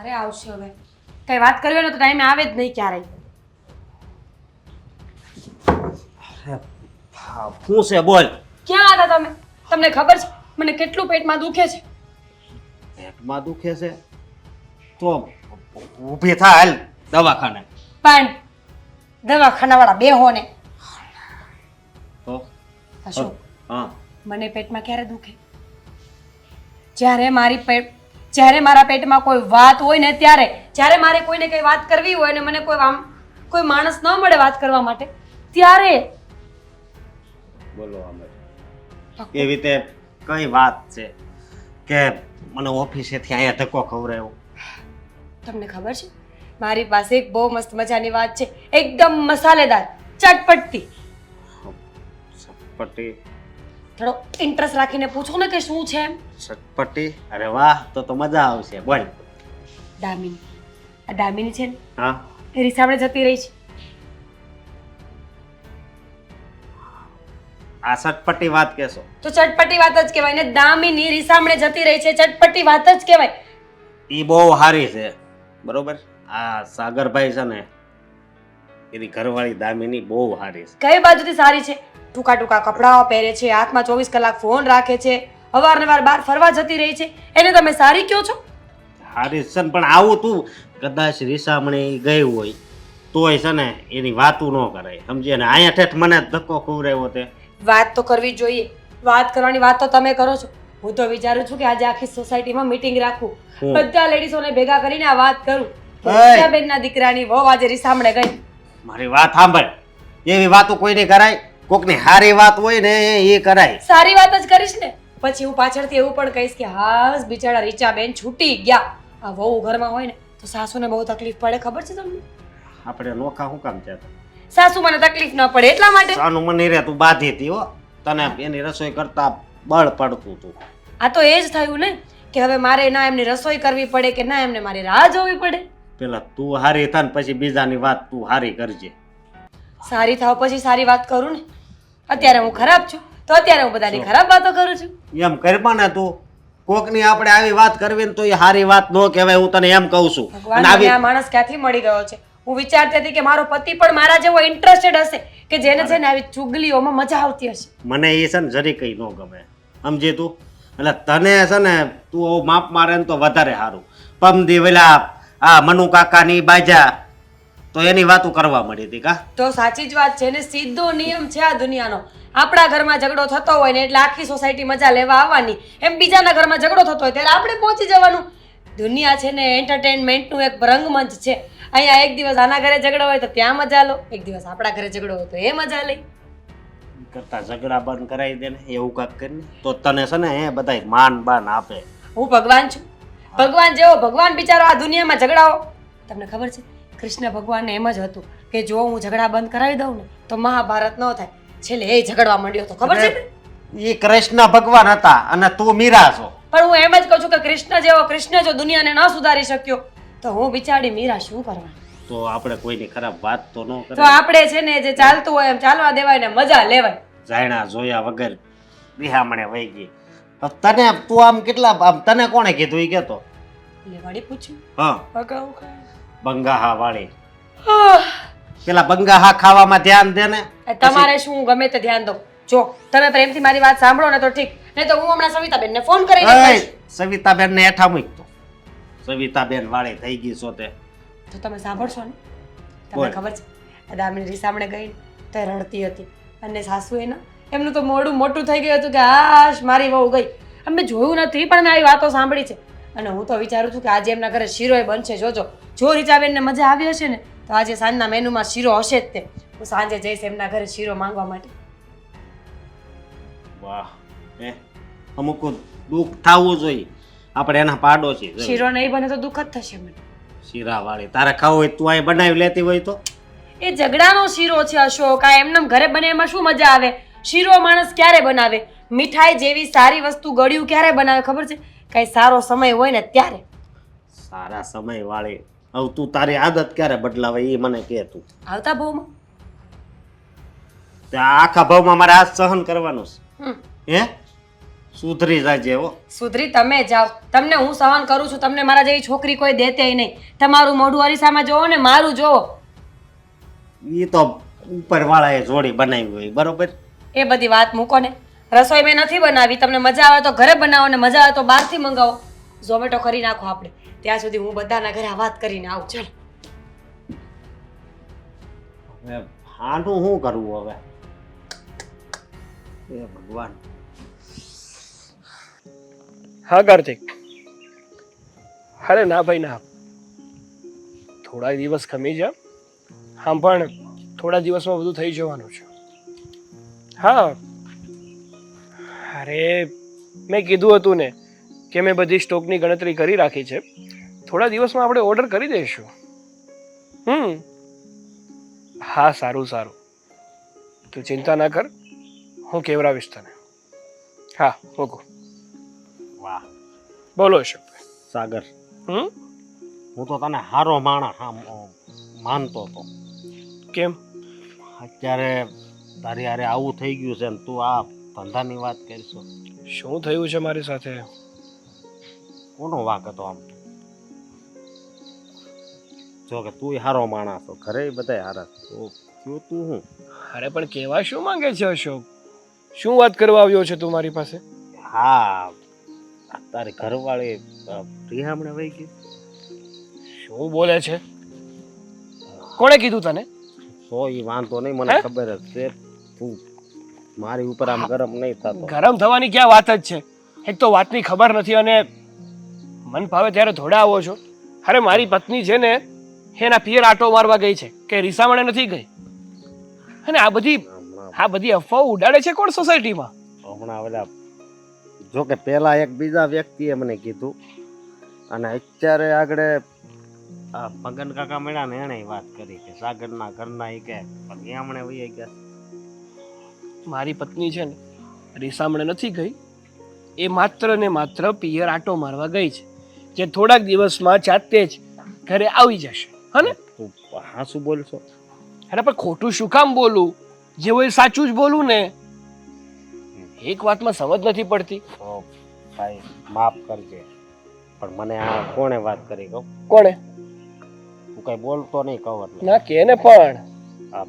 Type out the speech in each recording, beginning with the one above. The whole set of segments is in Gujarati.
અરે આવશે હવે. કઈ વાત કરવી હોય ને તો ટાઈમે આવે જ નહીં ક્યારેય. શું છે બોલ? ક્યાં હતા તમે? તમને ખબર છે મને કેટલું પેટમાં દુખે છે? પેટમાં દુખે છે તો ઊભી થા, હાલ દવાખાને. પણ દવાખાનાવાળા બેહો ને. તો અશોક, હા, મને પેટમાં ક્યારે દુખે? જ્યારે મારા પેટમાં કોઈ વાત હોય ને ત્યારે, જ્યારે મારે કોઈને કઈ વાત કરવી હોય ને મને કોઈ માણસ ન મળે વાત કરવા માટે ત્યારે. બોલો અમે એવી રીતે કઈ વાત છે કે મને ઓફિસેથી અહીંયા ધક્કો ખવડાવ્યો? તમને ખબર છે મારી પાસે એક બહુ મસ્ત મજાની વાત છે, એકદમ મસાલેદાર, ચટપટી. ચટપટી? થોડો ઇન્ટરેસ્ટ રાખીને પૂછો ને કે શું છે એમ. ચટપટી? અરે વાહ, તો મજા આવશે, બોલ. દામિની, આ દામિની છે ને, હા, એ રીસામણે જતી રહી છે. આ ચટપટી વાત કેશો? તો ચટપટી વાત જ કહેવાય ને. દામિની રીસામણે જતી રહી છે, ચટપટી વાત જ કહેવાય. ઈ બહુ સારી છે, બરોબર. આ સાગરભાઈ છે ને, એની ઘરવાળી દામિની બહુ સારી છે. કઈ બાજુથી સારી છે? ટૂંકા ટૂંકા કપડાઓ પહેરે છે, હાથમાં 24 કલાક ફોન રાખે છે, અવારનવાર બહાર ફરવા જતી રહી છે, એને તમે સારી કહો છો? સારી છે પણ આવું તું કદાચ રીસામણે ઈ ગઈ હોય તોય છે ને એની વાતું ન કરાય, સમજે ને. અહીંયા ઠેઠ મને ધક્કો ખવડાવ્યો તે. વાત તો કરવી જોઈએ. વાત કરવાની વાત તો તમે કરો છો. હું તો વિચારું છું કે આજે આખી સોસાયટીમાં મીટિંગ રાખું, બધા લેડીઝોને ભેગા કરીને આ વાત કરું. બેનના દીકરાની વહુ આજે રીસામણે ગઈ. મારી વાત સાંભળ, એવી વાતો કોઈને કરાય? કોકની સારી વાત હોય ને એ કરાય. સારી વાત જ કરીશ ને. પછી હું પાછળથી એવું પણ કહીશ કે હાસ બિચારા રીચાબેન છૂટી ગયા. આ વહુ ઘરમાં હોય ને તો સાસુને બહુ તકલીફ પડે, ખબર છે તમને? આપણે નોખા શું કામ છે? સાસુ મને તકલીફ ન પડે એટલા માટે. સાનું મને રે, તું બાધી હતી હો. તને એની રસોઈ કરતા બળ પડતું તું. આ તો એ જ થયું ને કે હવે મારે ના એમની રસોઈ કરવી પડે કે ના એમને મારી રાહ જોવી પડે. પેલા તું હારી થા ને પછી બીજાની વાત તું હારી કરજે. સારી થાવ પછી સારી વાત કરું ને. અત્યારે હું ખરાબ છું તો અત્યારે હું બધાની ખરાબ વાતો કરું છું. એમ કરવા ને તું. કોકની આપણે આવી વાત કરવી ને તો એ હારી વાત ન કહેવાય, હું તને એમ કહું છું. ભગવાન, મને આ માણસ ક્યાંથી મળી ગયો છે? હું વિચારતી હતી કે મારો પતિ પણ મારા જેવો ઇન્ટરેસ્ટેડ હશે, કે જેને છે ને આવી ચુગલીઓમાં મજા આવતી હશે. મને એ છે ને જરી કઈ ન ગમે, સમજી તું. એટલે તને છે ને તું માપ મારે ને તો વધારે સારું. પમદી વેલા આ મનુ કાકાની બાજા તો એની વાતો કરવા મળી હતી કા? તો સાચી જ વાત છે ને. સીધો નિયમ છે આ દુનિયાનો. આપણા ઘરમાં ઝઘડો થતો હોય ને એટલે આખી સોસાયટી મજા લેવા આવવાની, એમ બીજાના ઘરમાં ઝઘડો થતો હોય ત્યારે આપણે પહોંચી જવાનું. દુનિયા છે ને એન્ટરટેનમેન્ટનું એક રંગમંચ છે. અહીંયા એક દિવસ આના ઘરે ઝઘડો હોય તો ત્યાં મજા લો, એક દિવસ આપણા ઘરે ઝઘડો હોય તો એ મજા લઈ. કરતા ઝઘડા બંધ કરાવી દે ને એવું કાંક કરીને તો તને છે ને એ બધાય માન બાન આપે. હું ભગવાન છું? ભગવાન જેવો ભગવાન બિચારો આ દુનિયામાં ઝઘડાઓ. તમને ખબર છે કૃષ્ણ ભગવાનને એમ જ હતું કે જો હું ઝઘડા બંધ કરાવી દઉં ને તો મહાભારત ન થાય. છેલ્લે એ ઝઘડવા માંડ્યો હતો, ખબર છે? એ કૃષ્ણ ભગવાન હતા અને તું મીરા છો. પણ હું એમ જ કહું છું કે કૃષ્ણ જો દુનિયાને ન સુધારી શક્યો તો હું બિચારી મીરા શું કરવાની? તો આપણે કોઈની ખરાબ વાત તો ન તો કરે. આપણે છે ને જે ચાલતું હોય એમ ચાલવા દેવાય ને મજા લેવાય. જાણ્યા જોયા વગર બિહામણે વહી ગઈ. તને તું આમ કેટલા આમ તને કોણે કીધું એ કેતો? એટલે વળી પૂછ્યું. હા, અગાઉ બંગાહા વાળી. પેલા બંગાહા ખાવામાં ધ્યાન દે ને. તમારે શું ગમે તે ધ્યાન દો. જો તમે પ્રેમથી મારી વાત સાંભળો ને તો ઠીક, નહીં તો હું હમણાં સવિતાબેનને ફોન કરીને કહીશ. સવિતાબેન ને હેઠા મૂકતો. સવિતાબેન વાળી થઈ ગઈ છો તે. તો તમે સાંભળશો ને? તમને બોલ. ખબર છે આ દામિની રીસામણે ગઈ તો એ રડતી હતી અને સાસુએ ના એમનું તો મોઢું મોટું થઈ ગયું હતું કે હાશ મારી વહુ ગઈ. અમે જોયું નથી પણ મેં આવી વાતો સાંભળી છે અને હું તો વિચારું છું કે આજે એમના ઘરે શીરોય બનશે. જોજો, જો રીચાબેનને મજા આવી હશે ને તો આજે સાંજના મેનુમાં શીરો હશે જ તે. હું સાંજે જઈશ એમના ઘરે શીરો માંગવા માટે. વાહ, હે અમુક દુઃખ થવું જોઈએ. આપણે એના પાડોશી છીએ. શીરો નહીં બને તો દુઃખ જ થશે મને. શીરા વાળી તારે ખાવું હોય તું અહીં બનાવી લેતી હોય તો. એ ઝઘડાનો શીરો છે અશોક. આ એમનેમ ઘરે બને એમાં શું મજા આવે? શીરો માણસ ક્યારે બનાવે? મીઠાઈ જેવી સારી વસ્તુ ગળ્યું ક્યારે બનાવે ખબર છે? કઈ સારો સમય હોય ને ત્યારે. સારા સમય વાળી હવે તું તારી આદત ક્યારે બદલાવે એ મને કહે તું. આવતા ભાવમાં તે આખા ભાવમાં મારે આ સહન કરવાનું છે. હે સુધરી જાજે હો. સુધરી તમે જાઓ. તમને હું સહન કરું છું, તમને મારા જેવી છોકરી કોઈ દેતેય નહીં. તમારું મોઢું અરીસામાં જોવો ને મારું જોવો. એ તો ઉપરવાળાએ જોડી બનાવી હોય બરોબર. એ બધી વાત મૂકો ને. રસોઈ મેં નથી બનાવી. તમને મજા આવે તો ઘરે બનાવો ને મજા આવે તો બહારથી મંગાવો. ઝોમેટો કરી નાખો આપણે. ત્યાં સુધી હું બધાના ઘરે આ વાત કરીને આવું. ચાલો. હવે આનું શું કરવું હવે? એ ભગવાન. હા કાર્તિક. અરે ના ભાઈ ના, થોડા દિવસ ખમી જા. હા પણ થોડા દિવસમાં બધું થઈ જવાનું છે. હા અરે મેં કીધું હતું ને કે મેં બધી સ્ટોકની ગણતરી કરી રાખી છે. થોડા દિવસમાં આપણે ઓર્ડર કરી દઈશું. હા સારું સારું, તું ચિંતા ના કર, હું કેવરાવીશ તને. હા મૂકું. વાહ બોલો અશોકભાઈ. સાગર, હું તો તને હારો માણસ માનતો હતો. કેમ? અત્યારે તારી હારે આવું થઈ ગયું છે ને તું આ ધંધાની વાત કરીશો? શું થયું છે મારી સાથે? કોનો વાક હતો આમ? જો કે તું હારો માણસ છો, ઘરે બધા હારા તો થયું તું હું? અરે પણ કહેવા શું માંગે છે અશોક? શું વાત કરવા આવ્યો છે તું મારી પાસે? હા, તારી ઘરવાળી પ્રિયામણે વહી ગઈ. શું બોલે છે? કોણે કીધું તને? સો ઈ વાંધો નહીં, મને ખબર જ છે. તું મારી ઉપર આમ ગરમ નહીં થતો. ગરમ થવાની ક્યાં વાત જ છે? એક તો વાતની ખબર નથી અને મન ભાવે ત્યારે થોડા આવો છો. અરે મારી પત્ની છે ને એના પિયર આટો મારવા ગઈ છે કે રીસામણે નથી ગઈ. અને આ બધી અફવાઓ ઉડાડે છે કોણ સોસાયટીમાં? હમણાં બધા જો કે પેલા એક બીજા વ્યક્તિએ મને કીધું અને અત્યારે આગળ આ મગન કાકા મળ્યા ને એને વાત કરી કે સાગરના ઘરના એ કે એમણે વહી ગયા. મારી પત્ની છે ને રીસામણે નથી ગઈ, એ માત્ર ને માત્ર પિયર આટો મારવા ગઈ છે, જે થોડાક દિવસમાં જાતે જ ઘરે આવી જશે. હને તું હા શું બોલશો? અરે પણ ખોટું શું કામ બોલું? જે હોય સાચું જ બોલું ને. એક વાતમાં સમજ નથી પડતી. તો ભાઈ માફ કરજે, પણ મને આ કોણે વાત કરી કહું? કોણે? તું કઈ બોલતો નહીં કહું એટલે. ના કે ને પણ આ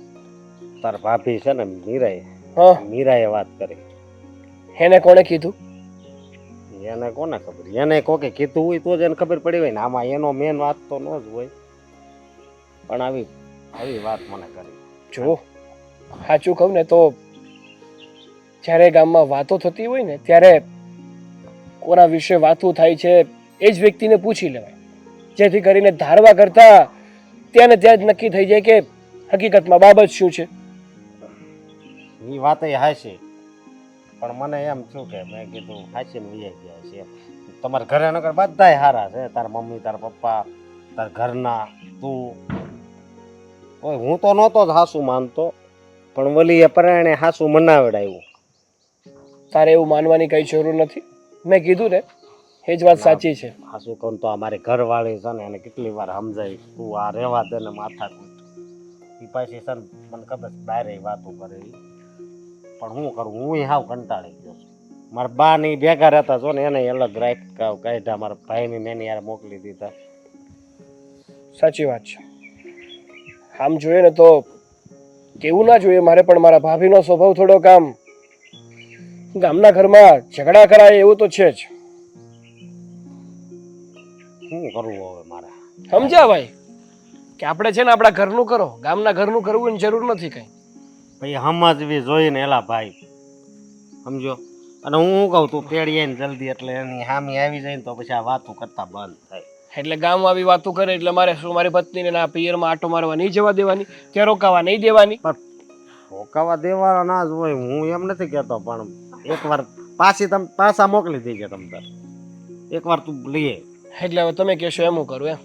તાર ભાભી છે ને મીરાએ, હા મીરાએ વાત કરી. એને કોણે કીધું? એને કોને ખબર? એને કોકે કીધું હોય તો જ એને ખબર પડી હોય ને. આમાં એનો મેન વાત તો ન જ હોય, પણ આવી વાત મને કરી. જો સાચું કહું ને તો જ્યારે ગામમાં વાતો થતી હોય ને ત્યારે કોના વિશે વાતો થાય છે એ જ વ્યક્તિને પૂછી લેવાય, જેથી કરીને ધારવા કરતા ત્યાં ને ત્યાં જ નક્કી થઈ જાય કે હકીકતમાં બાબત શું છે. એ વાત એ હાચી, પણ મને એમ થયું કે મેં કીધું હાચી ને વહી ગયા છે. તમારા ઘરે નગર બધાય હારા છે, તારા મમ્મી, તારા પપ્પા, તારા ઘરના, તું. ઓય હું તો નહોતો જ હાસુ માનતો, પણ વલીએ પરાયણે હાસુ મનાવડાવ્યું. તારે એવું માનવાની કઈ જરૂર નથી. મેં કીધું ને એ જ વાત સાચી છે. હાસુ કહું તો અમારી ઘરવાળી છે ને એને કેટલી વાર સમજાય તું આ રહેવા દે ને માથા કૂટ. એ પાછી છે ને મને ખબર બહાર વાતો કરે, પણ હું કરું, હું હાવ કંટાળી ગયો છું. મારા બા ની ભેગા રહેતા છો ને એને અલગ કાઢ્યા, મારા ભાઈ ની એની યાર મોકલી દીધા. સાચી વાત છે. આમ જોઈએ ને તો કેવું ના જોઈએ મારે, પણ મારા ભાભીનો સ્વભાવ થોડોક આમ ગામના ઘરમાં ઝઘડા કરાય એવું તો છે જ. શું કરવું હવે મારે? સમજ્યા ભાઈ કે આપણે છે ને આપણા ઘરનું કરો, ગામના ઘરનું કરવું એની જરૂર નથી કઈ. ભાઈ સમજવી જોઈએ ને એલા ભાઈ, સમજો. અને હું શું કહું, તું પેડી આવીને જલ્દી, એટલે એની હામી આવી જાય ને તો પછી આ વાતો કરતા બંધ થાય. એટલે ગામ આવી વાતો કરે એટલે મારે શું મારી પત્નીને ના પિયરમાં આટો મારવા નહીં જવા દેવાની, ત્યાં રોકાવા નહીં દેવાની? પણ રોકાવા દેવાના ના જ હોય, હું એમ નથી કહેતો, પણ એકવાર પાછી તમે પાછા મોકલી દેજે. તમ તાર એકવાર તું લઈએ. એટલે હવે તમે કહેશો એમ હું કરું એમ?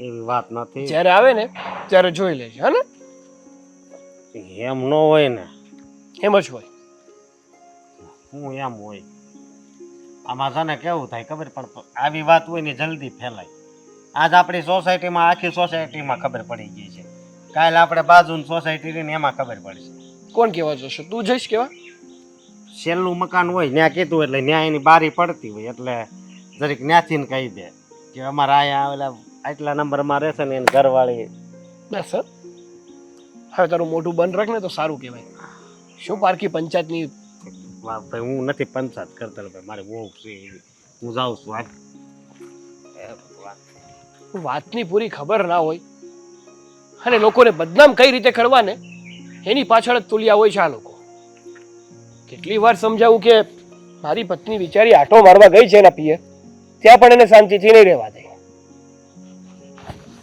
એવી વાત નથી. જ્યારે આવે ને ત્યારે જોઈ લેજે. હા ને? એમ ન હોય ને. એમ જ હોય. હું એમ હોય આમાં છે ને કેવું થાય ખબર, પણ આવી વાત હોય ને જલ્દી ફેલાય. આજ આપણી સોસાયટીમાં, આખી સોસાયટીમાં ખબર પડી ગઈ છે, કાલે આપણે બાજુની સોસાયટી ને એમાં ખબર પડશે. કોણ કહેવા જશે? તું જઈશ કેવા? છેલ્લું મકાન હોય ત્યાં કીધું એટલે ત્યાં એની બારી પડતી હોય એટલે જરીક ત્યાંથી ને કહી દે કે અમારા અહીંયા આવેલા આટલા નંબરમાં રહેશે ને એની ઘરવાળી. બસ સર, હવે તારું મોઢું બંધ રાખ ને તો સારું કહેવાય. શું પારકી પંચાયતની વાહ ભાઈ, હું નથી પંચાયત કરતો ભાઈ, મારે બહુ છે એવી. હું જાઉં છું હાલ. એ ભગવાન. વાતની પૂરી ખબર ના હોય અને લોકોને બદનામ કઈ રીતે કરવા ને એની પાછળ જ તુલિયા હોય છે આ લોકો. કેટલી વાર સમજાવું કે મારી પત્ની વિચારી આટો મારવા ગઈ છે એના પિયર, ત્યાં પણ એને શાંતિથી નહીં રહેવા દે.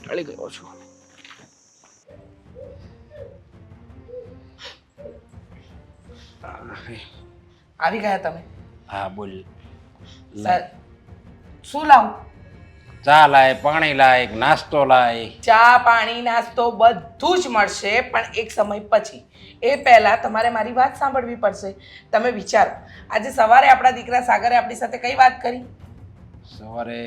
ટળી ગયો છું. આવી ગયા તમે? હા બોલ. સર, શું લાવું? ચા લાય, પાણી લાય, નાસ્તો લાય. ચા પાણી નાસ્તો બધું જ મળશે, પણ એક સમય પછી. એ પહેલા તમારે મારી વાત સાંભળવી પડશે. તમે વિચારો, આજે સવારે આપણા દીકરા સાગરે આપણી સાથે કઈ વાત કરી? સવારે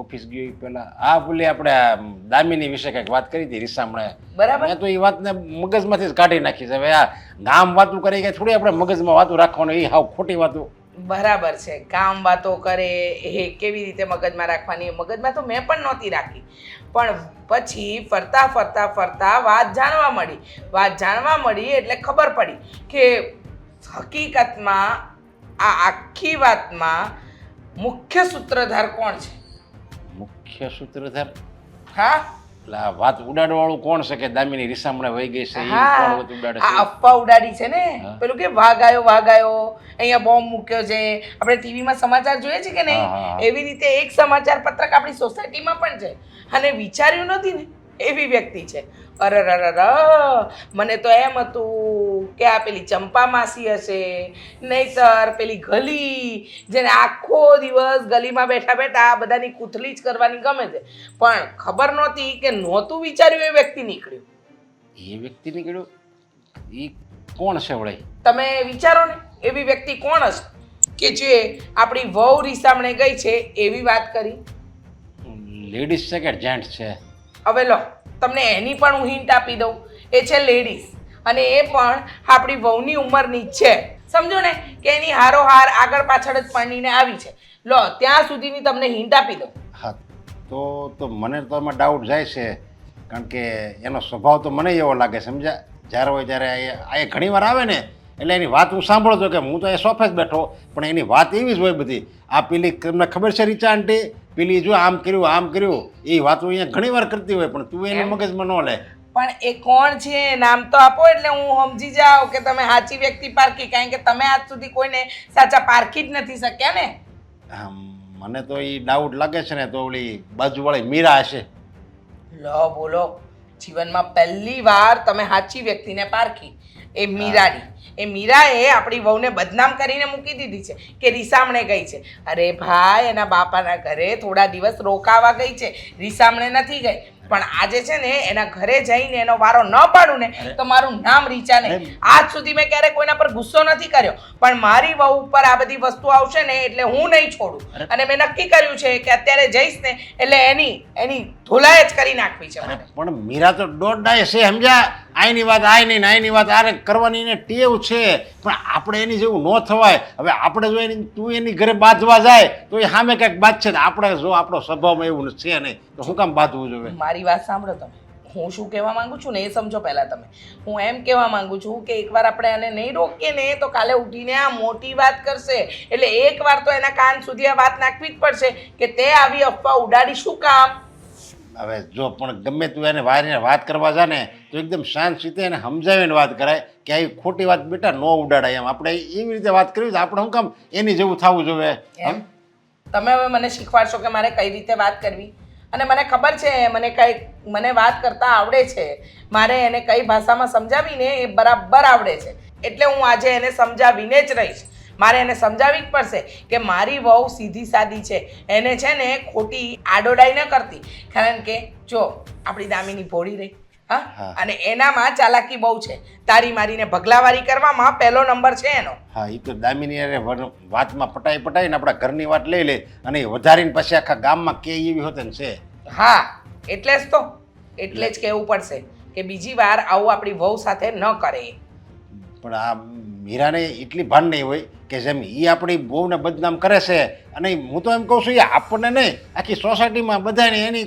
ઓફિસ ગયો ઈ પહેલા હા બોલે આપણે આ દામિની વિશે કંઈક વાત કરી હતી રીસામણે. બરાબર. મેં તો એ વાતને મગજમાંથી જ કાઢી નાખી છે. હવે આ ગામ વાતું કરી કે થોડી આપણે મગજમાં વાતું રાખવાનું, એ હાવ ખોટી વાતું. બરાબર છે, કામ વાતો કરે એ કેવી રીતે મગજમાં રાખવાની? એ મગજમાં તો મેં પણ નહોતી રાખી, પણ પછી ફરતા ફરતા ફરતા વાત જાણવા મળી એટલે ખબર પડી કે હકીકતમાં આ આખી વાતમાં મુખ્ય સૂત્રધાર કોણ છે? મુખ્ય સૂત્રધાર? હા, એટલે આ વાત ઉડાડવાળું કોણ છે કે દામિની રીસામણે વહી ગઈ છે? એ હા, કોણ વાત ઉડાડે આ છે? અફવા ઉડાડી છે ને. હા. પેલું કે વાઘ આવ્યો, અહીંયા બોમ્બ મૂક્યો છે. આપણે ટીવીમાં સમાચાર જોઈએ છે કે નહીં? હા, હા. એવી રીતે એક સમાચાર પત્રક આપણી સોસાયટીમાં પણ છે, અને વિચાર્યું નથી ને એવી વ્યક્તિ છે. અરર, મને તો એમ હતું કે આ પેલી ચંપા માસી હશે, નહીતર પેલી ગલી, જેને આખો દિવસ ગલીમાં બેઠા બેઠા આ બધાની કૂથલી જ કરવાની ગમે છે, પણ ખબર નહોતી કે નહોતું વિચાર્યું એ વ્યક્તિ નીકળ્યું. એ વ્યક્તિ નીકળ્યું? એ કોણ છે વળે? તમે વિચારો ને, એવી વ્યક્તિ કોણ હશે કે જે આપણી વહુ રીસામણે ગઈ છે એવી વાત કરી? લેડીઝ છે કે જેન્ટ્સ છે? હવે લો, તમને એની પણ હું હિન્ટ આપી દઉં. એ છે લેડીઝ, અને એ પણ આપણી વહુની ઉંમરની જ છે. સમજો ને કે એની હારોહાર આગળ પાછળ જ પરણીને આવી છે. લો, ત્યાં સુધીની તમને હિન્ટ આપી દઉં. હા તો મને તો એમાં ડાઉટ જાય છે, કારણ કે એનો સ્વભાવ તો મને એવો લાગે, સમજ્યા? જ્યારે હોય ત્યારે આ ઘણી વાર આવે ને એટલે એની વાત હું સાંભળો છો કે હું તો એ સોફે જ બેઠો, પણ એની વાત એવી જ હોય બધી. આ પેલી તમને ખબર છે રીચા આંટી, પેલી જો આમ કર્યું, એ વાતો અહીંયા ઘણી વાર કરતી હોય, પણ તું એને મગજમાં ન લે. પણ એ કોણ છે? નામ તો આપો એટલે હું સમજી જાઉં કે તમે સાચી વ્યક્તિ પારખી, કારણ કે તમે આજ સુધી કોઈને સાચા પારખી જ નથી શક્યા ને. મને તો એ ડાઉટ લાગે છે ને, તો ઓલી બાજુવાળી મીરા હશે. લો બોલો, જીવનમાં પહેલી વાર તમે સાચી વ્યક્તિને પારખી, એ મીરાની. એ મીરાએ આપણી વહુને બદનામ કરીને મૂકી દીધી છે કે રીસામણે ગઈ છે. અરે ભાઈ, એના બાપાના ઘરે થોડા દિવસ રોકાવા ગઈ છે, રીસામણે નથી ગઈ. પણ આજે છે ને એના ઘરે જઈને એનો વારો ન પાડું ને તો મારું નામ રીચા નહીં. આજ સુધી મેં ક્યારેય કોઈના પર ગુસ્સો નથી કર્યો, પણ મારી વહુ ઉપર આ બધી વસ્તુ આવશે ને એટલે હું નહીં છોડું. અને મેં નક્કી કર્યું છે કે અત્યારે જઈશ ને એટલે એની ધોલાઈ જ કરી નાખવી છે મને. પણ મીરા તો દોડાય છે, સમજ્યા? આઈની વાત આઈ નહીં, આઈની વાત આરે કરવાની એને ટેવ છે, પણ આપણે એની જેવું ન થવાય. હવે આપણે જો તું એની ઘરે બાંધવા જાય તો એ સામે કંઈક બાદ છે. આપણે જો આપણો સ્વભાવમાં એવું છે નહીં તો શું કામ બાંધવું જોઈએ? મારી વાત સાંભળો તમે. હું શું કહેવા માંગુ છું ને એ સમજો પહેલા તમે. હું એમ કહેવા માંગુ છું કે એકવાર આપણે આને નહીં રોકીએ ને તો કાલે ઉઠીને આ મોટી વાત કરશે. એટલે એકવાર તો એના કાન સુધી આ વાત નાખવી જ પડશે કે તે આવી અફવા ઉડાડી શું કામ. હવે જો પણ ગમે તું એને વારીને વાત કરવા જા ને તો એકદમ શાંત રીતે એને સમજાવીને વાત કરાય કે આવી ખોટી વાત બેટા ન ઉડાડાય. એમ આપણે એવી રીતે વાત કરવી, આપણે શું કામ એની જેવું થવું જોઈએ? એમ તમે હવે મને શીખવાડશો કે મારે કઈ રીતે વાત કરવી? અને મને ખબર છે મને વાત કરતા આવડે છે, મારે એને કઈ ભાષામાં સમજાવીને એ બરાબર આવડે છે. એટલે હું આજે એને સમજાવીને જ રહીશ. મારે એને સમજાવવી જ પડશે કે મારી વહુ સીધી સાદી છે, એને છે ને ખોટી આડોડાઈ ન કરતી. કારણ કે જો આપણી દામિની ભોળી રહી, હા, અને એનામાં ચાલાકી બહુ છે. તારી મારીને ભગલાવારી કરવામાં પહેલો નંબર છે એનો. હા, એ તો દામિની અરે વાતમાં પટાઈને આપણા ઘરની વાત લઈ લે અને એ વધારીને પછી આખા ગામમાં કે એવી હોતે ને છે. હા, એટલે જ કહેવું પડશે કે બીજી વાર આવું આપણી વહુ સાથે ન કરે. પણ આ મીરાને એટલી ભાન નહીં હોય કે જેમ એ આપણી બહુને બદનામ કરે છે અને હું તો એમ કહું છું એ આપણને નહીં આખી સોસાયટીમાં બધાને એની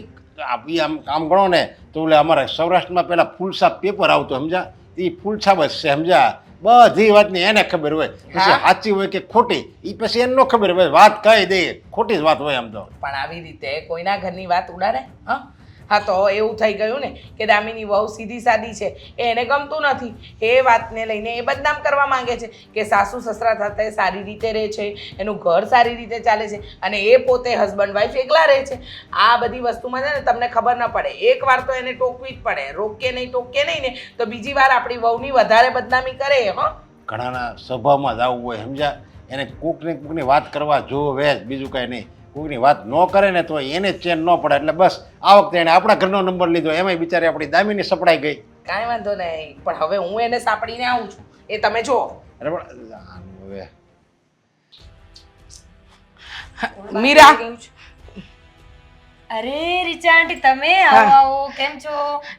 એ આમ ગણો ને તો ઓલે અમારે સૌરાષ્ટ્રમાં પેલા ફૂલછાપ પેપર આવતું સમજા એ ફૂલછાપ જ છે સમજા બધી વાતની એને ખબર હોય પછી સાચી હોય કે ખોટી એ પછી એને ન ખબર હોય વાત કહી દે ખોટી જ વાત હોય આમ તો પણ આવી રીતે કોઈના ઘરની વાત ઉડાડે હા તો એવું થઈ ગયું ને કે દામિની વહુ સીધી સાદી છે એને ગમતું નથી એ વાતને લઈને એ બદનામ કરવા માંગે છે કે સાસુ સસરા સાથે સારી રીતે રહે છે એનું ઘર સારી રીતે ચાલે છે અને એ પોતે હસબન્ડ વાઈફ એકલા રહે છે આ બધી વસ્તુમાં છે ને તમને ખબર ન પડે એકવાર તો એને ટોકવી જ પડે રોકે નહીં ને તો બીજી વાર આપણી વહુની વધારે બદનામી કરે ઘણાના સ્વભાવમાં જ આવું હોય સમજ્યા એને કોકની વાત કરવા જોવે જ બીજું કાંઈ નહીં કોઈની વાત ન કરે ને તો એને ચેન ન પડે એટલે બસ આ વખતે એને આપણા ઘરનો નંબર લીધો એમાંય બિચારી આપણી દામિની સપડાઈ ગઈ કાંઈ વાંધો નહીં પણ હવે હું એને સાંપડીને આવું છું એ તમે જુઓ અરે પણ હવે મીરા અરે રીચા આંટી તમે આવો આવો કેમ છો?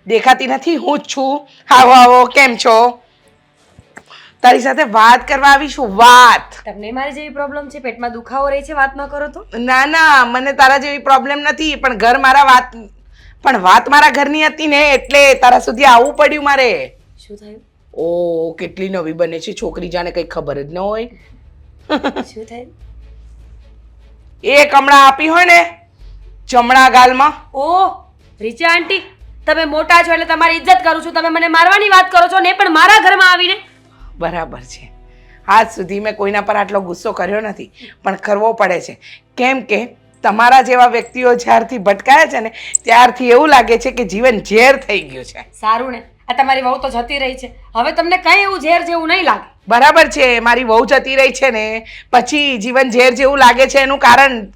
દેખાતી નથી હું જ છું આવો કેમ છો તારી સાથે વાત કરવા આવી છું વાત તમને મારી જેવી પ્રોબ્લેમ છે પેટમાં દુખાવો રહે છે વાત ન કરો તો? ના મને તારા જેવી પ્રોબ્લેમ નથી પણ વાત મારા ઘરની હતી ને એટલે તારા સુધી આવવું પડ્યું મારે શું થયું? ઓ કેટલી નવી બને છે છોકરી જાણે કઈ ખબર જ ન હોય શું થયું? એક હમણાં આપી હોય ને જમણા ગાલમાં ઓ રીચા આંટી તમે મોટા છો એટલે તમારી ઇજ્જત કરું છું તમે મને મારવાની વાત કરો છો ને પણ મારા ઘરમાં આવીને બરાબર છે આજ સુધી મેં કોઈના પર આટલો ગુસ્સો કર્યો નથી પણ કરવો પડે છે કેમ કે તમારા જેવા વ્યક્તિઓ જ્યારથી ભટકાયા છે ને ત્યારથી એવું લાગે છે કે જીવન ઝેર થઈ ગયું છે સારું ને આ તમારી વહુ તો જતી રહી છે હવે તમને કઈ એવું ઝેર જેવું નહીં લાગે બરાબર છે મારી વહુ જતી રહી છે ને પછી જીવન ઝેર જેવું લાગે છે એનું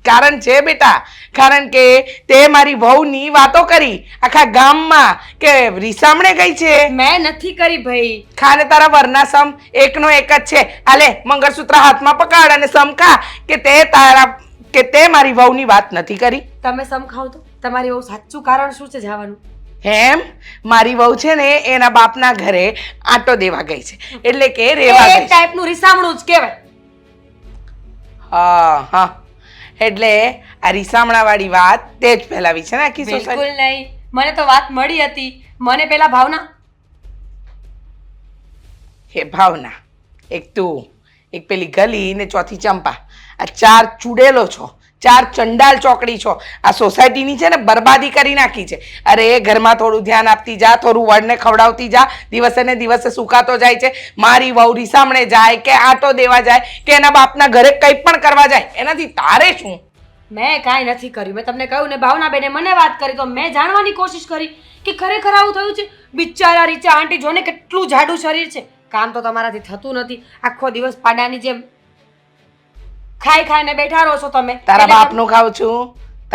કારણ છે બેટા કારણ કે તે મારી વહુની વાતો કરી આખા ગામમાં કે રીસામણે ગઈ છે મેં નથી કરી ભાઈ ખાને તારા વરના સમ એકનો એક જ છે આલે મંગળસૂત્ર હાથમાં પકડ અને સમ ખા કે તે મારી વહુની વાત નથી કરી તમે સમખાવ તો તમારી વહુ સાચું કારણ શું છે જવાનું? એમ મારી વહુ છે ને એના બાપના ઘરે આટો દેવા ગઈ છે એટલે કે રેવા એક ગઈ છે. ટાઈપનું રીસામણું જ કહેવાય. હા એટલે આ રીસામણા વાળી વાત તે જ ફેલાવી છે ને આખી બિલકુલ સોસાયટી નહીં મને તો વાત મળી હતી મને પેલા ભાવના હે ભાવના એક તું એક પેલી ગલી ને ચોથી ચંપા આ ચાર ચૂડેલો છો ચાર ચંડાલ ચોકડી છો આ સોસાયટીની છે ને બરબાદી કરી નાખી છે અરે ઘરમાં થોડું ધ્યાન આપતી જા થોડું વડને ખવડાવતી જા દિવસે ને દિવસે સુકાતો જાય છે મારી વહુ રીસામણે જાય કે આટો દેવા જાય કે એના બાપના ઘરે કંઈ પણ કરવા જાય એનાથી તારે શું મેં કાંઈ નથી કર્યું મેં તમને કહ્યું ને ભાવના બેને મને વાત કરી તો મેં જાણવાની કોશિશ કરી કે ખરેખર આવું થયું છે બિચારા રીચા આંટી જોને કેટલું જાડું શરીર છે કામ તો તમારાથી થતું નથી આખો દિવસ પાડાની જેમ ખાઈ ખાઈને બેઠા રહો છો તમે તારા બાપનું ખાઉં છું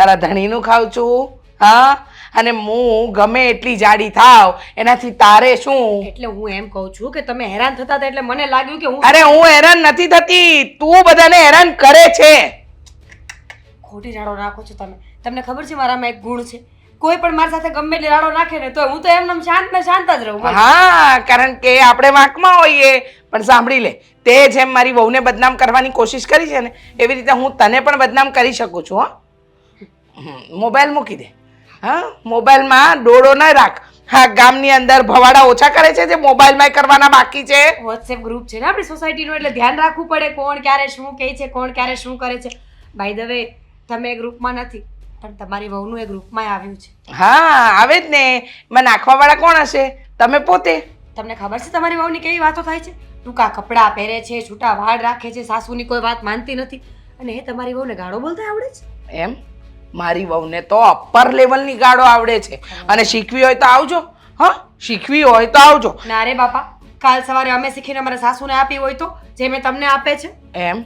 તારા ધણીનું ખાઉં છું હા અને હું ગમે એટલી જાડી થાવ એનાથી તારે શું એટલે હું એમ કહું છું કે તમે હેરાન થતા હતા એટલે મને લાગ્યું કે હું અરે હું હેરાન નથી થતી તું બધાને હેરાન કરે છે ખોટી રાડો નાખો છો તમે તમને ખબર છે મારામાં એક ગુણ છે કોઈ પણ મારી સાથે ગમે એટલી રાડો નાખે ને તો હું તો એમને શાંત ને શાંત જ રહું હા કારણ કે આપણે વાંકમાં હોઈએ પણ સાંભળી લે તે જેમ મારી વહુને બદનામ કરવાની કોશિશ કરી છે ને એવી રીતે હું તને પણ બદનામ કરી શકું છું મોબાઈલ મૂકી દે હા મોબાઈલમાં ડોળો ન રાખ હા ગામની અંદર ભવાડા ઓછા કરે છે જે મોબાઈલમાં કરવાના બાકી છે વોટ્સએપ ગ્રુપ છે ને આપણી સોસાયટીનો એટલે ધ્યાન રાખવું પડે કોણ ક્યારે શું કહે છે કોણ ક્યારે શું કરે છે બાય ધ વે તમે એ ગ્રુપમાં નથી પણ તમારી વહુનું એ ગ્રુપમાં આવ્યું છે હા આવે જ ને એમાં નાખવાવાળા કોણ હશે તમે પોતે તમને ખબર છે તમારી વહુની કેવી વાતો થાય છે ટૂંકા કપડાં પહેરે છે છૂટા વાળ રાખે છે સાસુની કોઈ વાત માનતી નથી અને એ તમારી વહુને ગાળો બોલતા આવડે છે એમ મારી વહુને તો અપર લેવલની ગાળો આવડે છે અને શીખવી હોય તો આવજો હા શીખવી હોય તો આવજો ના રે બાપા કાલ સવારે અમે શીખીને અમારા સાસુને આપી હોય તો જે મેં તમને આપે છે એમ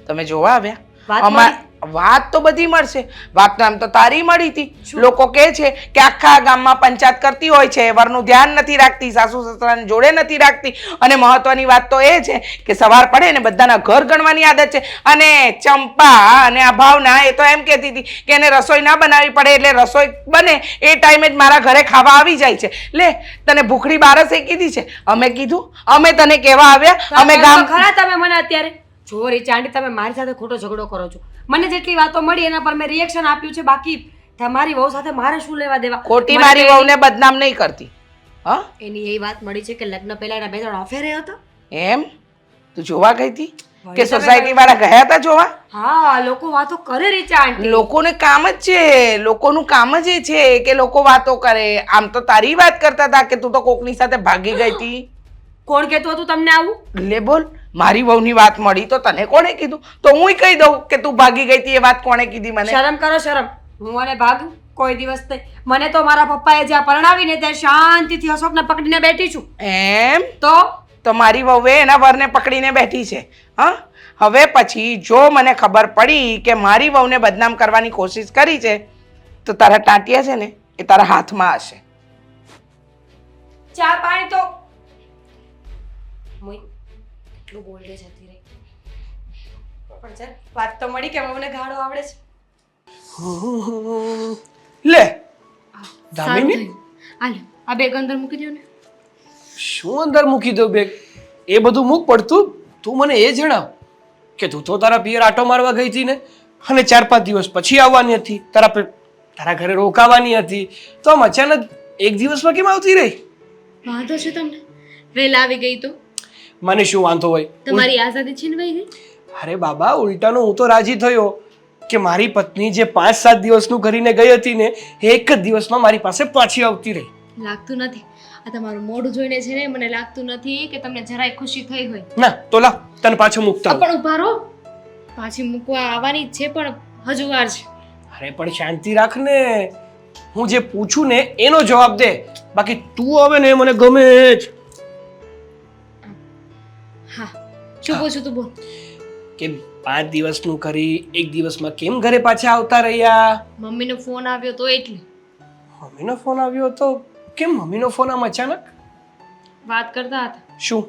તમે જોવા આવ્યા વાત અમાર વાત તો બધી મળશે વાત તો આમ તો તારી મળી હતી લોકો કહે છે કે આખા ગામમાં પંચાયત કરતી હોય છે વરનું ધ્યાન નથી રાખતી સાસુ સસરાને જોડે નથી રાખતી અને મહત્વની વાત તો એ છે કે સવાર પડે ને બધાના ઘર ગણવાની આદત છે અને ચંપા અને આ ભાવના એ તો એમ કહેતી હતી કે એને રસોઈ ના બનાવવી પડે એટલે રસોઈ બને એ ટાઈમે જ મારા ઘરે ખાવા આવી જાય છે લે તને ભૂખડી બાર શેકી દી છે અમે કીધું અમે તને કહેવા આવ્યા અમે ગામ ખરા તમે મને અત્યારે જો રીચા આંટી તમે મારી સાથે ખોટો ઝઘડો કરો છો. મને જેટલી વાતો મળી એના પર મેં રિએક્શન આપ્યું છે. બાકી તમારી વહુ સાથે મારે શું લેવા દેવા? ખોટી મને મારી તો વહુને બદનામ નહીં કરતી. હા એની એ વાત મળી છે કે લગ્ન પહેલા એના 2-3 અફેર હતા. એમ તું જોવા ગઈ હતી કે વળી તમે સોસાયટી વાળા ગયા હતા જોવા? હા, લોકો વાતો કરે રીચા આંટી. લોકોને કામ જ છે, લોકોનું કામ જ એ છે કે લોકો વાતો કરે. આમ તો તારી વાત કરતા હતા કે તું તો કોકની સાથે ભાગી ગઈ હતી. કોણ કહેતું હતું તમને આવું? લે બોલ, મારી વહુની વાત મળી તો તને કોણે કીધું? તો હું કહી દઉં કે તું ભાગી ગઈ હતી. એ વાત કોણે કીધી મને? શરમ કરો શરમ. હું અને ભાગું કોઈ દિવસ નહીં. મને તો મારા પપ્પાએ જ્યાં પરણાવીને ત્યાં શાંતિથી અશોકને પકડીને બેઠી છું. એમ તો મારી વહુએ એના વરને પકડીને બેઠી છે. હા, હવે પછી જો મને ખબર પડી કે મારી વહુને બદનામ કરવાની કોશિશ કરી છે તો તારા ટાંટિયા છે ને એ તારા હાથમાં હશે. ચા પાણી તો મોઈ કેટલું બોલ્ડે જતી રહી. પણ ચાલ વાત તો મળી કે મને ગાળો આવડે છે. લે સારું દામિની થયું. હાલે આ બેગ અંદર મૂકી દો ને. શું અંદર મૂકી દઉં બેગ? એ બધું મૂક પડતું. તું મને એ જણાવ કે તું તો તારા પિયર આટો મારવા ગઈ હતી ને, અને 4-5 દિવસ પછી આવવાની હતી, તારા ઘરે રોકાવાની હતી, તો આમ અચાનક એક દિવસમાં કેમ આવતી રહી? વાંધો છે તમને? વહેલા આવી ગઈ તો મને શું વાંધો હોય? તમારી આઝાદી છીનવાઈ ગઈ. અરે બાબા, ઉલટાનો હું તો રાજી થયો કે મારી પત્ની જે 5-7 દિવસનું કરીને ગઈ હતી ને, એ એક જ દિવસમાં મારી પાસે પાછી આવતી રહી. લાગતું નથી. આ તમારું મોઢું જોઈને છે ને મને લાગતું નથી કે તમને જરાય ખુશી થઈ હોય. ના તો લાવ તને પાછું મૂકતા આવું. પણ ઉભા રહો, પાછી મૂકવા આવવાની જ છે પણ હજુ વાર છે. અરે પણ શાંતિ રાખ ને. હું જે પૂછું ને એનો જવાબ દે. બાકી તું હવે ને મને ગમે જ. હા, શું પૂછું તું બોલ. કે 5 દિવસનું કરી 1 દિવસમાં કેમ ઘરે પાછા આવતા રહ્યા? મમ્મીનો ફોન આવ્યો તો એટલે મમ્મીનો ફોન આવ્યો તો કેમ મમ્મીનો ફોન આમ અચાનક? વાત કરતા હતા શું?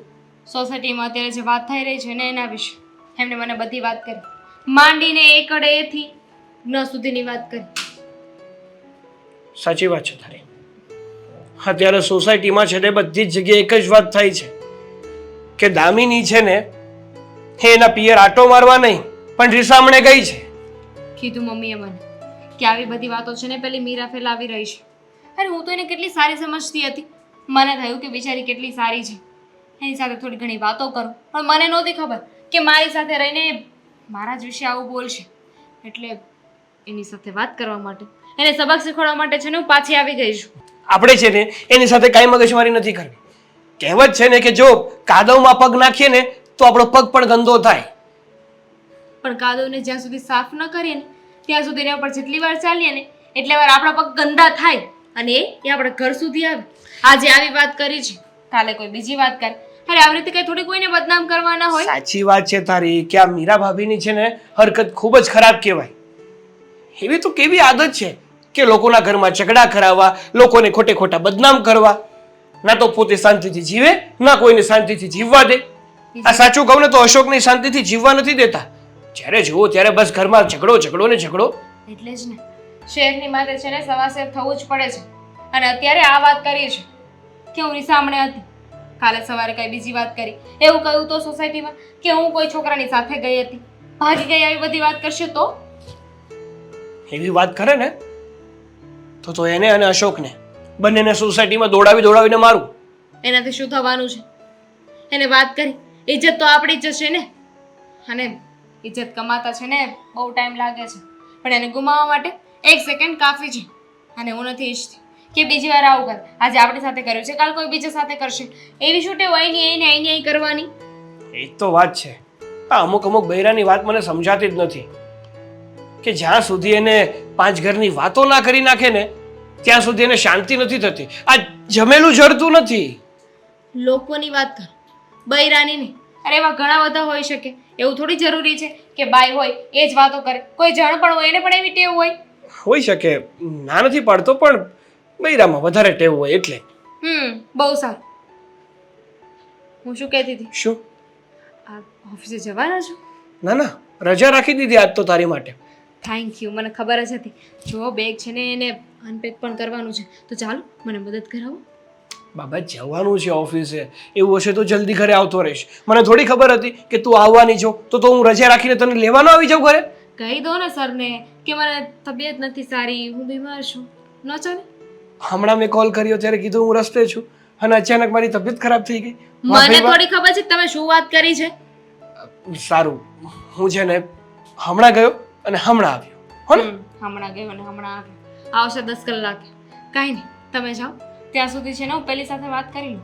સોસાયટીમાં અત્યારે જે વાત થઈ રહી છે ને એના વિશે. એમણે મને બધી વાત કરી, માંડીને એકડે એથી ન સુધીની વાત કરી. સાચી વાત છે તારી. અત્યારે સોસાયટીમાં છે ને બધી જ જગ્યાએ એક જ વાત થાય છે કે દામિની છે ને એ એના પિયર આટો મારવા નહીં પણ રીસામણે ગઈ છે. કીધું મમ્મીએ મને કે આવી બધી વાતો છે ને પેલી મીરા ફેલાવી રહી છે. અરે હું તો એને કેટલી સારી સમજતી હતી. મને થયું કે બિચારી કેટલી સારી છે, એની સાથે થોડી ઘણી વાતો કરું. પણ મને નહોતી ખબર કે મારી સાથે રહીને મારા જ વિશે આવું બોલશે. એટલે એની સાથે વાત કરવા માટે, એને સબક શીખવાડવા માટે છે ને હું પાછી આવી ગઈ છું. આપણે છે ને એની સાથે કાંઈ મગજમારી નથી કરવી. કહેવત છે ને કે જો કાદવમાં પગ નાખીએ ને તો આપણો પગ પણ ગંદો થાય. પણ કાદવને જ્યાં સુધી સાફ ન કરીએ ને ત્યાં સુધી એના પર જેટલી વાર ચાલીએ ને એટલે વાર આપણા પગ ગંદા થાય અને એ આપણા ઘર સુધી આવે. આજે આવી વાત કરી છે, કાલે કોઈ બીજી વાત કરે. અરે આવી રીતે કઈ થોડી કોઈને બદનામ કરવાના હોય. સાચી વાત છે તારી કે આ મીરા ભાભીની છે ને હરકત ખૂબ જ ખરાબ કહેવાય. એવી તો કેવી આદત છે કે લોકોના ઘરમાં ઝઘડા કરાવવા, લોકોને ખોટે ખોટા બદનામ કરવા. ના તો પોતે શાંતિથી જીવે, ના કોઈને શાંતિથી જીવવા દે. આ સાચું કહું ને તો અશોકને શાંતિથી જીવવા નથી દેતા. જ્યારે જુઓ ત્યારે બસ ઘરમાં ઝઘડો ઝઘડો ને ઝઘડો. એટલે જ ને શહેરની માથે છે ને સવાસેર થવું જ પડે છે. અને અત્યારે આ વાત કરી છે કે હું રીસામણે હતી, કાલે સવારે કઈ બીજી વાત કરી. એવું કહ્યું તો સોસાયટીમાં કે હું કોઈ છોકરાની સાથે ગઈ હતી, ભાગી ગઈ. આવી બધી વાત કરશે તો એવી વાત કરે ને તો એને અને અશોકને બંનેને સોસાયટીમાં દોડાવીને મારું. એનાથી શું થવાનું છે? એને વાત કરી, ઇજ્જત તો આપણી જ છે ને. અને ઇજ્જત કમાતા છે ને બહુ ટાઈમ લાગે છે, પણ એને ગુમાવવા માટે 1 સેકન્ડ કાફી છે. અને હું નથી ઈચ્છતી કે બીજી વાર આવું કર. આજે આપણી સાથે કર્યું છે, કાલ કોઈ બીજા સાથે કરશે. એવી શું ટેવ અહીં કરવાની? એ જ તો વાત છે. આ અમુક બૈરાની વાત મને સમજાતી જ નથી કે જ્યાં સુધી એને 5 ઘરની વાતો ના કરી નાખે ને ત્યાં સુધી એને શાંતિ નથી થતી. આ જમેલું જડતું નથી. લોકોની વાત કર, બૈરાની નહીં. અરે એવા ઘણા બધા હોઈ શકે. એવું થોડી જરૂરી છે કે બાઈ હોય એ જ વાતો કરે. કોઈ જણ પણ હોય એને પણ એવી ટેવ હોય. હોઈ શકે, ના નથી પાડતો, પણ બૈરામાં વધારે ટેવ હોય એટલે. બહુ સારું. હું શું કહેતી હતી? શું? આ ઓફિસે જવાના છો? ના ના, રજા રાખી દીધી આજ તો તારી માટે. થેન્ક યુ, મને ખબર જ હતી. જો બેગ છે ને એને અનપેક પણ કરવાનું છે, તો ચાલો મને મદદ કરાવો. બાબા જવાનું છે ઓફિસે, એવું હશે તો જલ્દી ઘરે આવતો રહીશ. મને થોડી ખબર હતી કે તું આવવાની છો, તો હું રજા રાખીને તને લેવાનો આવી જાઉં ઘરે? કહી દો ને સરને કે મને તબિયત નથી સારી, હું બીમાર છું. ન ચાલે? હમણાં મેં કોલ કર્યો ત્યારે કીધું હું રસ્તે છું, અને અચાનક મારી તબિયત ખરાબ થઈ ગઈ. મને થોડી ખબર છે કે તમે શું વાત કરી છે. સારું, હું છે ને હમણાં ગયો અને હમણાં આવ્યો, હો ને? હમણાં ગયો અને હમણાં આવ્યો. આવશે 10 કલાકે. કાંઈ નહીં, તમે જાઓ. ત્યાં સુધી છે ને હું પેલી સાથે વાત કરી લઉં.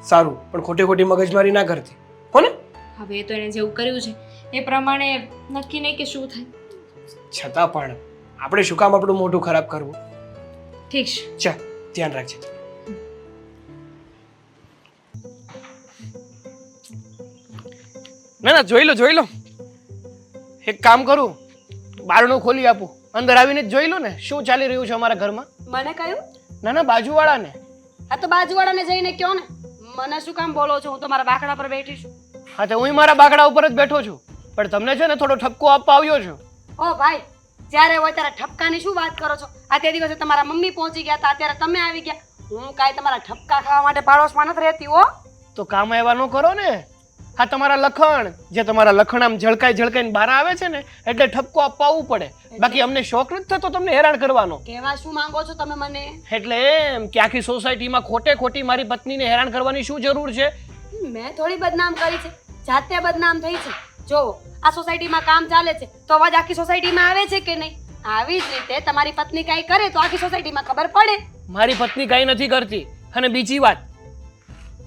સારું, પણ ખોટી ખોટી મગજમારી ના કરતી, હો ને? હવે એ તો એને જેવું કર્યું છે એ પ્રમાણે નક્કી નહીં કે શું થાય. છતાં પણ આપણે શું કામ આપણું મોઢું ખરાબ કરવું? ઠીક છે. ચાલ, ધ્યાન રાખજે. ના ના, જોઈ લો. એક કામ કરું, બારણું ખોલી આપું, અંદર આવીને જ જોઈ લો ને શું ચાલી રહ્યું છે અમારા ઘરમાં. મને કહ્યું? ના ના, બાજુવાળાને. આ તો બાજુવાળાને જઈને કહો ને, મને શું કામ બોલો છો? હું તો મારા બાકડા પર બેઠી છું. હા, તો હું મારા બાકડા ઉપર જ બેઠો છું, પણ તમને છે ને થોડો ઠપકો આપવા આવ્યો છું. ઓ ભાઈ, જ્યારે હોય ત્યારે ઠપકાની શું વાત કરો છો? આ તે દિવસે તમારા મમ્મી પહોંચી ગયા હતા, અત્યારે તમે આવી ગયા. હું કાંઈ તમારા ઠપકા ખાવા માટે પાડોશમાં નથી રહેતી હો. તો કામ એવા ન કરો ને. હા, તમારા લખણ, જે તમારા લખણ આમ ઝળકાઈને બહાર આવે છે ને, એટલે ઠપકો આપવા આવવું પડે. બાકી અમને શોખ નથી થતો તમને હેરાન કરવાનો. કહેવા શું માંગો છો તમે મને? એટલે એમ કે આખી સોસાયટીમાં ખોટી મારી પત્નીને હેરાન કરવાની શું જરૂર છે? મેં થોડી બદનામ કરી છે, જાતે બદનામ થઈ છે. જો આ સોસાયટીમાં કામ ચાલે છે તો અવાજ આખી સોસાયટીમાં આવે છે કે નહીં? આવી જ રીતે તમારી પત્ની કાંઈ કરે તો આખી સોસાયટીમાં ખબર પડે. મારી પત્ની કાંઈ નથી કરતી. અને બીજી વાત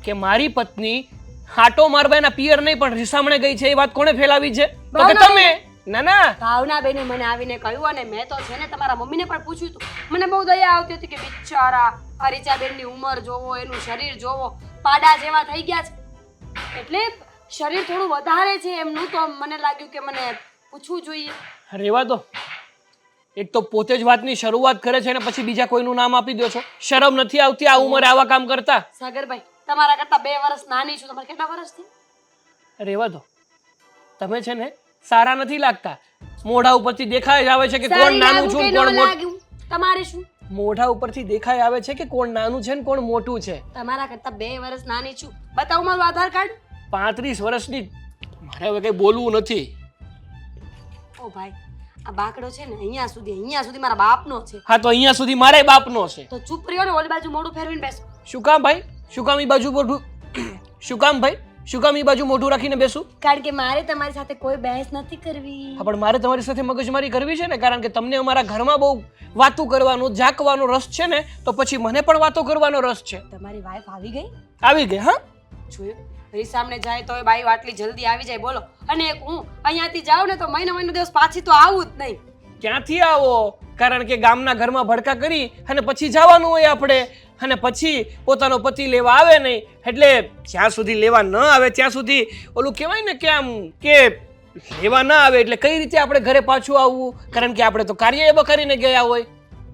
કે મારી પત્ની હાટો મારવા એના પિયર નહીં પણ રીસામણે ગઈ છે, એ વાત કોણે ફેલાવી છે? તો કે તમે. ના ના, ભાવનાબેને મને આવીને કહ્યું, અને મેં તો છે ને તમારા મમ્મીને પણ પૂછ્યું હતું. મને બહુ દયા આવતી હતી કે બિચારા હરીચાબેનની ઉંમર જોવો, એનું શરીર જોવો, પાડા જેવા થઈ ગયા છે, એટલે શરીર થોડું વધારે છે એમનું, તો મને લાગ્યું કે મને પૂછવું જોઈએ. રેવા દો. એક તો પોતે જ વાતની શરૂઆત કરે છે ને પછી બીજા કોઈનું નામ આપી દો છો. શરમ નથી આવતી આ ઉંમરે આવા કામ કરતા? સાગરભાઈ, તમારા કરતા 2 વર્ષ નાની છું. તમારે કેટલા વર્ષ છે? રેવા દો. તમે છે ને સારા નથી લાગતા. મોઢા ઉપરથી દેખાય આવે છે કે કોણ નાનું છે કોણ મોટું. તમારે શું? મોઢા ઉપરથી દેખાય આવે છે કે કોણ નાનું છે ને કોણ મોટું છે. તમારા કરતા 2 વર્ષ નાની છું. બતાવો મારું આધાર કાર્ડ. 35 વર્ષની. મારે હવે કઈ બોલવું નથી. ઓ ભાઈ, આ બાકડો છે ને અહીંયા સુધી મારા બાપનો છે. હા, તો અહીંયા સુધી મારે બાપનો છે. તો ચૂપ રહ્યો ને, ઓલી બાજુ મોઢું ફેરવીને બેસો. શું કામ ભાઈ? શું કામ ઈ બાજુ મોઢું શું કામ ભાઈ? શું કામ ઈ બાજુ મોઢું રાખીને બેસું? કારણ કે મારે તમારી સાથે કોઈ બહેસ નથી કરવી. હા, પણ મારે તમારી સાથે મગજમારી કરવી છે ને, કારણ કે તમને અમારા ઘરમાં બહુ વાતો કરવાનો, ઝાકવાનો રસ છે ને, તો પછી મને પણ વાતો કરવાનો રસ છે. તમારી વાઈફ આવી ગઈ? આવી ગઈ. હા, જોયું? રીસામણે જાય તો એ બાઈ આટલી જલ્દી આવી જાય, બોલો. અને એક હું અહીંયાથી જાઉં ને તો મહિનો દિવસ પાછી તો આવું જ નહીં. ક્યાંથી આવો? કારણ કે ગામના ઘરમાં ભડકા કરી અને પછી જવાનું હોય આપણે, અને પછી પોતાનો પતિ લેવા આવે નહીં. એટલે જ્યાં સુધી લેવા ન આવે ત્યાં સુધી ઓલું કહેવાય ને કે આમ કે લેવા ન આવે એટલે કઈ રીતે આપણે ઘરે પાછું આવવું? કારણ કે આપણે તો કાર્ય એવા કરીને ગયા હોય.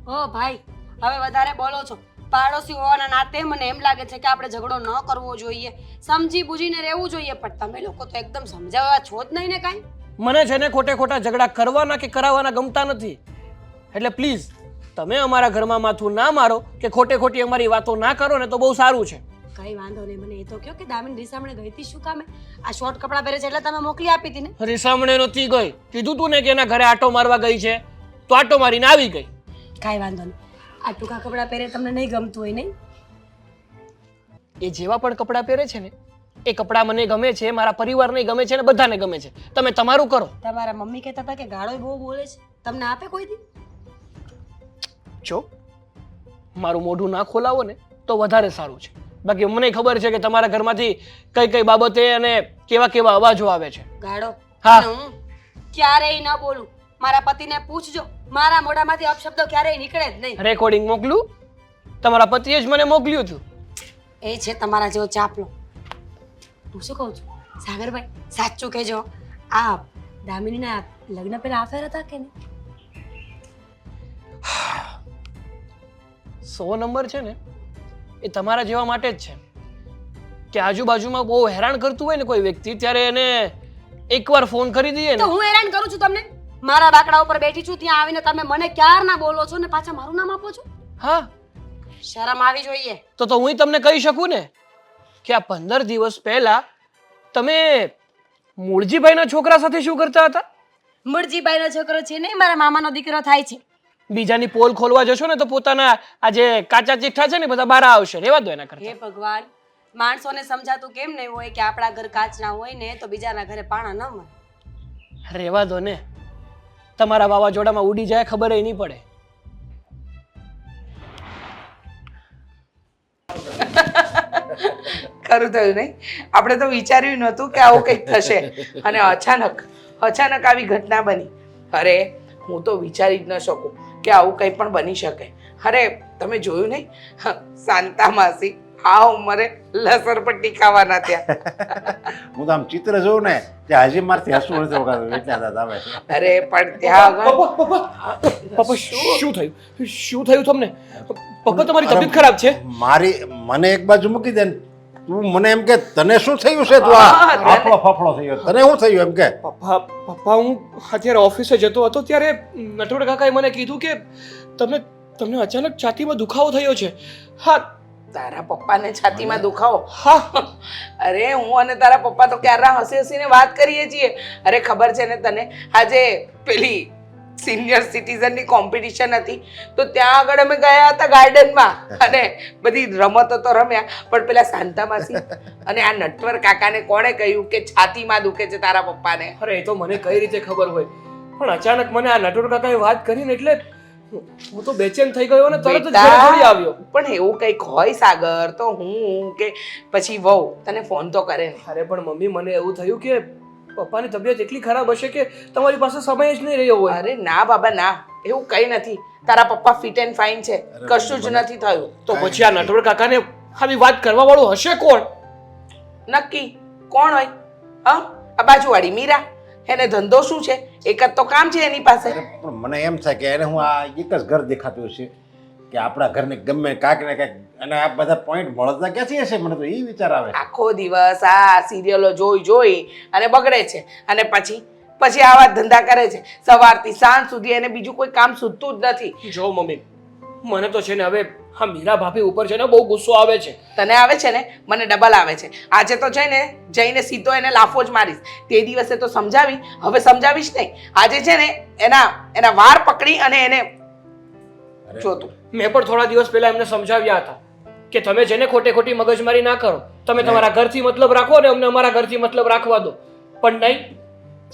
ઓ ભાઈ, હવે વધારે બોલો છો. પાડોશી હોવાના નાતે મને એમ લાગે છે કે આપણે ઝઘડો ન કરવો જોઈએ, સમજી બુજીને રહેવું જોઈએ. પણ તમે લોકો તો એકદમ સમજાવવા છો જ નહીં ને કાંઈ. મને છે ને ખોટા ઝઘડા કરવાના કે કરાવવાના ગમતા નથી. એટલે પ્લીઝ તમે અમારા ઘરમાં માથું ના મારો કે ખોટી અમારી વાતો ના કરો ને, તો બહુ સારું છે. કઈ વાંધો નહીં. મને એ તો કહો કે દામિની રીસામણે ગઈ હતી શું કામે? આ શોર્ટ કપડાં પહેરે છે એટલે તમે મોકલી આપી હતી ને? રીસામણે નહોતી ગઈ. કીધું તું ને કે એના ઘરે આટો મારવા ગઈ છે, તો આટો મારીને આવી ગઈ. કાંઈ વાંધો નહીં. આ ટૂંકા કપડાં પહેરે તમને નહીં ગમતું હોય નહીં? એ જેવા પણ કપડાં પહેરે છે ને, એ કપડાં મને ગમે છે, મારા પરિવારને ગમે છે ને બધાને ગમે છે. તમે તમારું કરો. તમારા મમ્મી કહેતા હતા કે ગાળો બહુ બોલે છે, તમને આપે કોઈ દી? જો મારું મોઢું ના ખોલાવો ને તો વધારે સારું છે. બાકી મને ખબર છે કે તમારા ઘરમાંથી કઈ બાબતે અને કેવા અવાજો આવે છે. ગાળો? હા. અને હું ક્યારેય ન બોલું. મારા પતિને પૂછજો, મારા મોઢામાંથી અપશબ્દો ક્યારેય નીકળે જ નહીં. રેકોર્ડિંગ મોકલું? તમારા પતિએ જ મને મોકલ્યું હતું. એ છે તમારા જેવો ચાપલો. હું શું કહું છું સાગરભાઈ, સાચું કહેજો, આ દામિનીના લગ્ન પહેલા અફેર હતા કે નહીં? 100 નંબર છે ને એ તમારા જેવા માટે જ છે કે આજુબાજુમાં બહુ હેરાન કરતું હોય ને કોઈ વ્યક્તિ, ત્યારે એને એકવાર ફોન કરી દઈએ તો ને. હું હેરાન કરું છું તમને? મારા બાકડા ઉપર બેઠી છું, ત્યાં આવીને તમે મને ક્યારના બોલો છો ને પાછા મારું નામ આપો છો? હા, શરમ આવી જોઈએ. તો હું તમને કહી શકું ને કે આ 15 દિવસ પહેલા તમે મૂળજીભાઈના છોકરા સાથે શું કરતા હતા? મુરજીભાઈનો છોકરો છે નહીં, મારા મામાનો દીકરો થાય છે. બીજાની પોલ ખોલવા જશો ને તો પોતાના આ જે કાચા ચીઠા છે ને બધા બહાર આવશે. રેવા દો એના હે કરતા. ભગવાન, માણસોને સમજાતું કેમ નહીં હોય કે આપણા ઘર કાચના હોય ને તો બીજાના ઘરે પાણા ન મળે. રેવા દો ને, તમારા વાવાઝોડામાં ઉડી જાય ખબર નહીં પડે. ખરું થયું નહીં? આપણે તો વિચાર્યું નહોતું કે આવું કંઈક થશે અને અચાનક આવી ઘટના બની. અરે હું તો વિચારી જ ન શકું કે આવું કંઈ પણ બની શકે. અરે તમે જોયું નહીં, શાંતા માસી આ ઉંમરે લસરપટ્ટી ખાવાના ત્યાં. હું તો આમ ચિત્ર જોઉં ને ત્યાં હજી મારથી હસવું નથી વગાડતું એટલા દાંત આવે છે. અરે પણ ત્યાં આગળ પપ્પા શું થયું? શું થયું તમને? પપ્પા તમારી તબિયત ખરાબ છે? મને એક બાજુ મૂકી દે ને. તું મને એમ કે તને શું થયું છે? તું આ ફફડો ફફડો થયો, તને શું થયું એમ કે? પપ્પા હું અત્યારે ઓફિસે જતો હતો ત્યારે નટવર કાકાએ મને કીધું કે તમને અચાનક છાતીમાં દુખાવો થયો છે. હા. તારા પપ્પાને છાતીમાં દુખાવો? હા. અરે હું અને તારા પપ્પા તો ક્યારના હસી હસીને વાત કરીએ છીએ. અરે ખબર છે ને તને, આજે પેલી સિનિયર સિટીઝનની કોમ્પિટિશન હતી તો ત્યાં આગળ અમે ગયા હતા ગાર્ડનમાં અને બધી રમતો તો રમ્યા, પણ પેલા શાંતા માસી અને આ નટવર કાકાને કોણે કહ્યું કે છાતીમાં દુખે છે તારા પપ્પાને? અરે એ તો મને કઈ રીતે ખબર હોય, પણ અચાનક મને આ નટવર કાકાએ વાત કરીને એટલે હું તો બેચેન થઈ ગયો ને તરત જ ઘરે દોડી આવ્યો. પણ એવું કંઈક હોય સાગર તો હું કે પછી વહુ તને ફોન તો કરે ને. અરે પણ મમ્મી મને એવું થયું કે પપ્પાની તબિયત એટલી ખરાબ હશે કે તમારી પાસે સમય જ નહીં રહ્યો હોય. અરે ના બાબા ના, એવું કંઈ નથી. તારા પપ્પા ફિટ એન્ડ ફાઇન છે, કશું જ નથી થયું. તો પછી આ નટવર કાકાને આવી વાત કરવા વાળો હશે કોણ? નક્કી કોણ હોય? હા, આ બાજુવાળી મીરા. એને ધંધો શું છે? એક જ તો કામ છે એની પાસે. પણ મને એમ થાય કે એને હું આ એક જ ઘર દેખાતું હશે કે આપણા ઘરને ગમે કાંઈક ને કાંઈક, અને આ બધા પોઈન્ટ મળતા ક્યાંથી હશે? મને તો એ વિચાર આવે. આખો દિવસ આ સિરિયલો જોઈ અને બગડે છે અને પછી આવા ધંધા કરે છે. સવારથી સાંજ સુધી એને બીજું કોઈ કામ સૂઝતું જ નથી. જો મમ્મી, મને તો છે ને હવે હા મીરા ભાભી ઉપર છે ને બહુ ગુસ્સો આવે છે. તને આવે છે ને, મને ડબલ આવે છે. આજે તો છે ને જઈને સીધો એને લાફો જ મારીશ. તે દિવસે તો સમજાવી, હવે સમજાવીશ નહીં. આજે છે ને એના વાર પકડી અને એને જોતું. મેં પણ થોડા દિવસ પહેલા એમને સમજાવ્યા હતા કે તમે જેને ખોટી મગજમારી ના કરો, તમે તમારા ઘરથી મતલબ રાખો અને અમને અમારા ઘરથી મતલબ રાખવા દો. પણ નહીં,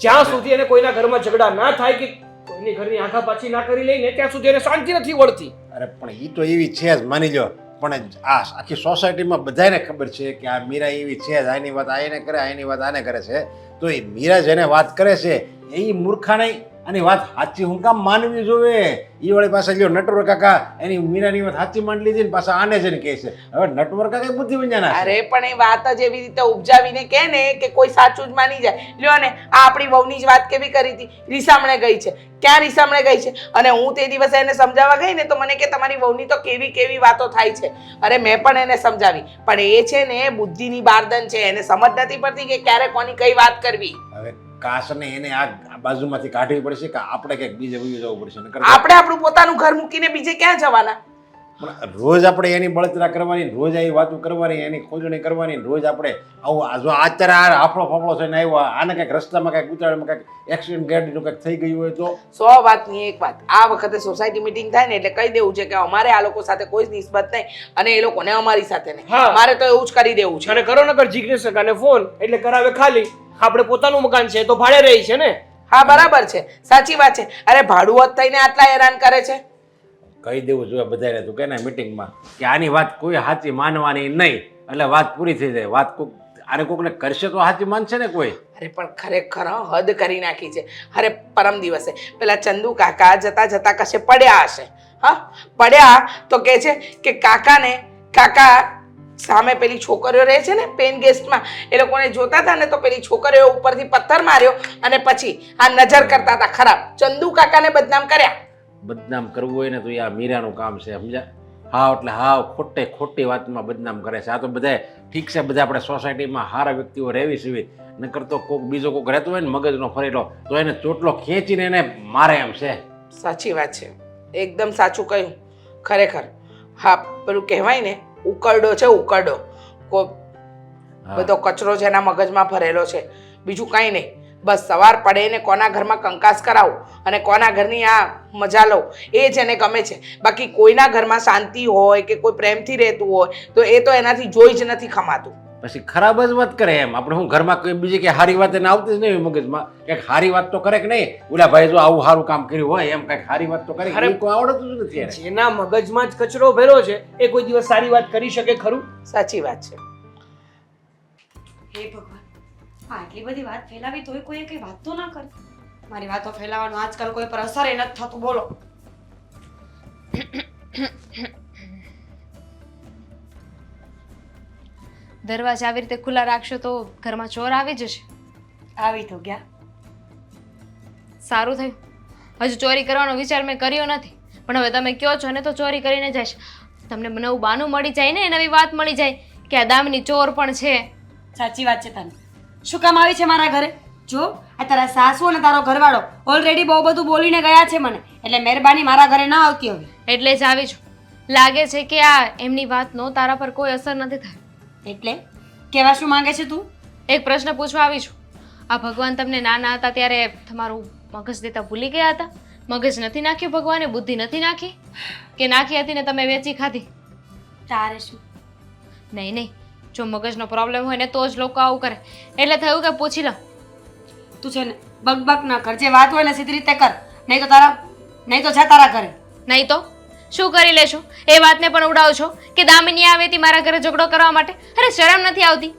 જ્યાં સુધી એને કોઈના ઘરમાં ઝઘડા ના થાય કે કોઈની ઘરની આંખા પાછી ના કરી લઈને ત્યાં સુધી એને શાંતિ નથી વળતી. અરે પણ એ તો એવી છે જ, માની લો. પણ આ આખી સોસાયટીમાં બધાને ખબર છે કે આ મીરા એવી છે જ. આની વાત આ એને કરે, આની વાત આને કરે છે. તો એ મીરા જેને વાત કરે છે એ મૂર્ખા નહીં. આની વાત સાચી હું કામ માનવી જોવે? એ વળી પાસે લ્યો નટવર કાકા એની મીરાની વાત સાચી માની લીધી ને પાછા આને જઈને કહે છે. હવે નટવર કાકા બુદ્ધિ વિજ્ઞાન. અરે પણ એ વાત જ એવી રીતે ઉપજાવીને કે ને કે કોઈ સાચું જ માની જાય. લ્યો ને આ આપણી વહુની જ વાત કેવી કરી હતી, રીસામણે ગઈ છે. ક્યાં રીસામણે ગઈ છે? અને હું તે દિવસે એને સમજાવવા ગઈ ને તો મને કે તમારી વહુની તો કેવી વાતો થાય છે. અરે મેં પણ એને સમજાવી, પણ એ છે ને બુદ્ધિની બારદન છે. એને સમજ નથી પડતી કે ક્યારે કોની કઈ વાત કરવી. હવે કાશને એને આ બાજુમાંથી કાઢવી પડશે કે આપણે ક્યાંક બીજે વયું જવું પડશે? આપણે આપણું પોતાનું ઘર મૂકીને બીજે ક્યાં જવાના? પણ રોજ આપણે એની બળતરા કરવાની, રોજ આવી વાતો કરવાની, એની ખોજણી કરવાની, રોજ આપણે આવું જો અત્યારે આ હાફળો ફફળો થઈને આવ્યો, આને કંઈક રસ્તામાં કંઈક ઉતાવળમાં કંઈક એક્સિડન્ટ ગાડીનું કંઈક થઈ ગયું હોય તો 100 વાતની એક વાત. આ વખતે સોસાયટી મીટિંગ થાય ને એટલે કહી દેવું છે કે અમારે આ લોકો સાથે કોઈ જ નિસ્બત નહીં અને એ લોકોને અમારી સાથે નહીં. મારે તો એવું જ કરી દેવું છે. અને કરો નકર જીગ્નેશ કાકાને ફોન એટલે કરાવે ખાલી. આપણે પોતાનું મકાન છે તો ભાડે રહી છે ને. હા બરાબર છે, સાચી વાત છે. અરે ભાડું હોત થઈને આટલા હેરાન કરે છે. કહી દેવું જોઈએ બધાને. તું કે મીટિંગમાં કે આની વાત કોઈ સાચી માનવાની નહીં, એટલે વાત પૂરી થઈ જાય. વાત કોક આને કોકને કરશે તો સાચી માનશે ને કોઈ? અરે પણ ખરેખર હદ કરી નાખી છે. અરે પરમ દિવસે પેલા ચંદુ કાકા જતા કશે પડ્યા હશે. હા પડ્યા તો કે છે કે કાકા સામે પેલી છોકરીઓ રહે છે ને પેન ગેસ્ટમાં, એ લોકોને જોતા હતા ને તો પેલી છોકરીઓ ઉપરથી પથ્થર માર્યો અને પછી આ નજર કરતા હતા ખરાબ. ચંદુ કાકાને બદનામ કર્યા. બદનામ કરવું હોય ને તો આ મીરાનું કામ છે, સમજ્યા? હા એટલે હા ખોટી વાતમાં બદનામ કરે છે. આ તો બધા ઠીક છે, બધા આપણે સોસાયટીમાં સારા વ્યક્તિઓ રહેવી છે, નકર તો બીજો કોઈક રહેતો હોય ને મગજનો ફરેલો તો એને ચોટલો ખેંચીને એને મારે એમ છે. સાચી વાત છે, એકદમ સાચું કહ્યું ખરેખર. હા પેલું કહેવાય ને ઉકરડો છે ઉકરડો, કોઈ બધો કચરો જેના મગજમાં ભરેલો છે, બીજું કાંઈ નહીં. બસ સવાર પડે ને કોના ઘરમાં કંકાસ કરાવું અને કોના ઘરની આ મજા લઉં એ જ એને ગમે છે. બાકી કોઈના ઘરમાં શાંતિ હોય કે કોઈ પ્રેમથી રહેતું હોય તો એ તો એનાથી જોઈ જ નથી ખમાતું. પછી ખરાબ જ વાત કરે એમ. આપણે હું ઘરમાં કોઈ બીજી કે સારી વાત એને આવતી જ નહીં મગજમાં, કંઈક સારી વાત તો કરે કે નહીં, ઓલા ભાઈ જો આવું સારું કામ કર્યું હોય એમ કંઈક સારી વાત તો કરે, કોઈ આવડતું જ નથી એને. જેના મગજમાં જ કચરો ભર્યો છે એ કોઈ દિવસ સારી વાત કરી શકે ખરું? સાચી વાત છે. હે ભગવાન, આટલી બધી વાત ફેલાવી તોય કોઈએ કઈ વાત તો ના કરી. મારી વાતો ફેલાવવાનું આજકાલ કોઈ પર અસર નથી થતું. બોલો. દરવાજા આવી રીતે ખુલ્લા રાખશો તો ઘરમાં ચોર આવી જશે. આવી તો ગયા. સારું થયું, હજુ ચોરી કરવાનો વિચાર મેં કર્યો નથી, પણ હવે તમે કહો છો ને તો ચોરી કરીને જઈશ. તમને નવું બાનું મળી જાય ને, નવી વાત મળી જાય કે આ દામની ચોર પણ છે. સાચી વાત છે તને. શું કામ આવી છે મારા ઘરે? જો આ તારા સાસુ અને તારો ઘરવાળો ઓલરેડી બહુ બધું બોલીને ગયા છે મને, એટલે મહેરબાની મારા ઘરે ના આવતી હવે. એટલે જ આવી છું. લાગે છે કે આ એમની વાતનો તારા પર કોઈ અસર નથી થયો. એટલે કેવા શું માંગે છે તું? એક પ્રશ્ન પૂછવા આવી છું. આ ભગવાન તમને નાના હતા ત્યારે તમારું મગજ દેતા ભૂલી ગયા હતા? મગજ નથી નાખ્યું ભગવાને? બુદ્ધિ નથી નાખી? કે નાખી હતી ને તમે વેચી ખાધી? તારે શું? નહીં નહીં, જો મગજનો પ્રોબ્લેમ હોય ને તો જ લોકો આવું કરે. એટલે થયું કે પૂછી લો. તું છે ને બકબક ના કર, જે વાત હોય ને સીધી રીતે કર, નહીં તો જા તારા ઘરે. નહીં તો શું કરી લેશો? એ વાતને પણ ઉડાવો છો કે દામિની આવી હતી મારા ઘરે ઝઘડો કરવા માટે. અરે શરમ નથી આવતી?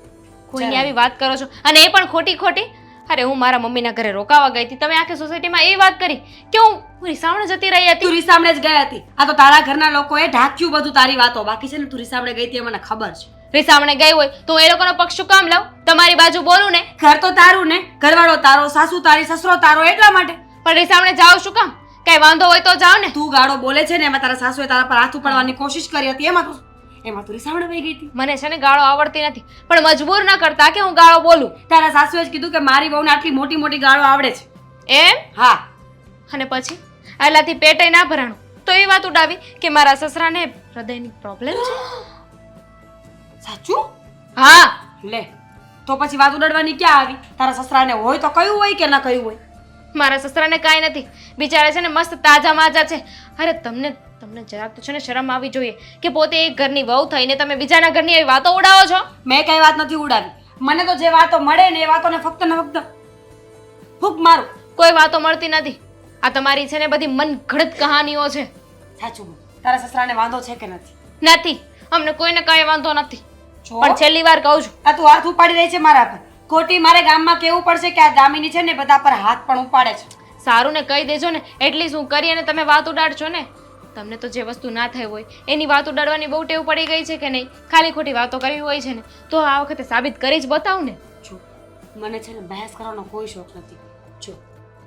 કોઈની આવી વાત કરો છો, અને એ પણ ખોટી ખોટી. અરે હું મારા મમ્મીના ઘરે રોકાવા ગઈ હતી, તમે આખી સોસાયટીમાં એ વાત કરી કે હું રીસામણે જતી રહી હતી. તું રીસામણે જ ગઈ હતી. આ તો તારા ઘરના લોકોએ ઢાંક્યું બધું તારી વાતો. બાકી છે ને તું રીસામણે ગઈ હતી એ મને ખબર છે. રીસામણે ગઈ હોય તો હું એ લોકોનો પક્ષ શું કામ લઉં? તમારી બાજુ બોલું ને. ઘર તો તારું ને, ઘરવાળો તારો, સાસુ તારી, સસરો તારો, એટલા માટે. પણ રીસામણે જાઓ શું કામ? કઈ વાંધો હોય તો જાઓ ને. તું ગાળો બોલે છે ને એમાં તારા સાસુએ તારા પર હાથ ઉપાડવાની કોશિશ કરી હતી, એમાં તું રીસામણે વહી ગઈ હતી. મને છે ને ગાળો આવડતી નથી, પણ મજબૂર ન કરતા કે હું ગાળો બોલું. તારા સાસુએ જ કીધું કે મારી વહુને આટલી મોટી મોટી ગાળો આવડે છે. એમ? હા. અને પછી આટલાથી પેટે ના ભરાણું તો એ વાત ઉડાવી કે મારા સસરાને હૃદયની પ્રોબ્લેમ છે. સાચું? હા. લે તો પછી વાત ઉડાડવાની ક્યાં આવી? તારા સસરાને હોય તો કયું હોય કે ના કયું હોય? મારા સસરાને કાંઈ નથી, બિચારા છે ને મસ્ત તાજા માજા છે. અરે તમને જરાક તો છે ને શરમ આવી જોઈએ કે પોતે એક ઘરની વહુ થઈને તમે બીજાના ઘરની એવી વાતો ઉડાવો છો. મેં કઈ વાત નથી ઉડાવી. મને તો જે વાતો મળે ને એ વાતોને ફક્ત ને ફક્ત ફૂંક મારું. કોઈ વાતો મળતી નથી. આ તમારી છે ને બધી મનઘડત કહાનીઓ છે. સાચું બોલ, તારા સસરાને વાંધો છે કે નથી? નથી, અમને કોઈને કાંઈ વાંધો નથી. જો પણ છેલ્લી વાર કહું છું, આ તું હાથ ઉપાડી રહી છે મારા પર. ખોટી મારે ગામમાં કેવું પડશે કે આ દામિની છે ને બધા પર હાથ પણ ઉપાડે છે. સારું ને કહી દેજો ને, એટલી શું કરી અને તમે વાત ઉડાડશો ને. તમને તો જે વસ્તુ ના થઈ હોય એની વાત ઉડાડવાની બહુ ટેવ પડી ગઈ છે કે નહીં? ખાલી ખોટી વાતો કરવી હોય છે ને તો આ વખતે સાબિત કરી જ બતાવું ને. જો મને છે ને બહેસ કરવાનો કોઈ શોખ નથી. જો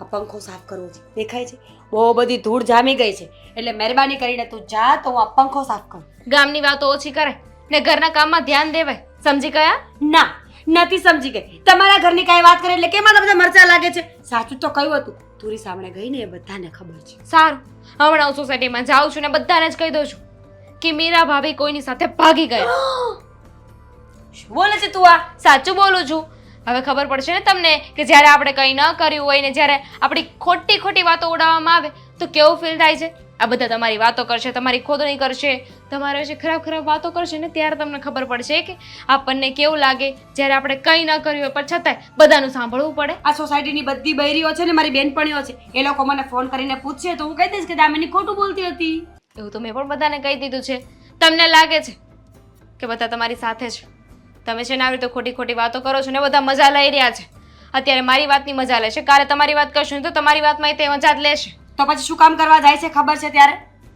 આ પંખો સાફ કરવો છે, દેખાય છે બહુ બધી ધૂળ જામી ગઈ છે, એટલે મહેરબાની કરીને તું જા તો હું આ પંખો સાફ કરું. ગામની વાતો ઓછી કરે ને ઘરના કામમાં ધ્યાન દેવાય. સમજી ગયા? ના, નથી સમજી ગઈ. તમારા ઘરની કાંઈ વાત કરે એટલે કેમ આ બધા મરચા લાગે છે? સાચું તો કહ્યું હતું. તુરી સામે ગઈ ને એ બધાને ખબર છે. સારું, હમણાં હું સોસાયટીમાં જાઉં છું ને બધાને જ કહી દઉં છું કે મીરા ભાભી કોઈની સાથે ભાગી ગયા. શું બોલે છે તું? આ સાચું બોલું છું. હવે ખબર પડશે ને તમને કે જ્યારે આપણે કંઈ ન કર્યું હોય ને જ્યારે આપણી ખોટી ખોટી વાતો ઉડાવવામાં આવે તો કેવું ફીલ થાય છે. આ બધા તમારી વાતો કરશે, તમારી ખોદણી કરશે, તમારા વિશે ખરાબ ખરાબ વાતો કરશે ને ત્યારે તમને ખબર પડશે કે આપણને કેવું લાગે જ્યારે આપણે કંઈ ન કર્યું હોય પણ છતાંય બધાનું સાંભળવું પડે. આ સોસાયટીની બધી બૈરીઓ છે ને મારી બેનપણીઓ છે, એ લોકો મને ફોન કરીને પૂછશે તો હું કહી દઈશ કે દામિની ખોટું બોલતી હતી. એવું તો મેં પણ બધાને કહી દીધું છે. તમને લાગે છે કે બધા તમારી સાથે છે? તમે છે ને આવી રીતે ખોટી ખોટી વાતો કરો છો ને બધા મજા લઈ રહ્યા છે. અત્યારે મારી વાતની મજા લેશે, કાલે તમારી વાત કરશો ને તો તમારી વાતમાં તે મજા જ લેશે. તો પછી શું કામ કરવા જાય છે ખબર છે ત્યારે?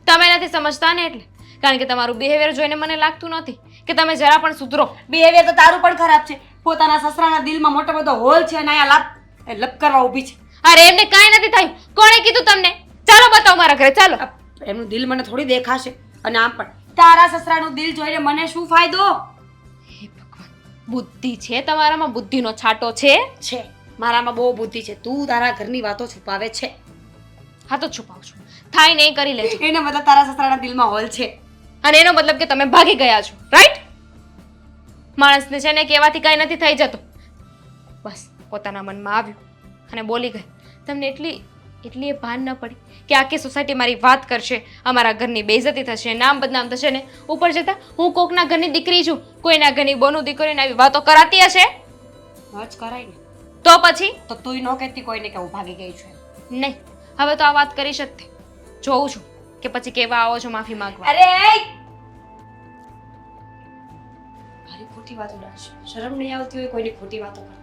તમે નથી સમજતા ને એટલે. કારણ કે તમારું બિહેવિયર જોઈને મને લાગતું નથી કે તમે જરા પણ સુધરો. બિહેવિયર તો તારું પણ ખરાબ છે. પોતાના સસરાના દિલમાં મોટો બધો હોલ છે અને અહીંયા લપ કરવા ઊભી છે. અરે એમને કાંઈ નથી થયું. કોણે કીધું તમને? ચાલો બતાવો મારા ઘરે, ચાલો. એમનું દિલ મને થોડી દેખાશે. અને આમ પણ તારા સસરાનું દિલ જોઈને મને શું ફાયદો? હે ભગવાન, બુદ્ધિ છે તમારામાં? બુદ્ધિનો છાંટો છે? છે, મારામાં બહુ બુદ્ધિ છે. તું તારા ઘરની વાતો છુપાવે છે. હા તો છુપાવ છું, થાય નહીં કરી લેજો. એને મતલબ તારા સસરાના દિલમાં હોલ છે. અને એનો મતલબ કે તમે ભાગી ગયા છો, રાઈટ? માણસને છે ને કહેવાથી કાંઈ નથી થઈ જતું. બસ પોતાના મનમાં આવ્યું અને બોલી ગઈ. તમને એટલી એ ભાન ન પડી કે આખી સોસાયટી મારી વાત કરશે, અમારા ઘરની બેઇજ્જતી થશે, નામ બદનામ થશે ને ઉપર જતાં હું કોકના ઘરની દીકરી છું, કોઈના ઘરની બોનું દીકરીને આવી વાતો કરાતી હશે? જ કરાય ને. તો પછી તો તું ન કહેતી કોઈને કે હું ભાગી ગઈ છું એમ. નહીં, હવે તો આ વાત કરી શકતે. જોઉં છું કે પછી કેવા આવો છો માફી માંગવા. અરે મારી ખોટી વાતો ઉડાડશે. શરમ નહીં આવતી હોય કોઈની ખોટી વાતો કરતા.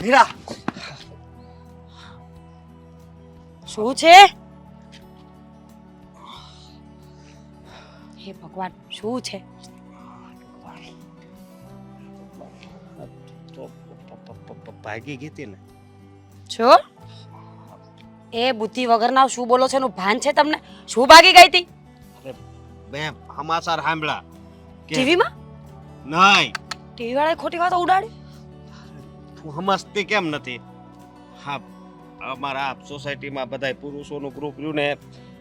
મીરા, શું છે? હે ભગવાન, શું છે? તો ભાગી ગઈ હતી ને. છો એ બુદ્ધિ વગરના શું બોલો છો એનું ભાન છે તમને? શું ભાગી ગઈ હતી? મેં સમાચાર સાંભળ્યા કે ટીવીમાં? નહીં, ટીવી વાળાએ ખોટી વાતો ઉડાડી? તું સમજતી કેમ નથી? હા, અમારા સોસાયટીમાં બધા પુરુષોનું ગ્રુપ રહ્યું ને,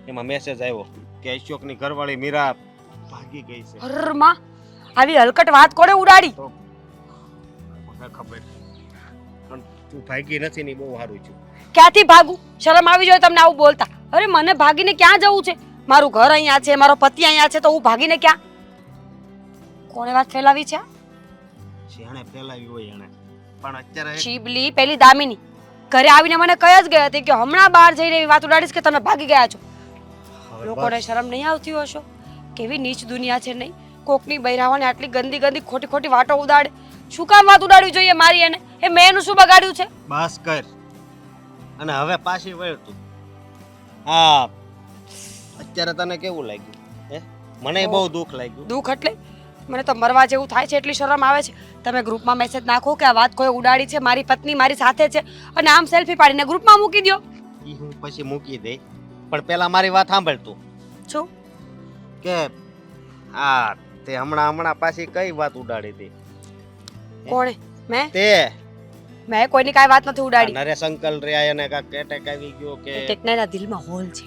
એમાં મેસેજ આવ્યો કે અશોકની ઘરવાળી મીરા ભાગી ગઈ છે. અરર માં, આવી હલકટ વાત કોણે ઉડાડી? તો મને ખબર પણ તું ભાગી નથી ને, બહુ સારું છું. ક્યાંથી ભાગું? શરમ આવી જોઈએ તમને આવું બોલતા. અરે મને ભાગીને ક્યાં જવું છે? મારું ઘર અહીંયા છે, મારો પતિ અહીંયા છે, તો હું ભાગીને ક્યાં? કોણે વાત ફેલાવી છે? જેણે ફેલાવી હોય એણે. પણ અત્યારે શીબલી પેલી દામિની ઘરે આવીને મને કહી જ ગઈ હતી કે હમણાં બહાર જઈને એવી વાત ઉડાડીશ કે તમે ભાગી ગયા છો. હવે લોકોને બસ. શરમ નહીં આવતી હશો? કેવી નીચ દુનિયા છે નહીં? કોકની બૈરાવાને આટલી ગંદી ગંદી ખોટી ખોટી વાતો ઉડાડે. શું કામ વાત ઉડાડવી જોઈએ મારી એને? એ મેં એનું શું બગાડ્યું છે? બસ કર. અને હવે પાછી વળ તું. હા, અત્યારે તને કેવું લાગ્યું? હે, મને બહુ દુઃખ લાગ્યું. દુઃખ એટલે મને તો મરવા જેવું થાય છે, એટલી શરમ આવે છે. તમે ગ્રુપમાં મેસેજ નાખો કે આ વાત કોઈ ઉડાડી છે, મારી પત્ની મારી સાથે છે, અને આમ સેલ્ફી પાડીને ગ્રુપમાં મૂકી દો. ઈ હું પછી મૂકી દે, પણ પેલા મારી વાત સાંભળ તું. શું? કે આ તે હમણાં પાછી કઈ વાત ઉડાડી હતી? કોણે? તે મેં કોઈની કાંઈ વાત નથી ઉડાડી. નરેશ અંકલ રહ્યા એને કાક એટેક આવી ગયો કે ટેકનાના દિલમાં હોલ છે.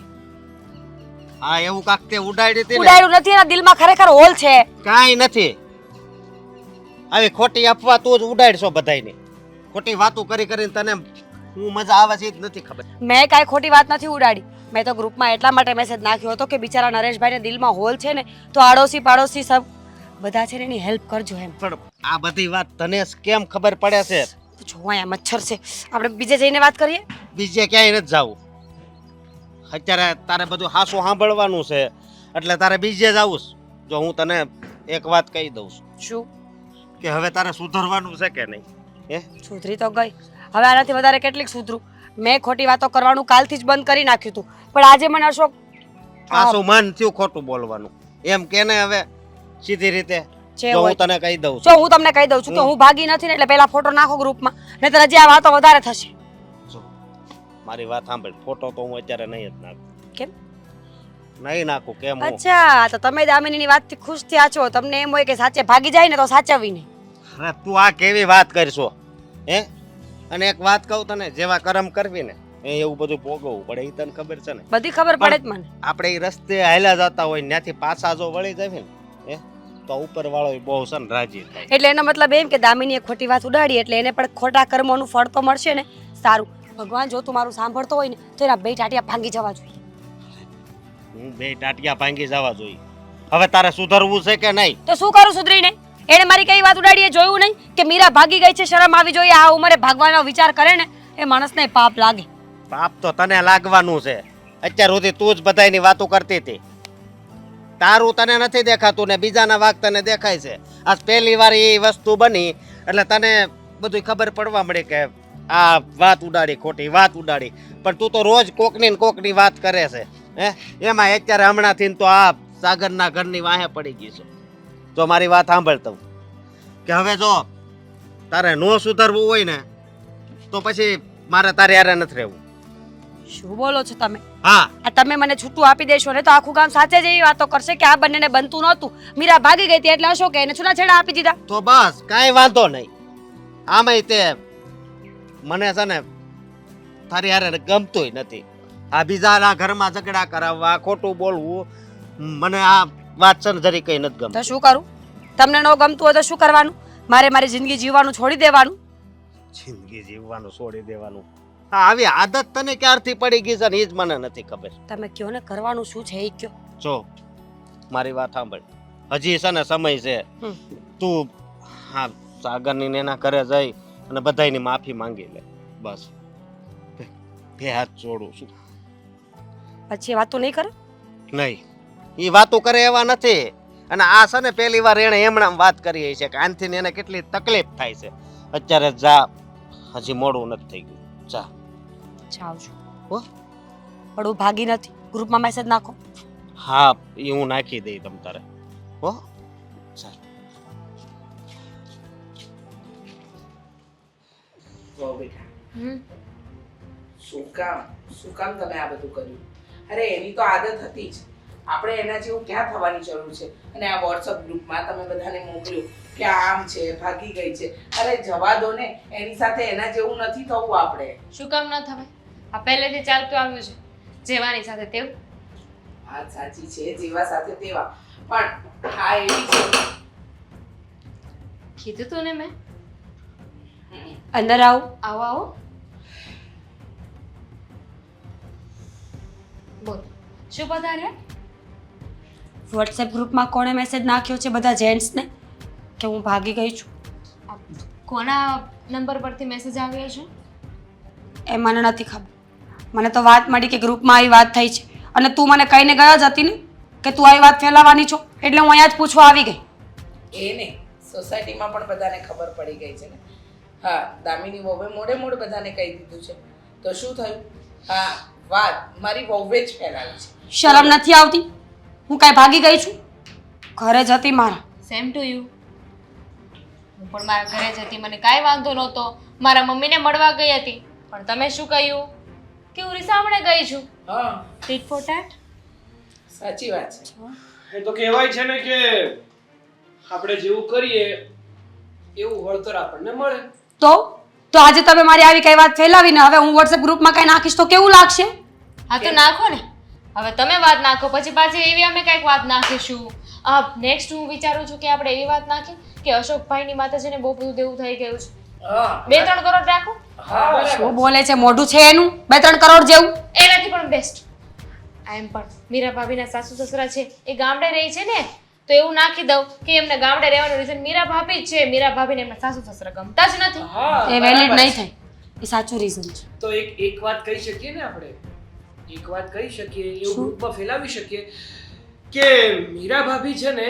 હા, એવું કાક તે ઉડાડી હતી ને. ઉડાડ્યું નથી, એના દિલમાં ખરેખર હોલ છે. કાંઈ નથી. આવી ખોટી અફવા તું જ ઉડાડશો બધાયને. ખોટી વાતો કરી કરીને તને હું મજા આવે છે એ જ નથી ખબર. મેં કાંઈ ખોટી વાત નથી ઉડાડી. મેં તો ગ્રુપમાં એટલા માટે મેસેજ નાખ્યો હતો કે બિચારા નરેશભાઈને દિલમાં હોલ છે ને, તો આડોશી પાડોશી સબ બધા છે ને એની હેલ્પ કરજો એમ. પણ આ બધી વાત તને કેમ ખબર પડે છે? જો અહીંયા મચ્છર છે, આપણે બીજે જઈને વાત કરીએ. બીજે ક્યાંય નથી જાવું. અત્યારે તારે બધું હાસું સાંભળવાનું છે, એટલે તારે બીજે જ આવું છે. જો હું તને એક વાત કહી દઉં છું શું? કે હવે તારે સુધરવાનું છે કે નહીં? હે, સુધરી તો ગઈ, હવે આનાથી વધારે કેટલીક સુધરું? મેં ખોટી વાતો કરવાનું કાલથી જ બંધ કરી નાખ્યું હતું, પણ આજે મને અશોક પાછું મન થયું ખોટું બોલવાનું એમ કે ને. હવે સીધી રીતે જે જો હું હોય. તને કહી દઉં જો છું. હું તમને કહી દઉં છું કે હું ભાગી નથી ને, એટલે પેલા ફોટો નાખો ગ્રુપમાં, નહીંતર હજી આ વાતો વધારે થશે. જો, મારી વાત સાંભળ. ફોટો તો હું અત્યારે નહીં જ નાખું. કેમ? નહીં નાખું. કેમ? હું અચ્છા, તો તમે દામિનીની વાતથી ખુશ થયા છો? તમને એમ હોય કે સાચે ભાગી જાય ને તો સાચવવી નહીં. અરે તું આ કેવી વાત કરશો? હે, અને એક વાત કહું તને, જેવા કર્મ કરવી ને એવું બધું ભોગવવું પડે. એ તને ખબર છે ને? બધી ખબર પડે જ મને. આપણે એ રસ્તે હાલ્યા જતા હોય ત્યાંથી પાછા જો વળી જાય ને, હે, તો ઉપર વાળો બહુ છે ને રાજી થાય. એટલે એનો મતલબ એમ કે દામિનીએ ખોટી વાત ઉડાડી એટલે એને પણ ખોટા કર્મોનું ફળ તો મળશે ને. સારું, ભગવાન જો તું મારું સાંભળતો હોય ને તો એના બે ટાટિયા ભાંગી જવા જોઈએ. હું બે ટાટિયા ભાંગી જવા જોઈએ. હવે તારે સુધરવું છે કે નહીં? તો શું કરું સુધરીને? એને મારી કઈ વાત ઉડાડી એ જોયું નહીં કે મીરા ભાગી ગઈ છે? શરમ આવી જોઈએ. આ ઉંમરે ભાગવાનો વિચાર કરે ને એ માણસને પાપ લાગે. પાપ તો તને લાગવાનું છે. અત્યાર સુધી તું જ બધાયની વાતો કરતી હતી. તારું તને નથી દેખાતું ને બીજાના વાગ તને દેખાય છે. આજ પહેલી વાર એ વસ્તુ બની એટલે તને બધું ખબર પડવા મળી કે આ વાત ઉડાડી, ખોટી વાત ઉડાડી. પણ તું તો રોજ કોકની ને કોકની વાત કરે છે. હે, એમાં અત્યારે હમણાંથી તો આ સાગરના ઘરની વાહે પડી ગઈ છે. જો મારી વાત સાંભળતો કે હવે જો તારે નો સુધરવું હોય ને તો પછી મારે તારે યારે નથી રહેવું. શું બોલો છો તમે? હા, આ તમે મને છૂટું આપી દેશો ને તો આખું ગામ સાચે જ એવી વાતો કરશે કે આ બંનેને બનતું નહોતું. મીરા ભાગી ગઈ હતી એટલે અશોકે એને છૂટાછેડા આપી દીધા. તો બસ કાંઈ વાંધો નહીં. આમાંય તે મને છે ને તારી હારે ગમતોય નથી. આ બીજાના ઘરમાં ઝઘડા કરાવવા, ખોટું બોલવું, મને આ વાત છે ને જરી કઈ નથી ગમતું. તો શું કરું? તમને ન ગમતું હોય તો શું કરવાનું? મારે મારી જિંદગી જીવવાનું છોડી દેવાનું? જિંદગી જીવવાનું છોડી દેવાનું? હા, આવી આદત તને ક્યારથી પડી ગઈ છે ને એ જ મને નથી ખબર. તમે કયો ને કરવાનું શું છે એ કયો. જો મારી વાત સાંભળ, હજી છે ને સમય છે. તું હા સાગરની ને એના ઘરે જઈ અને બધાયની માફી માંગી લે, બસ. બે હાથ જોડું છું. પછી એ વાતો નહીં કરે? નહીં, એ વાતો કરે એવા નથી. અને આ છે ને પહેલી વાર એને એમણામ વાત કરી છે કે આનથી એને કેટલી તકલીફ થાય છે. અત્યારે જા, હજી મોડું નથી થઈ ગયું, જા. જાઉં છું. હો? પણ હું ભાગી નથી. ગ્રુપમાં મેસેજ નાખો. હા, એ હું નાખી દઈ તમ તારે. હો, ચાલ. જો બેટા, હમ શું કામ તમે આ બધું કર્યું? અરે એની તો આદત હતી જ. આપણે એના જેવું ક્યાં થવાની જરૂર છે? અને આ વોટ્સઅપ ગ્રુપમાં તમે બધાને મોકલ્યું કે આમ છે, ભાગી ગઈ છે. અરે જવા દો ને, એની સાથે એના જેવું નથી થવું આપણે. શું કામ ન થવાય? આ પહેલેથી ચાલતું આવ્યું છે, જેવાની સાથે તેવું. વાત સાચી છે, જેવા સાથે તેવા. પણ હા એવી છે. કીધું તું ને મેં. અંદર આવો. આવો આવો. બોલ, શું પધાર્યા? વોટ્સએપ ગ્રુપમાં કોણે મેસેજ નાખ્યો છે બધા જેન્ટ્સને કે હું ભાગી ગઈ છું? આ કોના નંબર પરથી મેસેજ આવ્યો છે? એ મને નથી ખબર. મને તો વાત મળી કે ગ્રુપમાં આવી વાત થઈ છે અને તું મને કહીને ગયા જ હતી ને કે તું આવી વાત ફેલાવવાની છો, એટલે હું અહીંયા જ પૂછવા આવી ગઈ. એ નહીં, સોસાયટીમાં પણ બધાને ખબર પડી ગઈ છે ને. હા, દામિની વહુએ મોડે બધાને કહી દીધું છે. તો શું થયું? હા, વાત મારી વહુએ જ ફેલાવી છે. શરમ નથી આવતી? હું કાંઈ ભાગી ગઈ છું? ઘરે જ હતી મારા. Same to you. હું પણ મારા ઘરે જ હતી, મને કાંઈ વાંધો નહોતો. મારા મમ્મીને મળવા ગઈ હતી, પણ તમે શું કહ્યું કે હું રીસામણે ગઈ છું. હા, ટીટ ફોર ટેટ. સાચી વાત છે. એ તો કહેવાય છે ને કે આપણે જેવું કરીએ એવું વળતર આપણને મળે. તો આજે તમે મારી આવી કઈ વાત ફેલાવીને હવે હું વોટ્સએપ ગ્રુપમાં કઈ નાખીશ તો કેવું લાગશે? હા તો નાખો ને. હવે તમે વાત નાખો, પછી પાછી એવી અમે કંઈક વાત નાખીશું. નેક્સ્ટ હું વિચારું છું કે આપણે એવી વાત નાખીએ કે અશોકભાઈની માતાજીને બહુ બધું દેવું થઈ ગયું છે, હા, 2-3 કરોડ રાખો. હા, બરાબર. શું બોલે છે? મોઢું છે એનું 2-3 કરોડ જેવું? એનાથી પણ બેસ્ટ. એમ પણ મીરા ભાભીના સાસુ સસરા છે એ ગામડે રહે છે ને, તો એવું નાખી દઉં કે એમને ગામડે રહેવાનું રીઝન મીરા ભાભી જ છે. મીરા ભાભીને એમના સાસુ સસરા ગમતા જ નથી. હા, એ વેલિડ બરાબર નહીં છે. થાય. એ સાચું રીઝન છે. તો એક વાત કહી શકીએ ને આપણે, એક વાત કહી શકીએ, એવું ગ્રુપમાં ફેલાવી શકીએ કે મીરા ભાભી છે ને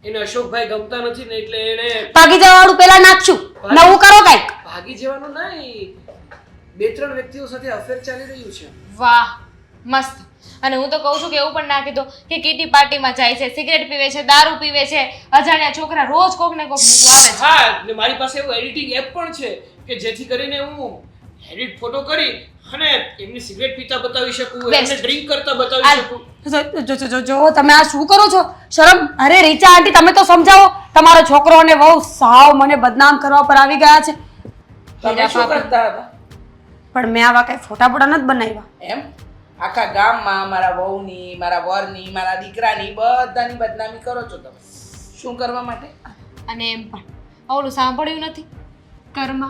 એને અશોકભાઈ ગમતા નથી ને એટલે એને ભાગી જવાવાળું પેલા નાખશું, નવું કરો કાંઈક. ભાગી જવાનું નહીં, 2-3 વ્યક્તિઓ સાથે અફેર ચાલી રહ્યું છે. વાહ, મસ્ત. અને હું તો કહું છું કે એવું પણ નાખી દો કે કીટી પાર્ટીમાં જાય છે, સિગરેટ પીવે છે, દારૂ પીવે છે, અજાણ્યા છોકરા રોજ કોક ને કોક મૂકવા આવે છે. હા, ને મારી પાસે એવું એડિટિંગ એપ પણ છે કે જેથી કરીને હું એડિટ ફોટો કરી અને એમની સિગરેટ પીતા બતાવી શકું, Best. એમને ડ્રિંક કરતા બતાવી શકું. જો તમે આ શું કરો છો? શરમ. અરે રીચા આંટી તમે તો સમજાવો. તમારો છોકરો અને વહુ સાવ મને બદનામ કરવા પર આવી ગયા છે. તમે શું કરતા હતા? પણ મેં આવા કઈ ફોટા બોટા નથી બનાવ્યા. એમ આખા ગામમાં મારા વહુની, મારા વરની, મારા દીકરાની બધાની બદનામી કરો છો તમે. શું કરવા માટે? અને એમ પણ ઓલું સાંભળ્યું નથી? કર્મ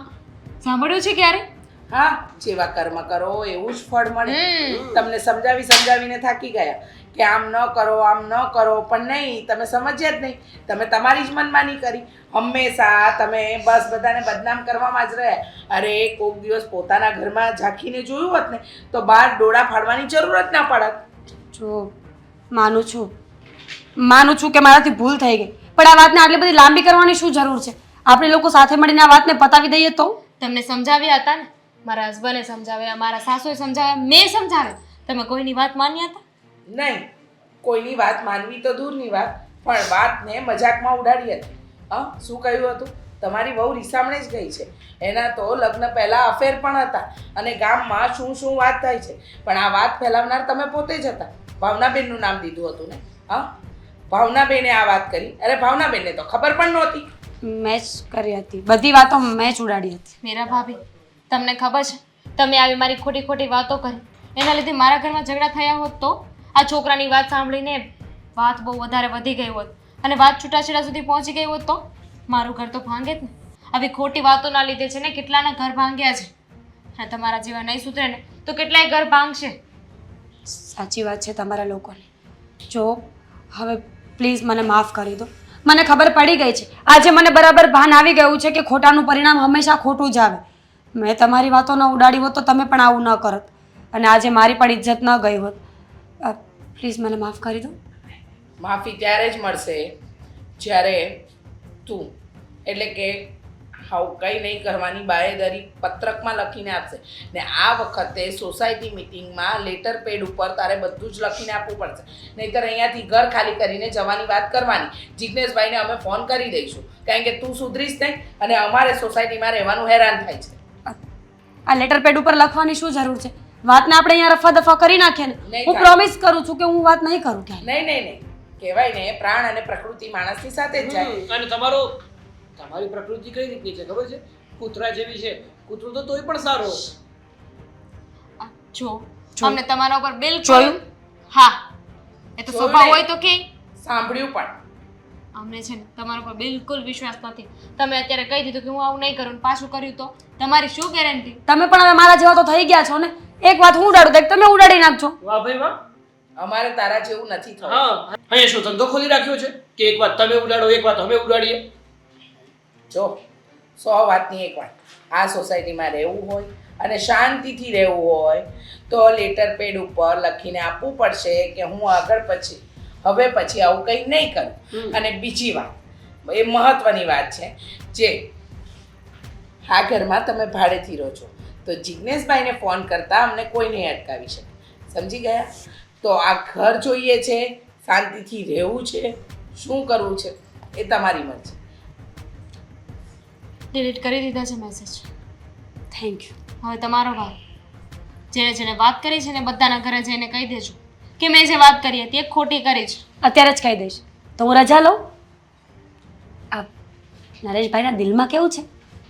સાંભળ્યું છે ક્યારે? હા, જેવા કર્મ કરો એવું જ ફળ મળે. તમને સમજાવીને થાકી ગયા કે આમ ન કરો, આમ ન કરો, પણ નહીં, તમે સમજ્યા જ નહીં. તમે તમારી જ મનમાની કરી. હંમેશા તમે બસ બધાને બદનામ કરવામાં જ રહ્યા. અરે કોક દિવસ પોતાના ઘરમાં ઝાંખીને જોયું હોત ને તો બહાર ડોળા ફાડવાની જરૂર જ ના પડત. જો માનું છું કે મારાથી ભૂલ થઈ ગઈ, પણ આ વાતને આટલી બધી લાંબી કરવાની શું જરૂર છે? આપણે લોકો સાથે મળીને આ વાતને પતાવી દઈએ તો. તમને સમજાવ્યા હતા ને, મારા હસબન્ડે સમજાવ્યા, મારા સાસુએ સમજાવ્યા, મેં સમજાવ્યા. તમે કોઈની વાત માન્યા હતા? નહીં, કોઈની વાત માનવી તો દૂરની વાત, પણ વાતને મજાકમાં ઉડાડી હતી. હા, શું કહ્યું હતું? તમારી વહુ રીસામણે જ ગઈ છે. એના તો લગ્ન પહેલા અફેર પણ હતા અને ગામમાં શું વાત થાય છે. પણ આ વાત ફેલાવનાર તમે પોતે જ હતા. ભાવનાબેનનું નામ દીધું હતું ને? હા, ભાવનાબેને આ વાત કરી. અરે ભાવનાબેનને તો ખબર પણ નહોતી. મેં જ કરી હતી બધી વાતો, મેં જ ઉડાડી હતી. મીરા ભાભી, તમને ખબર છે તમે આવી મારી ખોટી ખોટી વાતો કરી એના લીધે મારા ઘરમાં ઝઘડા થયા હોત તો આ છોકરાની વાત સાંભળીને વાત બહુ વધારે વધી ગઈ હોત અને વાત છૂટાછેડા સુધી પહોંચી ગઈ હોત તો મારું ઘર તો ભાંગે જ ને. આવી ખોટી વાતોના લીધે છે ને કેટલાના ઘર ભાંગ્યા છે. હા, તમારા જેવા નહીં સુધરે ને તો કેટલાય ઘર ભાંગશે. સાચી વાત છે તમારા લોકોની. જો હવે પ્લીઝ મને માફ કરી દો. મને ખબર પડી ગઈ છે, આજે મને બરાબર ભાન આવી ગયું છે કે ખોટાનું પરિણામ હંમેશા ખોટું જ આવે. મેં તમારી વાતો ન ઉડાડી હોત તો તમે પણ આવું ન કરત અને આજે મારી પણ ઇજ્જત ન ગઈ હોત. પ્લીઝ મને માફ કરી દો. માફી ત્યારે જ મળશે જ્યારે તું એટલે કે આવું કંઈ નહીં કરવાની બાંહેધરી પત્રકમાં લખીને આપશે ને આ વખતે સોસાયટી મિટિંગમાં લેટર પેડ ઉપર તારે બધું જ લખીને આપવું પડશે. નહીંતર અહીંયાથી ઘર ખાલી કરીને જવાની વાત કરવાની. જિજ્ઞેશભાઈને અમે ફોન કરી દઈશું કારણ કે તું સુધરીશ નહીં અને અમારે સોસાયટીમાં રહેવાનું હેરાન થાય છે. આ લેટર પેડ ઉપર લખવાની શું જરૂર છે? વાતને આપણે અહીંયા રફા દફા કરી નાખીએ ને. નહીં હું થાય. પ્રોમિસ કરું છું કે હું વાત નહીં કરું ક્યારે. નહીં નહીં નહીં કહેવાય ને પ્રાણ અને પ્રકૃતિ માણસની સાથે જ જાય. અને તમારી પ્રકૃતિ કઈ રીતની છે ખબર છે? કૂતરા જેવી છે. કૂતરું તો તોય પણ સારો. જો અમને તમારા ઉપર બિલકુલ જોયું? હા, એ તો જોયું સ્વભાવ ને? હોય તો કે સાંભળ્યું પણ અમને છે ને તમારા ઉપર બિલકુલ વિશ્વાસ નથી. તમે અત્યારે કહી દીધું કે હું આવું નહીં કરું ને પાછું કર્યું તો તમારી શું ગેરંટી? તમે પણ હવે મારા જેવા તો થઈ ગયા છો ને. એક વાત હું ઉડાડું તો એક તમે ઉડાડી નાખજો. વાહ ભાઈ વાહ. અમારે તારા જેવું નથી થયું. હા, અહીંયા શું ધંધો ખોલી રાખ્યો છે કે એક વાત તમે ઉડાડો એક વાત અમે ઉડાડીએ? જો 100 વાતની એક વાત, આ સોસાયટીમાં રહેવું હોય અને શાંતિથી રહેવું હોય તો લેટર પેડ ઉપર લખીને આપવું પડશે કે હું આગળ હવે પછી આવું કંઈ નહીં કરું. અને બીજી વાત, એ મહત્વની વાત છે, જે આ ઘરમાં તમે ભાડેથી રહો છો તો જિજ્ઞેશભાઈને ફોન કરતા અમને કોઈ નહીં અટકાવી શકે. સમજી ગયા? તો આ ઘર જોઈએ છે, શાંતિથી રહેવું છે, શું કરવું છે એ તમારી મરજી. ડિલીટ કરી દીધા છે મેસેજ. Thank you. હવે તમારો વાર. જેણે જેણે વાત કરી છે ને બધાના ઘરે જઈને કહી દેજો કે મેં જે વાત કરી હતી એ ખોટી કરી છે. અત્યારે જ કહી દઈશ. તો હું રજા લઉં. આ નરેશભાઈના દિલમાં કેવું છે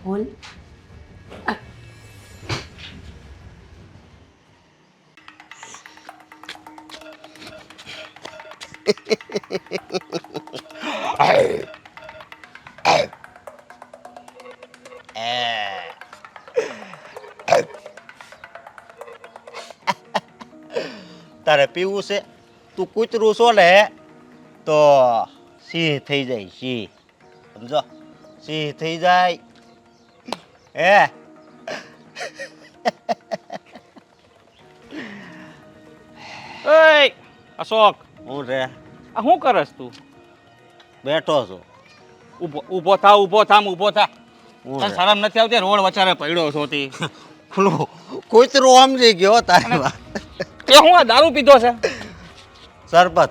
બોલ. તારે પીવું છે? તું કૂતરું છો ને તો સિંહ થઈ જાય. સિંહ સમજો, સિંહ થઈ જાય. ઓય અશોક, હું રે આ શું કરસ તું? બેઠો છું. ઊભો થા ઊભો થા. હું તને રે શરમ નથી આવતી? રોડ વચારે પડ્યો છો તી. પેલું કૂતરું સમજી ગયો તારી વાત. તે હું આ દારૂ પીધો છે? સરબત.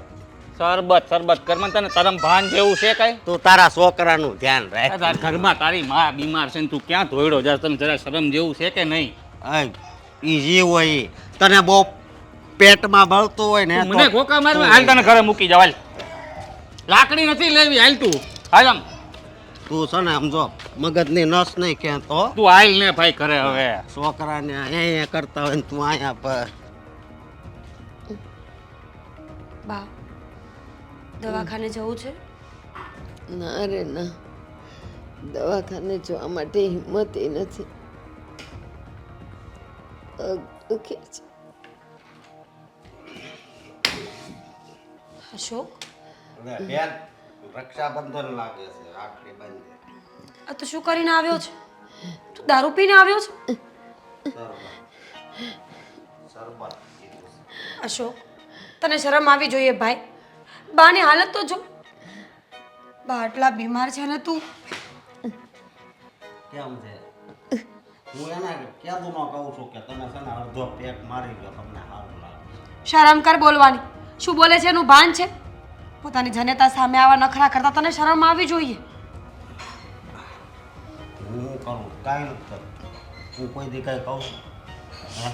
શરબત કરમન તને શરમ ભાન જેવું છે કઈ? તું તારા છોકરાનું ધ્યાન રાખ. તારા ઘરમાં તારી માં બીમાર છે ને તું ક્યાં ધોયડો જા? તને જરા શરમ જેવું છે કે નહીં? ઈ જીવ હોય ઈ. તને બહુ પેટમાં બળતું હોય ને મને ખોકા મારવા હાલ તને ઘરે મૂકી જાવ. હાલ, લાકડી નથી લેવી. હાલ તું હાલ આમ. તું છે ને સમજો મગજની નસ નહીં કે તો તું હાલ ને ભાઈ ઘરે હવે. છોકરાને અહીંયા કરતા હોય ને તું અહીંયા પર. બા દવાખાને જવું છે? ના રે ના, દવાખાને જવા માટે હિંમત નથી. પગ દુખે છે. અશોક, બેન રક્ષાબંધન લાગે છે, આખરી બંધ. આ તો શું કરીને આવ્યો છે? તું દારૂ પીને આવ્યો છે? સરબત. અશોક, તને શરમ આવી જોઈએ ભાઈ. બાની હાલત તો જો. બા આટલા બીમાર છે ને તું. કેમ છે? હું એને ક્યાં ન કહું છું કે તમે છે ને અડધો પેક મારી ગયો, તમને સારું લાગે. શરમ કર બોલવાની. શું બોલે છે એનું ભાન છે? પોતાની જનેતા સામે આવા નખરા કરતા તને શરમ આવી જોઈએ. હું કરું કાંઈ નથી કરતું. હું કોઈ દી કાંઈ કહું છું? હે?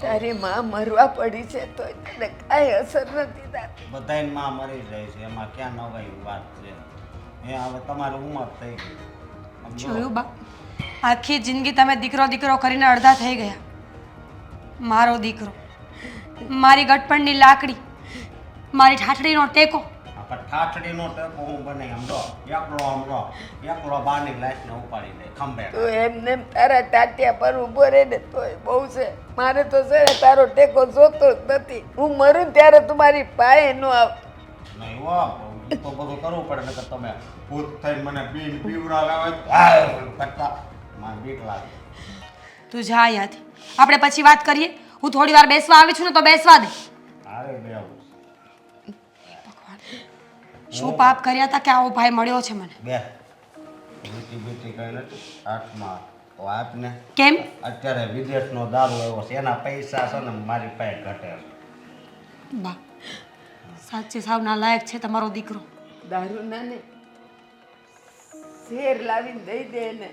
તારી માં મરવા પડી છે તો તને કાંઈ અસર નથી થતી. બધાય માં મરી જાય છે, એમાં ક્યાં નવાઈ વાત છે? એ હવે તમારી ઉંમર થઈ ગઈ. સમજો? જોયું બા, આખી જિંદગી તમે દીકરો દીકરો કરીને અડધા થઈ ગયા. મારો દીકરો, મારી ગટપણની લાકડી, મારી ઠાઠડીનો ટેકો. પણ ઠાઠડીનો ટેકો હું બને એકલો બારની લાઈફને ઉપાડી દે ખંભે. તું એમને એમ તારા ટાટિયા પર ઊભો રહે ને તોય બહુ છે. મારે તો છે ને તારો ટેકો જોતો જ નથી. હું મરું ત્યારે તું મારી પાસે ન આવ. નહીં હો, એ તો બધું કરવું પડે નકર તમે ભૂત થઈને મને બીન પીવડાવે કરતા મને બીક લાગે. તું જા અહીંયાથી. આપણે પછી વાત કરીએ. હું થોડી વાર બેસવા આવી છું ને તો બેસવા દે. અરે બેવું શું પાપ કર્યા હતા કે આવો ભાઈ મળ્યો છે મને? બે બીટી બીટી કઈ નથી હાથમાં તો આપને. કેમ? અત્યારે વિદેશનો દારૂ આવ્યો છે એના પૈસા છે ને મારી પાસે ઘટે છે. બા, સાચે સાવ નાલાયક છે તમારો દીકરો. દારૂ ના ને શેર લાવીને દઈ દે ને.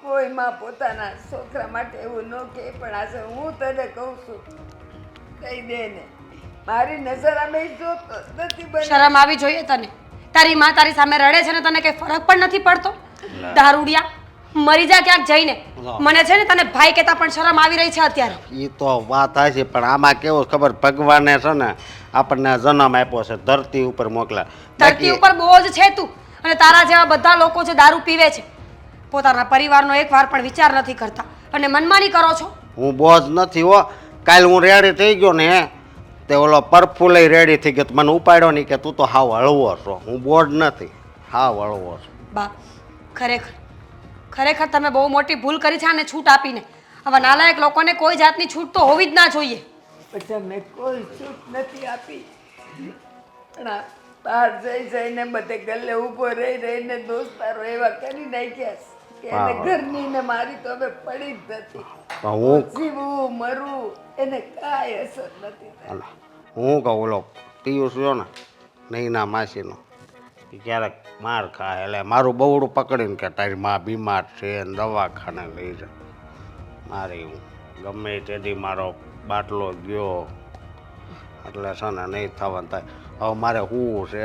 કોઈ માં પોતાના છોકરા માટે એવું ન કહે, પણ આજે હું તને કહું છું, દઈ દે ને. મારી નજર અમે જોતો નથી બની. શરમ આવી જોઈએ તને. તારી માં તારી સામે રડે છે ને તને કઈ ફરક પણ નથી પડતો. દારૂડિયા, મરી જા ક્યાંક જઈને. મને છે ને તને ભાઈ કહેતા પણ શરમ આવી રહી છે અત્યારે. એ તો વાત થાય છે પણ આમાં કેવું ખબર, ભગવાને છે ને આપણને જન્મ આપ્યો છે, ધરતી ઉપર મોકલા. ધરતી ઉપર બોજ છે તું, અને તારા જેવા બધા લોકો જે દારૂ પીવે છે પોતાના પરિવારનો એકવાર પણ વિચાર નથી કરતા અને મનમાની કરો છો. હું બોજ નથી હો. કાલ હું રેડી થઈ ગયો ને તે ઓલો પરફુલય રેડી થઈ ગયો, મને ઉપાડ્યો નહીં કે તું તો હાવ હળવો છો. હું બોજ નથી, હાવ હળવો છું. બા, ખરેખર ખરેખર તમે બહુ મોટી ભૂલ કરી છે આને છૂટ આપીને. હવે નાલાયક લોકોને કોઈ જાતની છૂટ તો હોવી જ ના જોઈએ. પછી મેં કોઈ છૂટ નથી આપી. પણ આ બહાર જઈને બધે ગલ્લે ઊભો રહીને દોસ્તારો એવા કરી નાખ્યા કે એને ઘરની ને મારી તો હવે પડી જ નથી. હું જીવવું મરવું એને કાંઈ અસર નથી થઈ. હું કહું ઓલો પિયુષ રહ્યો ને નહીંના માસીનો, એ ક્યારેક માર ખાય એટલે મારું બહુડું પકડીને કે તારી માં બીમાર છે ને દવાખાને લઈ જા. મારે હું ગમે તેથી મારો બાટલો ગયો એટલે છે ને નહીં થવાનું થાય. હવે મારે હું છે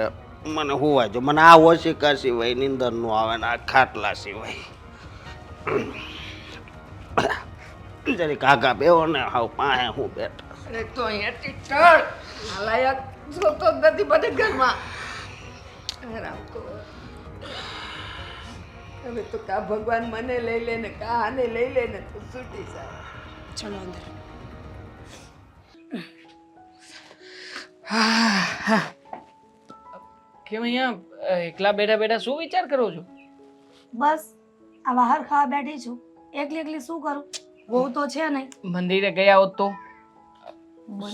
મને હુવાય જો, મને આ ઓશિકા સિવાય નીંદર નું આવે ને આ ખાટલા સિવાય. જરી કાકા બેવો ને હાવ પાસે હું બેઠા. અરે તો અહીંયાથી ટળ. નાલાયક જોતો જ નથી બધે ઘરમાં. આરામ કર. હવે તો કા ભગવાન મને લઈ લે ને કા આને લઈ લે ને તું છૂટી જાય. ચલો અંદર. કેમ અહીંયા એકલા બેઠા બેઠા શું વિચાર કરો છો? બસ આ બહાર ખાવા બેઠી છું. એકલી એકલી શું કરું? બહુ તો છે નહીં. મંદિરે ગયા હોત તો?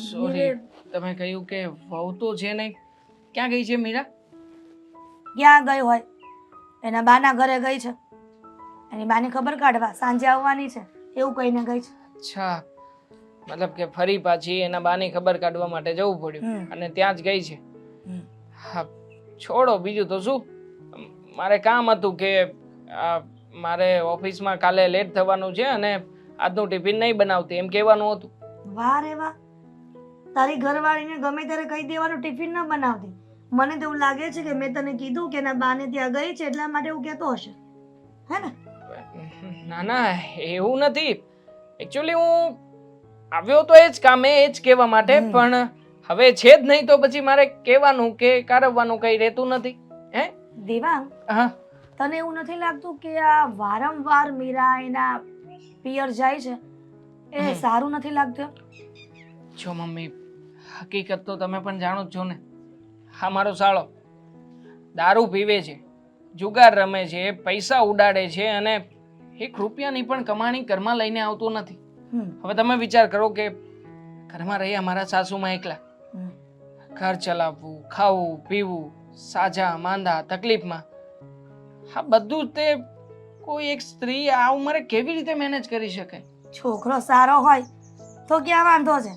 સોરી, તમે કહ્યું કે વહુ તો છે નહીં. ક્યાં ગઈ છે મીરા? ક્યાં ગઈ હોય? એના બાના ઘરે ગઈ છે. એની બાની ખબર કાઢવા સાંજે આવવાની છે એવું કહીને ગઈ છે. અચ્છા, મતલબ કે ફરી પાછી એના બાની ખબર કાઢવા માટે જવું પડ્યું અને ત્યાં જ ગઈ છે. હા, છોડો, બીજું તો શું. મારે કામ હતું કે મારે ઓફિસમાં કાલે લેટ થવાનું છે અને આજનું ટિફિન નહીં બનાવતી એમ કહેવાનું હતું. વાહ રે વાહ, તારી ઘરવાળીને ગમે ત્યારે કહી દેવાનું ટિફિન ન બનાવતી. મને તો એવું લાગે છે કે મેં તને કીધું કે એના બાને ત્યાં ગઈ છે એટલા માટે એવું કહેતો હશે, હે ને? ના ના, એવું નથી. એકચ્યુઅલી હું આવ્યો તો એ જ કામે, એ જ કહેવા માટે, પણ હવે છે જ નહીં તો પછી મારે કહેવાનું કે કારવવાનું કંઈ રહેતું નથી. હે દેવાંગ, હા, તને એવું નથી લાગતું કે આ વારંવાર મીરા એના પિયર જાય છે એ સારું નથી લાગતું? જો મમ્મી, હકીકત તો તમે પણ જાણો જ છો ને. હા, મારો સાળો દારૂ પીવે છે, જુગાર રમે છે, પૈસા ઉડાડે છે અને 1 રૂપિયાની પણ કમાણી ઘરમાં લઈને આવતો નથી. હવે તમે વિચાર કરો કે ઘરમાં રહ્યા મારા સાસુમાં એકલા, ઘર ચલાવવું, ખાવું પીવું, સાજા માંદા તકલીફમાં, હા બધું જ તે કોઈ એક સ્ત્રી આ ઉંમરે કેવી રીતે મેનેજ કરી શકે? છોકરો સારો હોય તો ક્યાં વાંધો છે,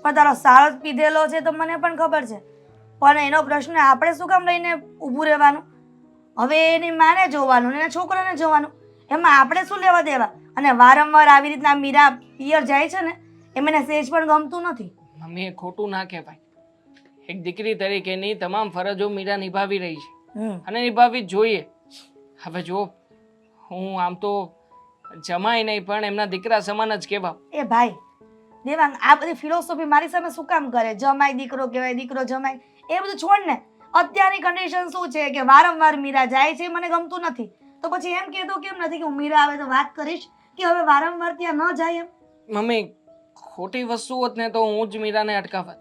પણ તારો સારો જ પીધેલો છે તો મને પણ ખબર છે, પણ એનો પ્રશ્ન આપણે શું કામ લઈને ઊભું રહેવાનું? હવે એની માને જોવાનું ને એના છોકરાને જોવાનું, એમાં આપણે શું લેવા દેવા? અને વારંવાર આવી રીતના મીરા પિયર જાય છે ને એ મને સહેજ પણ ગમતું નથી. મમ્મી, એ ખોટું ના કહેવાય. એક દીકરી તરીકેની તમામ ફરજો મીરા નિભાવી રહી છે અને નિભાવવી જ જોઈએ. હવે જો હું આમ તો જમાય નહીં પણ એમના દીકરા સમાન જ કહેવા. એ ભાઈ દેવાંગ, આ બધી ફિલોસોફી મારી સામે શું કામ કરે? જમાય દીકરો કહેવાય, દીકરો જમાય, એ બધું છોડ ને. અત્યારની કન્ડિશન શું છે કે વારંવાર મીરા જાય છે, મને ગમતું નથી. તો પછી એમ કહેતો કેમ નથી કે હું મીરા આવે તો વાત કરીશ કે હવે વારંવાર ત્યાં ન જાય એમ? મમ્મી, ખોટી વસ્તુ હોત ને તો હું જ મીરાને અટકાવત,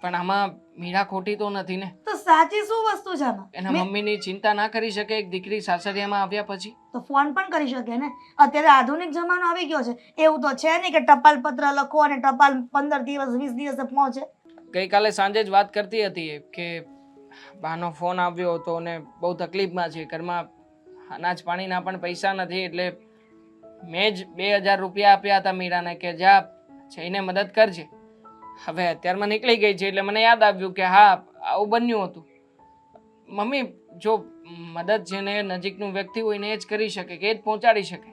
પણ આમાં મીરા ખોટી તો નથી ને. તો સાચી શું વસ્તુ છે આમાં? એના મમ્મીની ચિંતા ના કરી શકે એક દીકરી સાસરિયામાં આવ્યા પછી? તો ફોન પણ કરી શકે ને. અત્યારે આધુનિક જમાનો આવી ગયો છે. એવું તો છે નહીં કે ટપાલ પત્ર લખો અને ટપાલ 15 દિવસ 20 દિવસે પહોંચે. ગઈકાલે સાંજે જ વાત કરતી હતી એ કે બાનો ફોન આવ્યો હતો અને બહુ તકલીફમાં છે, ઘરમાં અનાજ પાણીના પણ પૈસા નથી, એટલે મેં જ 2000 રૂપિયા આપ્યા હતા મીરાને કે જા જઈને મદદ કરજે. હવે અત્યારમાં નીકળી ગઈ છે એટલે મને યાદ આવ્યું કે હા આવું બન્યું હતું. મમ્મી, જો મદદ છે ને નજીકનું વ્યક્તિ હોય ને એ જ કરી શકે, કે એ જ પહોંચાડી શકે,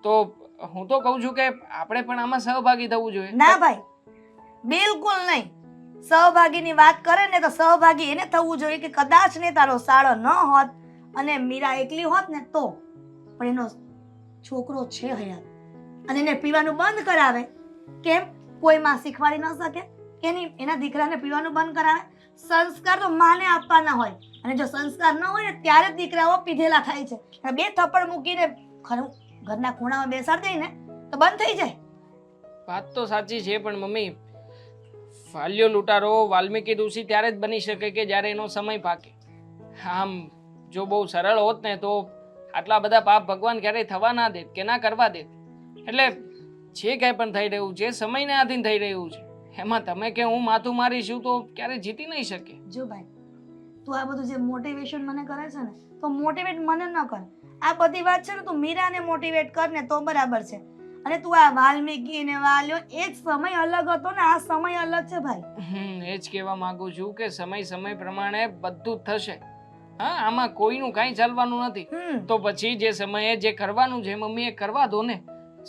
તો હું તો કહું છું કે આપણે પણ આમાં સહભાગી થવું જોઈએ. ના ભાઈ, બિલકુલ નહીં. સહભાગીની વાત કરે ને તો સહભાગી એને થવું જોઈએ કે કદાચ ને તારો સાળો ન હોત અને મીરા એકલી હોત ને તો, પણ એનો છોકરો છે હયાત અને એને પીવાનું બંધ કરાવે. કેમ? કોઈ માં શીખવાડી ન શકે કે નહીં એના દીકરાને પીવાનું બંધ કરાવે? સંસ્કાર તો માને આપવાના હોય, અને જો સંસ્કાર ન હોય ને ત્યારે જ દીકરાઓ પીધેલા થાય છે. બે થપ્પડ મૂકીને ઘરના ખૂણામાં બેસાડી દે ને તો બંધ થઈ જાય. વાત તો સાચી છે, પણ મમ્મી, વાલ્યો લૂંટારો વાલ્મીકી ઋષિ ત્યારે જ બની શકે કે જ્યારે એનો સમય પાકે. આમ જો બહુ સરળ હોત ને તો આટલા બધા પાપ ભગવાન ક્યારેય થવા ના દે કે ના કરવા દે. એટલે જે કાંઈ પણ થઈ રહ્યું છે સમયને આધીન થઈ રહ્યું છે, એમાં તમે કે હું માથું મારીશું તો ક્યારેય જીતી નહીં શકે. જો ભાઈ, તું આ બધું જે મોટિવેશન મને કરે છે ને, તો મોટિવેટ મને ન કર. આ બધી વાત છે ને તું મીરાને મોટિવેટ કર ને તો બરાબર છે. અને તું આ વાલ્મીકી ને વાલ્યો એ જ સમય અલગ હતો ને આ સમય અલગ છે ભાઈ. એ જ કહેવા માંગુ છું કે સમય પ્રમાણે બધું જ થશે. હા, આમાં કોઈનું કાંઈ ચાલવાનું નથી. તો પછી જે સમયે જે કરવાનું છે મમ્મી એ કરવા દો ને.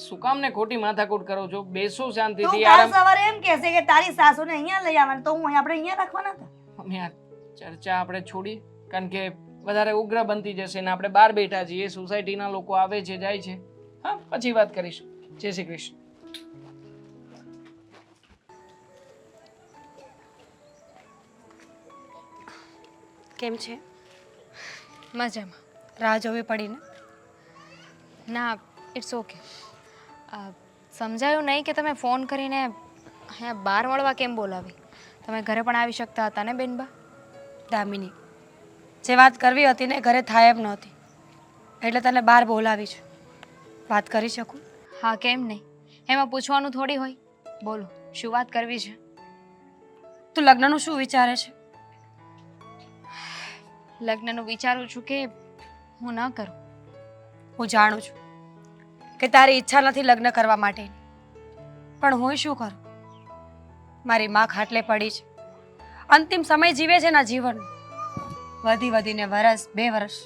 શું કામ ને ખોટી માથાકૂટ કરો છો? બેસો શાંતિથી. કાલ સવારે એમ કહેશે કે તારી સાસુને અહીંયા લઈ આવવાનું, તો હું આપણે અહીંયા રાખવાના હતા. મમ્મી, આ ચર્ચા આપણે છોડીએ, કારણ કે વધારે ઉગ્ર બનતી જશે ને આપણે બહાર બેઠા છીએ, સોસાયટીના લોકો આવે છે જાય છે. હા, પછી વાત કરીશું. જય શ્રી કૃષ્ણ. કેમ છે? મજામાં. રાહ જોવી પડી ને? ના, ઇટ્સ ઓકે. સમજાયું નહીં કે તમે ફોન કરીને અહીંયા બહાર મળવા કેમ બોલાવી? તમે ઘરે પણ આવી શકતા હતા ને બેનબા? દામિની, જે વાત કરવી હતી ને ઘરે થાય એમ નહોતી, એટલે તને બહાર બોલાવી છે. વાત કરી શકું? હા, કેમ નહીં? એમાં પૂછવાનું થોડી હોય. બોલો, શું વાત કરવી છે? તું લગ્નનું શું વિચારે છે? લગ્નનું વિચારું છું કે હું ન કરું. હું જાણું છું કે તારી ઈચ્છા નથી લગ્ન કરવા માટેની, પણ હું શું કરું? મારી માં ખાટલે પડી છે, અંતિમ સમય જીવે છે એના જીવનનો. વધીને વરસ 2 વર્ષ,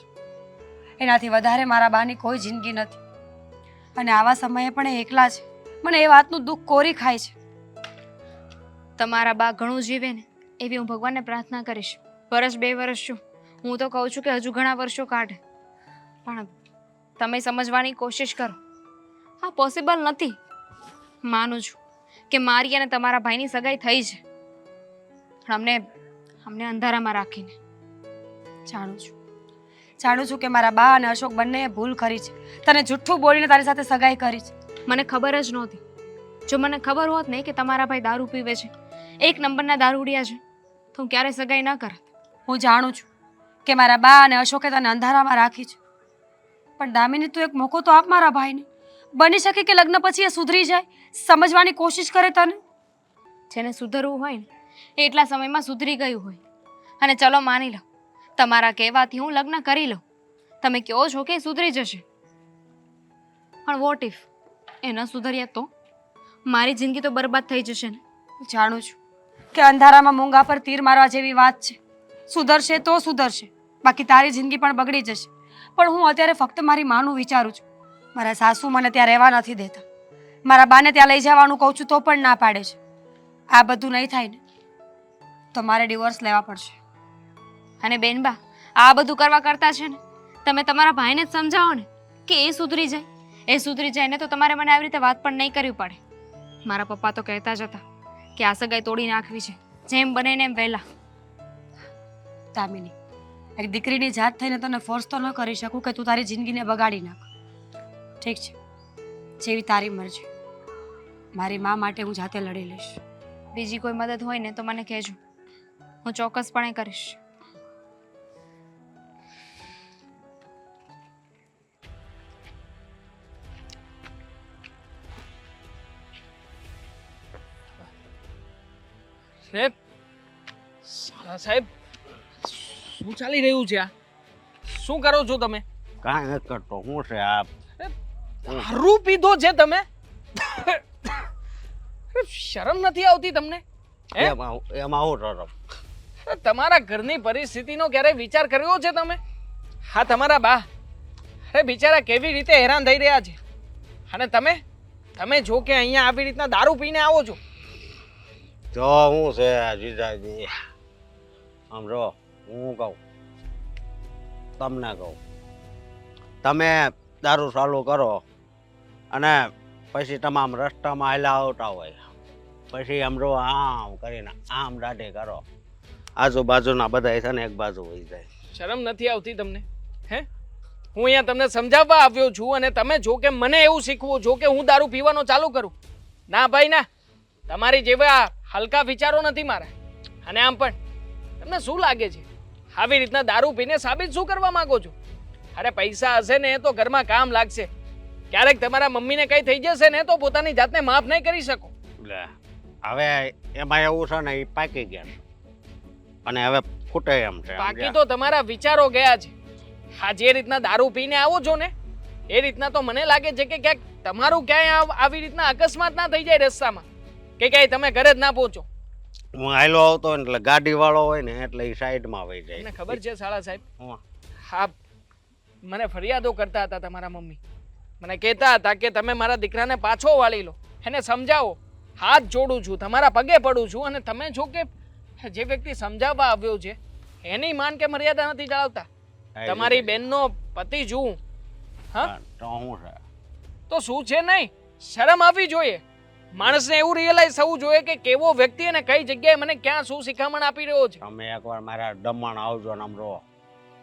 એનાથી વધારે મારા બાની કોઈ જિંદગી નથી. અને આવા સમયે પણ એ એકલા છે. મને એ વાતનું દુઃખ કોરી ખાય છે. તમારા બા ઘણું જીવે ને એવી હું ભગવાનને પ્રાર્થના કરીશ. વર્ષ 2 વર્ષ શું, હું તો કહું છું કે હજુ ઘણા વર્ષો કાઢે, પણ તમે સમજવાની કોશિશ કરો. હા, પોસિબલ નથી. માનું છું કે મારી અને તમારા ભાઈની સગાઈ થઈ છે, પણ અમને અંધારામાં રાખીને. જાણું છું કે મારા બા અને અશોક બંનેએ ભૂલ કરી છે, તને જુઠ્ઠું બોલીને તારી સાથે સગાઈ કરી છે. મને ખબર જ નહોતી. જો મને ખબર હોત ને કે તમારા ભાઈ દારૂ પીવે છે, 1 નંબરના દારૂડિયા છે, તો હું ક્યારેય સગાઈ ન કરત. હું જાણું છું કે મારા બા અને અશોકે તને અંધારામાં રાખી છે, પણ દામિની તું એક મોકો તો આપ મારા ભાઈને. બની શકે કે લગ્ન પછી એ સુધરી જાય, સમજવાની કોશિશ કરે તને. જેને સુધરવું હોય ને એ એટલા સમયમાં સુધરી ગયું હોય. અને ચલો માની લો તમારા કહેવાથી હું લગ્ન કરી લઉં, તમે કહો છો કે સુધરી જશે, પણ વોટ ઇફ એ ન સુધર્યા તો? મારી જિંદગી તો બરબાદ થઈ જશે ને. જાણું છું કે અંધારામાં મૂંગા પર તીર મારવા જેવી વાત છે. સુધરશે તો સુધરશે, બાકી તારી જિંદગી પણ બગડી જશે. પણ હું અત્યારે ફક્ત મારી માનું વિચારું છું. મારા સાસુ મને ત્યાં રહેવા નથી દેતા, મારા બાને ત્યાં લઈ જવાનું કહું છું તો પણ ના પાડે છે. આ બધું નહીં થાય ને તો મારે ડિવોર્સ લેવા પડશે. અને બેનબા, આ બધું કરવા કરતા છે ને તમે તમારા ભાઈને જ સમજાવો ને કે એ સુધરી જાય. એ સુધરી જાય ને તો તમારે મને આવી રીતે વાત પણ નહીં કરવી પડે. મારા પપ્પા તો કહેતા જ હતા કે આ સગાઈ તોડી નાખવી છે, જેમ બને ને એમ વહેલા. દામિની, એક દીકરીની જાત થઈને તને ફોર્સ તો ન કરી શકું કે તું તારી જિંદગીને બગાડી નાખ. ઠીક છે, જેવી તારી મરજી. મારી મા માટે હું જાતે લડી લઈશ. બીજી કોઈ મદદ હોય ને તો મને કહેજો, હું ચોક્કસપણે કરીશ. સાહેબ, સાલા સાહેબ, શું ચાલી રહ્યું છે આ? શું કરો છો તમે? કાંઈ નથી કરતો. શું છે આ? દારૂ પીધો છે તમે? શરમ નથી આવતી તમને? હે? એમાં હું રરમ? તમારા ઘરની પરિસ્થિતિનો ક્યારેય વિચાર કર્યો છે તમે? હા, તમારા બા અરે બિચારા કેવી રીતે હેરાન થઈ રહ્યા છે, અને તમે જો કે અહીંયા આવી રીતના દારૂ પીને આવો છો. જો હું છે જીજાજી, આમ જો હું કહું, તમને કહું, તમે દારૂ ચાલુ કરો અને પછી તમામ રસ્તામાં હાલ્યા આવતા હોય, પછી આમ જો આમ કરીને આમ દાઢી કરો, આજુબાજુના બધા છે ને એક બાજુ વહી જાય. શરમ નથી આવતી તમને? હે, હું અહીંયા તમને સમજાવવા આવ્યો છું અને તમે જો કે મને એવું શીખવો છો કે હું દારૂ પીવાનો ચાલુ કરું? ના ભાઈ ના, તમારી જેવા હલકા વિચારો નથી મારા. અને આમ પણ તમને શું લાગે છે આવી રીતના દારૂ પીને સાબિત શું કરવા માંગો છો? અરે પૈસા હશે ને તો ઘરમાં કામ લાગશે. ક્યારેક તમારા મમ્મીને કઈ થઈ જશે ને તો પોતાની જાતને માફ નહીં કરી શકો. હવે એમાં એવું છે ને, એ પાકી ગયા અને હવે ફૂટે એમ છે. બાકી તો તમારા વિચારો ગયા છે. હા, જે રીતના દારૂ પીને આવો છો ને એ રીતના તો મને લાગે છે કે ક્યાંક તમારું ક્યાંય આવી રીતના અકસ્માત ના થઈ જાય રસ્તામાં, કે ક્યાંય તમે ઘરે જ ના પહોંચો. હું હાલો આવતો હોય એટલે ગાડી વાળો હોય ને એટલે એ સાઈડમાં વહી જાય. મને ખબર છે શાળા સાહેબ. હા. હા, મને ફરિયાદો કરતા હતા તમારા મમ્મી. મને કહેતા હતા કે તમે મારા દીકરાને પાછો વાળી લો, એને સમજાવો. હાથ જોડું છું, તમારા પગે પડું છું, અને તમે જો કે જે વ્યક્તિ સમજાવવા આવ્યો છે એની માન કે મર્યાદા નથી જાળવતા. તમારી બેનનો પતિ છું. હા, તો હું છે તો શું છે? નહીં, શરમ આવવી જોઈએ. માણસને એવું રિયલાઇઝ થવું જોઈએ કે કેવો વ્યક્તિ અને કઈ જગ્યાએ મને ક્યાં શું શિખામણ આપી રહ્યો છે. તમે એકવાર મારા દમણ આવજો ને આમ રહો,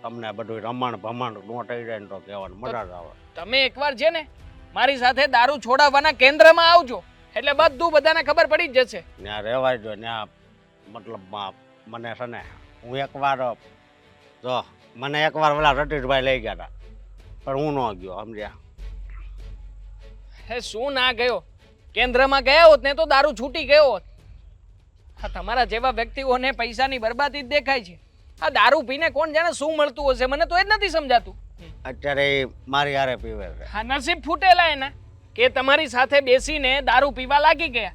તમને બધું રમણ ભમણ નો થઈ જાય ને તો કહેવાનું મજા જ આવે. તમે એકવાર છે ને મારી સાથે દારૂ છોડાવવાના કેન્દ્રમાં આવજો એટલે બધું બધાને ખબર પડી જ જશે. ત્યાં રહેવાય જો, ત્યાં મતલબ મને છે ને, હું એકવાર જો મને એકવાર પેલા રતીશભાઈ લઈ ગયા હતા પણ હું ન ગયો, સમજ્યા? હે, શું ના ગયો? કેન્દ્રમાં ગયા હોત ને તો દારૂ છૂટી ગયો હોત. હા, તમારા જેવા વ્યક્તિઓને પૈસાની બરબાદી જ દેખાય છે. આ દારૂ પીને કોણ જાણે શું મળતું હશે, મને તો એ જ નથી સમજાતું. અત્યારે એ મારી હારે પીવે છે. હા, નસીબ ફૂટેલા એના કે તમારી સાથે બેસીને દારૂ પીવા લાગી ગયા.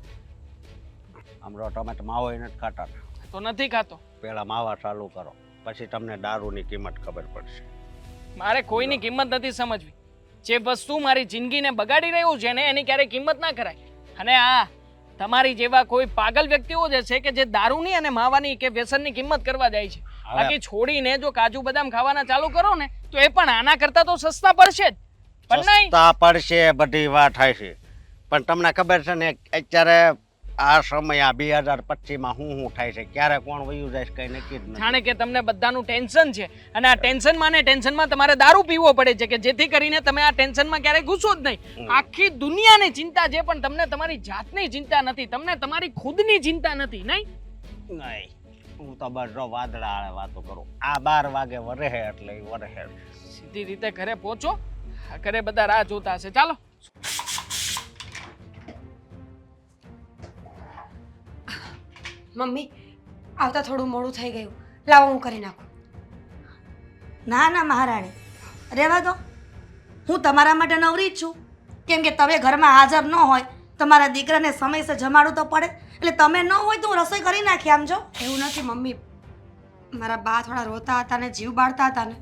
આમ તમે માવો નથી ખાતા તો નથી ખાતો. પેલા માવા ચાલુ કરો, પછી તમને દારૂની કિંમત ખબર પડશે. મારે કોઈની કિંમત નથી સમજવી. જે વસ્તુ મારી જિંદગીને બગાડી રહ્યું છે ને એની ક્યારેય કિંમત ના કરાય. અને આ તમારી જેવા કોઈ પાગલ વ્યક્તિઓ જે છે કે જે દારૂની અને માવાની કે વ્યસનની કિંમત કરવા જાય છે. બાકી છોડીને જો કાજુ બદામ ખાવાના ચાલુ કરો ને તો એ પણ આના કરતા તો સસ્તા પડશે જ. પણ નહીં, સસ્તા પડશે, બધી વાત થાય છે, પણ તમને ખબર છે ને અત્યારે આ સમય આ 2025માં શું થાય છે, ક્યારે કોણ વયું જાય કઈ નક્કી જ નથી. જાણે કે તમને બધાનું ટેન્શન છે અને આ ટેન્શનમાં ને ટેન્શનમાં તમારે દારૂ પીવો પડે છે કે જેથી કરીને તમે આ ટેન્શનમાં ક્યારેય ઘૂસો જ નહીં. આખી દુનિયાની ચિંતા છે પણ તમને તમારી જાતની ચિંતા નથી, તમને તમારી ખુદની ચિંતા નથી. નહીં નહીં, હું તો બસ જો વાદળા આળે વાતો કરું. આ 12 વાગે વરહે એટલે એ વરહે. સીધી રીતે ઘરે પહોંચો, ઘરે બધા રાહ જોતા હશે. ચાલો. મમ્મી, આવતા થોડું મોડું થઈ ગયું, લાવો હું કરી નાખું. ના ના મહારાણી, રહેવા દો. હું તમારા માટે નવરી જ છું. કેમ કે તમે ઘરમાં હાજર ન હોય, તમારા દીકરાને સમયસર જમાડવું તો પડે. એટલે તમે ન હોય તો હું રસોઈ કરી નાખી. આમ જો એવું નથી મમ્મી, મારા બા થોડા રોતા હતા ને જીવ બાળતા હતા ને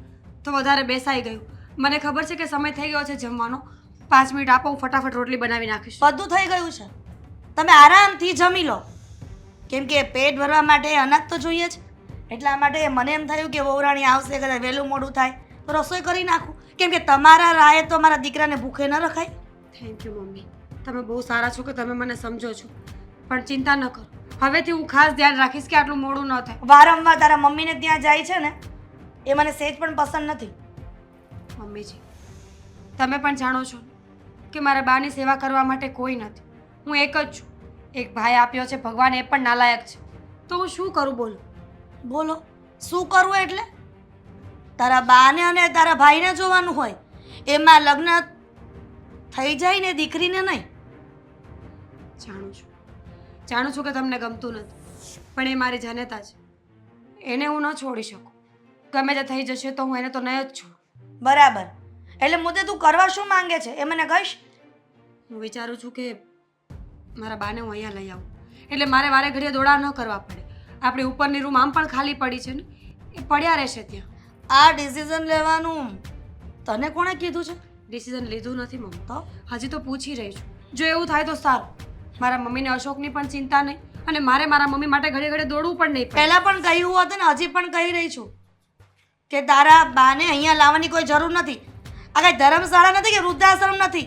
તો વધારે બેસાઈ ગયું. મને ખબર છે કે સમય થઈ ગયો છે જમવાનો. 5 મિનિટ આપો, હું ફટાફટ રોટલી બનાવી નાખીશ. બધું થઈ ગયું છે, તમે આરામથી જમી લો. કેમ કે પેટ ભરવા માટે અનાજ તો જોઈએ જ. એટલા માટે મને એમ થયું કે વહુરાણી આવશે, કદાચ વહેલું મોડું થાય તો રસોઈ કરી નાખું. કેમ કે તમારા રાહે તો મારા દીકરાને ભૂખે ન રખાય. થેન્ક યુ મમ્મી, તમે બહુ સારા છો કે તમે મને સમજો છો. પણ ચિંતા ન કરો, હવેથી હું ખાસ ધ્યાન રાખીશ કે આટલું મોડું ન થાય. વારંવાર તારા મમ્મીને ત્યાં જાય છે ને એ મને સહેજ પણ પસંદ નથી. મમ્મીજી, તમે પણ જાણો છો કે મારા બાની સેવા કરવા માટે કોઈ નથી. હું એક જ છું. એક ભાઈ આપ્યો છે ભગવાન, એ પણ નાલાયક છે. તો હું શું કરું બોલો? બોલો શું કરવું એટલે? તારા બાને અને તારા ભાઈને જોવાનું હોય, એમાં લગ્ન થઈ જાય ને દીકરીને નહીં. જાણું છું કે તમને ગમતું નથી, પણ એ મારી જનેતા છે. એને હું ન છોડી શકું. ગમે તે થઈ જશે તો હું એને તો નહીં જ છોડું. બરાબર. એટલે મુદ્દે તું કરવા શું માંગે છે એ મને કહીશ? હું વિચારું છું કે મારા બાને હું અહીંયા લઈ આવું, એટલે મારે વારે ઘડીએ દોડા ન કરવા પડે. આપણી ઉપરની રૂમ આમ પણ ખાલી પડી છે ને, એ પડ્યા રહેશે ત્યાં. આ ડિસિઝન લેવાનું તને કોણે કીધું છે? ડિસિઝન લીધું નથી મમ્મી, તો હજી તો પૂછી રહી છું. જો એવું થાય તો સારું. મારા મમ્મીને અશોકની પણ ચિંતા નહીં, અને મારે મારા મમ્મી માટે ઘડે ઘડે દોડવું પણ નહીં પડે. પહેલા પણ કહ્યું હતું ને હજી પણ કહી રહી છું કે તારા બાને અહીંયા લાવવાની કોઈ જરૂર નથી. આ કઈ ધર્મશાળા નથી કે વૃદ્ધાશ્રમ નથી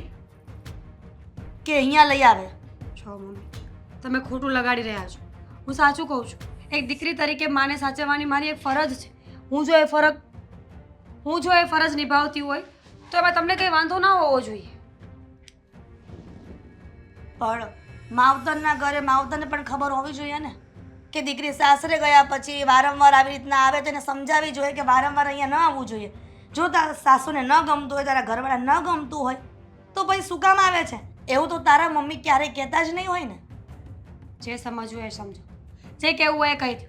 કે અહીંયા લઈ આવે. છો મમ્મી, તમે ખોટું લગાડી રહ્યા છો. હું સાચું કહું છું. એક દીકરી તરીકે માને સાચવવાની મારી એક ફરજ છે. હું જો એ ફરજ નિભાવતી હોય તો એમાં તમને કંઈ વાંધો ના હોવો જોઈએ. પણ માવતરના ઘરે માવતરને પણ ખબર હોવી જોઈએ ને કે દીકરી સાસરે ગયા પછી વારંવાર આવી રીતના આવે તેને સમજાવવી જોઈએ કે વારંવાર અહીંયા ન આવવું જોઈએ. જો તારા સાસુને ન ગમતું હોય, તારા ઘરવાળા ન ગમતું હોય તો પછી શું કામ આવે છે? એવું તો તારા મમ્મી ક્યારેય કહેતા જ નહીં હોય ને. જે સમજવું એ સમજો, જે કહેવું હોય એ કહી દો.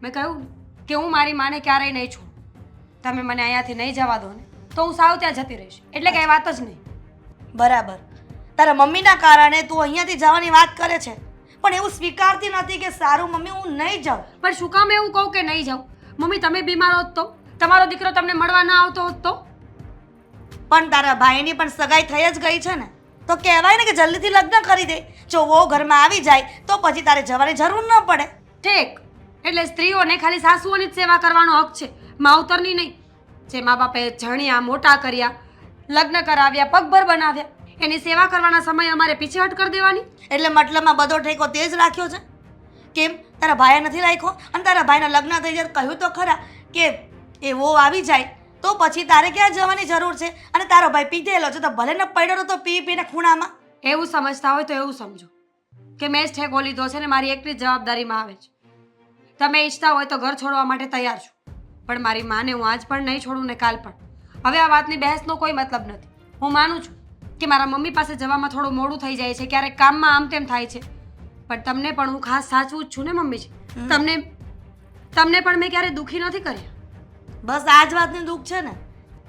મેં કહ્યું ને કે હું મારી માને ક્યારેય નહીં છોડું. તમે મને અહીંયાથી નહીં જવા દો ને તો હું સાવ ત્યાં જતી રહીશ. એટલે કંઈ વાત જ નહીં. બરાબર. તારા મમ્મીના કારણે તું અહીંયાથી જવાની વાત કરે છે, પણ એવું સ્વીકારતી નથી કે સારું મમ્મી હું નહીં જાઉં. પણ શું કામ એવું કહું કે નહીં જાઉં? મમ્મી, તમે બીમાર હોત તો, તમારો દીકરો તમને મળવા ના આવતો હોત તો? પણ તારા ભાઈની પણ સગાઈ થઈ જ ગઈ છે ને, તો કહેવાય ને કે જલ્દીથી લગ્ન કરી દે. જો વો ઘરમાં આવી જાય તો પછી તારે જવાની જરૂર ન પડે. ઠીક. એટલે સ્ત્રીઓને ખાલી સાસુઓની જ સેવા કરવાનો હક છે, માવતરની નહીં. જે મા બાપે જણ્યા, મોટા કર્યા, લગ્ન કરાવ્યા, પગભર બનાવ્યા, એની સેવા કરવાના સમય અમારે પીછેહટ કરી દેવાની? એટલે મતલબમાં બધો ઠેકો તે જ રાખ્યો છે? કેમ તારા ભાઈએ નથી રાખ્યો? અને તારા ભાઈના લગ્ન થઈ જાય કહ્યું તો ખરા કે એ વો આવી જાય તો પછી તારે ક્યાં જવાની જરૂર છે? અને તારો ભાઈ પીધેલો છે તો ભલે ને પડ્યો તો પી પીને ખૂણામાં. એવું સમજતા હોય તો એવું સમજો કે મેં જ ઠેકો લીધો છે ને મારી એકલી જ જવાબદારીમાં આવે છે. તમે ઈચ્છતા હોય તો ઘર છોડવા માટે તૈયાર છો, પણ મારી માને હું આજ પણ નહીં છોડું ને કાલ પણ. હવે આ વાતની બહેસનો કોઈ મતલબ નથી. હું માનું છું કે મારા મમ્મી પાસે જવામાં થોડું મોડું થઈ જાય છે, ક્યારેક કામમાં આમ તેમ થાય છે, પણ તમને પણ હું ખાસ સાચવું જ છું ને મમ્મીજી. તમને પણ મેં ક્યારેય દુઃખી નથી કર્યા. બસ આ જ વાતનું દુઃખ છે ને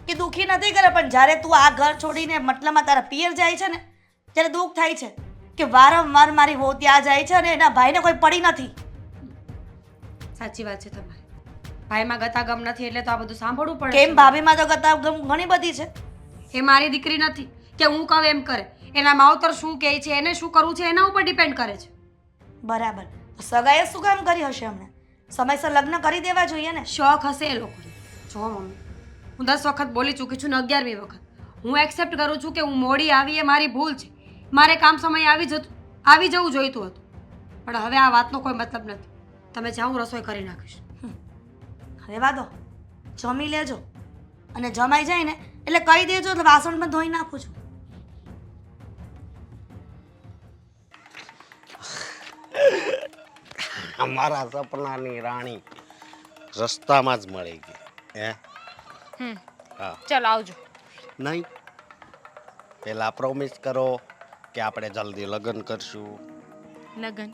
કે દુઃખી નથી કરે, પણ જ્યારે તું આ ઘર છોડીને મતલબમાં તારા પિયર જાય છે ને ત્યારે દુઃખ થાય છે કે વારંવાર મારી વહુ ત્યાં જાય છે અને એના ભાઈને કોઈ પડી નથી. સાચી વાત છે તમારી. ભાઈમાં ગતાગમ નથી એટલે તો આ બધું સાંભળવું પડે. કેમ? ભાભીમાં તો ગતાગમ ઘણી બધી છે. એ મારી દીકરી નથી કે હું કહું એમ કરે. એના માવતર શું કહે છે, એને શું કરવું છે એના ઉપર ડિપેન્ડ કરે છે. બરાબર. સગાઈએ શું કામ કરી હશે અમને? સમયસર લગ્ન કરી દેવા જોઈએ ને. શોખ હશે એ લોકોને. જો મમ્મી, હું 10 વખત બોલી ચૂકી છું ને 11મી વખત હું એક્સેપ્ટ કરું છું કે હું મોડી આવી એ મારી ભૂલ છે. મારે કામ સમયે આવી જવું જોઈતું હતું, પણ હવે આ વાતનો કોઈ મતલબ નથી. તમે જાઓ, હું રસોઈ કરી નાખીશ. રહેવા દો, જમી લેજો અને જમાઈ જાય ને એટલે કહી દેજો એટલે વાસણ પણ ધોઈ નાખું છું. અમારા સપનાની રાણી રસ્તામાં જ મળી ગઈ. હે? હા. ચાલો આવજો. નહીં, પહેલા પ્રોમિસ કરો કે આપણે જલ્દી લગ્ન કરશું. લગન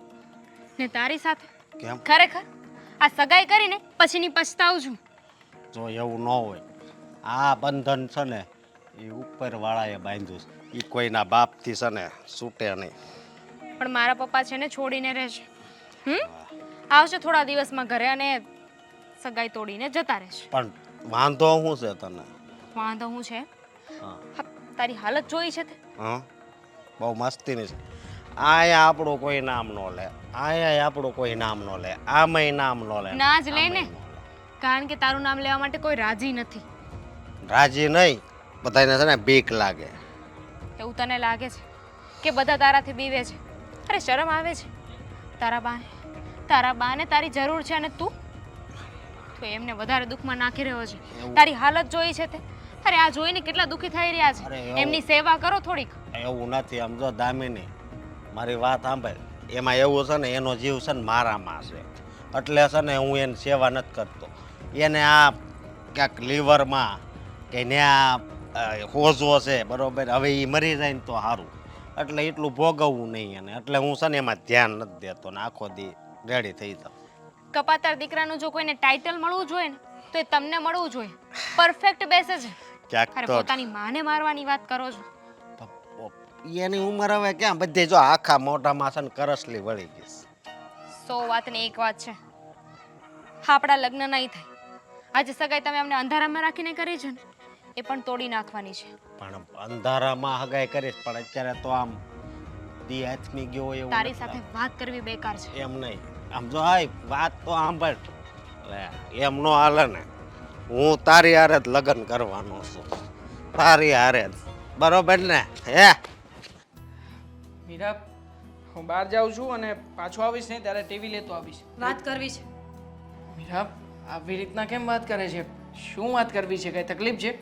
ને તારી સાથે? કેમ? ખરેખર આ સગાઈ કરીને પછીની પછતાવું છું. જો એવું ન હોય, આ બંધન છે ને એ ઉપરવાળાએ બાંધ્યું છે, એ કોઈના બાપથી છે ને છૂટે નહીં. પણ મારા પપ્પા છે ને છોડીને રહેશે. આવશે થોડા દિવસમાં ઘરે અને સગાઈ તોડીને જતા રહેશે. પણ વાંધો શું છે તને? વાંધો હું છે? હા. તારી હાલત જોઈ છે તે? હા, બહુ મસ્તીની છે. આયા આપણું કોઈ નામ ન લે, આયા આપણું કોઈ નામ ન લે, આમાંય નામ ન લે. ના જ લે ને, કારણ કે તારું નામ લેવા માટે કોઈ રાજી નથી. રાજી નહીં, બધાને છે ને બીક લાગે. એવું તને લાગે છે કે બધા તારાથી બીવે છે? અરે શરમ આવે છે તારા બાને તારી જરૂર છે અને તું એમને વધારે દુઃખમાં નાખી રહ્યો છે. તારી હાલત જોઈ છે તે? અરે આ જોઈને કેટલા દુઃખી થઈ રહ્યા છે. અરે એવું- એમની સેવા કરો થોડીક. એવું નથી, સમજો દામિની, મારી વાત સાંભળ. એમાં એવું છે ને એનો જીવ છે ને મારામાં છે, એટલે છે ને હું એની સેવા નથી કરતો. એને આ ક્યાંક લીવરમાં કે ત્યાં હોજો છે, બરોબર, હવે એ મરી જાય ને તો સારું, એટલે એટલું ભોગવવું નહીં એને, એટલે હું છે ને એમાં ધ્યાન નથી દેતો ને આખો દી રેડી થઈ જાઉં. કપાતર દીકરાનું જો કોઈને ટાઇટલ મળવું જોઈએ ને તો એ તમને મળવું જોઈએ. પરફેક્ટ બેસે છે. ક્યાંક અરે તો પોતાની માને મારવાની વાત કરો છો. એની ઉંમર હવે ક્યાં, બધી જો આખા મોઢામાં છે ને કરસલી વળી ગઈ. 100 વાતની એક વાત છે, આપણા લગ્ન નહીં થાય. આજે સગાઈ તમે અમને અંધારામાં રાખીને કરી છે ને એ પણ તોડી નાખવાની છે. પણ અંધારામાં હગાઈ કરીશ, પણ અત્યારે તો આમ દી હાથમી ગયો હોય એવું તારી નથી સાથે વાત કરવી બેકાર છે. એમ નહીં. આમ જો હાય વાત તો સાંભળ, એમ નો હાલે ને. હું તારી હારે જ લગ્ન કરવાનો છું, તારી હારે જ, બરોબર ને? હે મીરા, હું બહાર જાઉં છું અને પાછો આવીશ ને ત્યારે ટીવી લેતો આવીશ. વાત કરવી છે. મીરા, આવી રીતના કેમ વાત કરે છે? શું વાત કરવી છે? કઈ તકલીફ છે?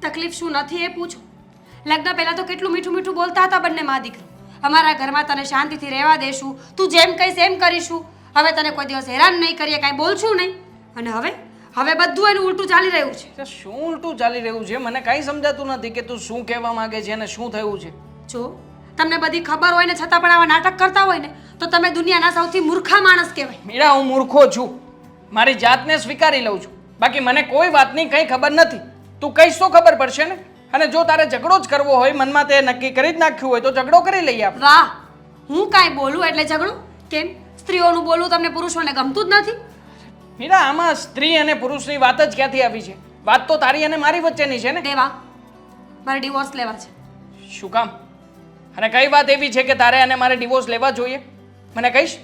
તકલીફ શું નથી એ પૂછો. લગ્ન પહેલા તો કેટલું મીઠું મીઠું બોલતા હતા બંને મા દીકરો. અમારા ઘરમાં તને શાંતિથી રહેવા દેશું, તું જેમ કહીશ એમ કરીશું, હવે તને કોઈ દિવસ હેરાન નહીં કરીએ, કાંઈ બોલશું નહીં. અને હવે બધું એનું ઉલટું ચાલી રહ્યું છે. તો શું ઉલટું ચાલી રહ્યું છે? મને કાંઈ સમજાતું નથી કે તું શું કહેવા માંગે છે અને શું થયું છે. જો તમને બધી ખબર હોય ને છતાં પણ આવા નાટક કરતા હોય ને તો તમે દુનિયાના સૌથી મૂર્ખા માણસ કહેવાય. મીરા, હું મૂર્ખો છું, મારી જાતને સ્વીકારી લઉં છું, બાકી મને કોઈ વાતની કંઈ ખબર નથી. તું કહીશ તો ખબર પડશે ને. અને જો તારે ઝઘડો જ કરવો હોય, મનમાં તે નક્કી કરી જ નાખ્યું હોય તો ઝઘડો કરી લઈએ આપણે. વાહ, હું કાંઈ બોલું એટલે ઝઘડો? કેમ સ્ત્રીઓનું બોલવું તમને પુરુષોને ગમતું જ નથી? મીરા, આમાં સ્ત્રી અને પુરુષની વાત જ ક્યાંથી આવી છે? વાત તો તારી અને મારી વચ્ચેની છે ને. દેવા, મારે ડિવોર્સ લેવા છે. શું કામ? અને કઈ વાત એવી છે કે તારે અને મારે ડિવોર્સ લેવા જોઈએ? મને કહીશ?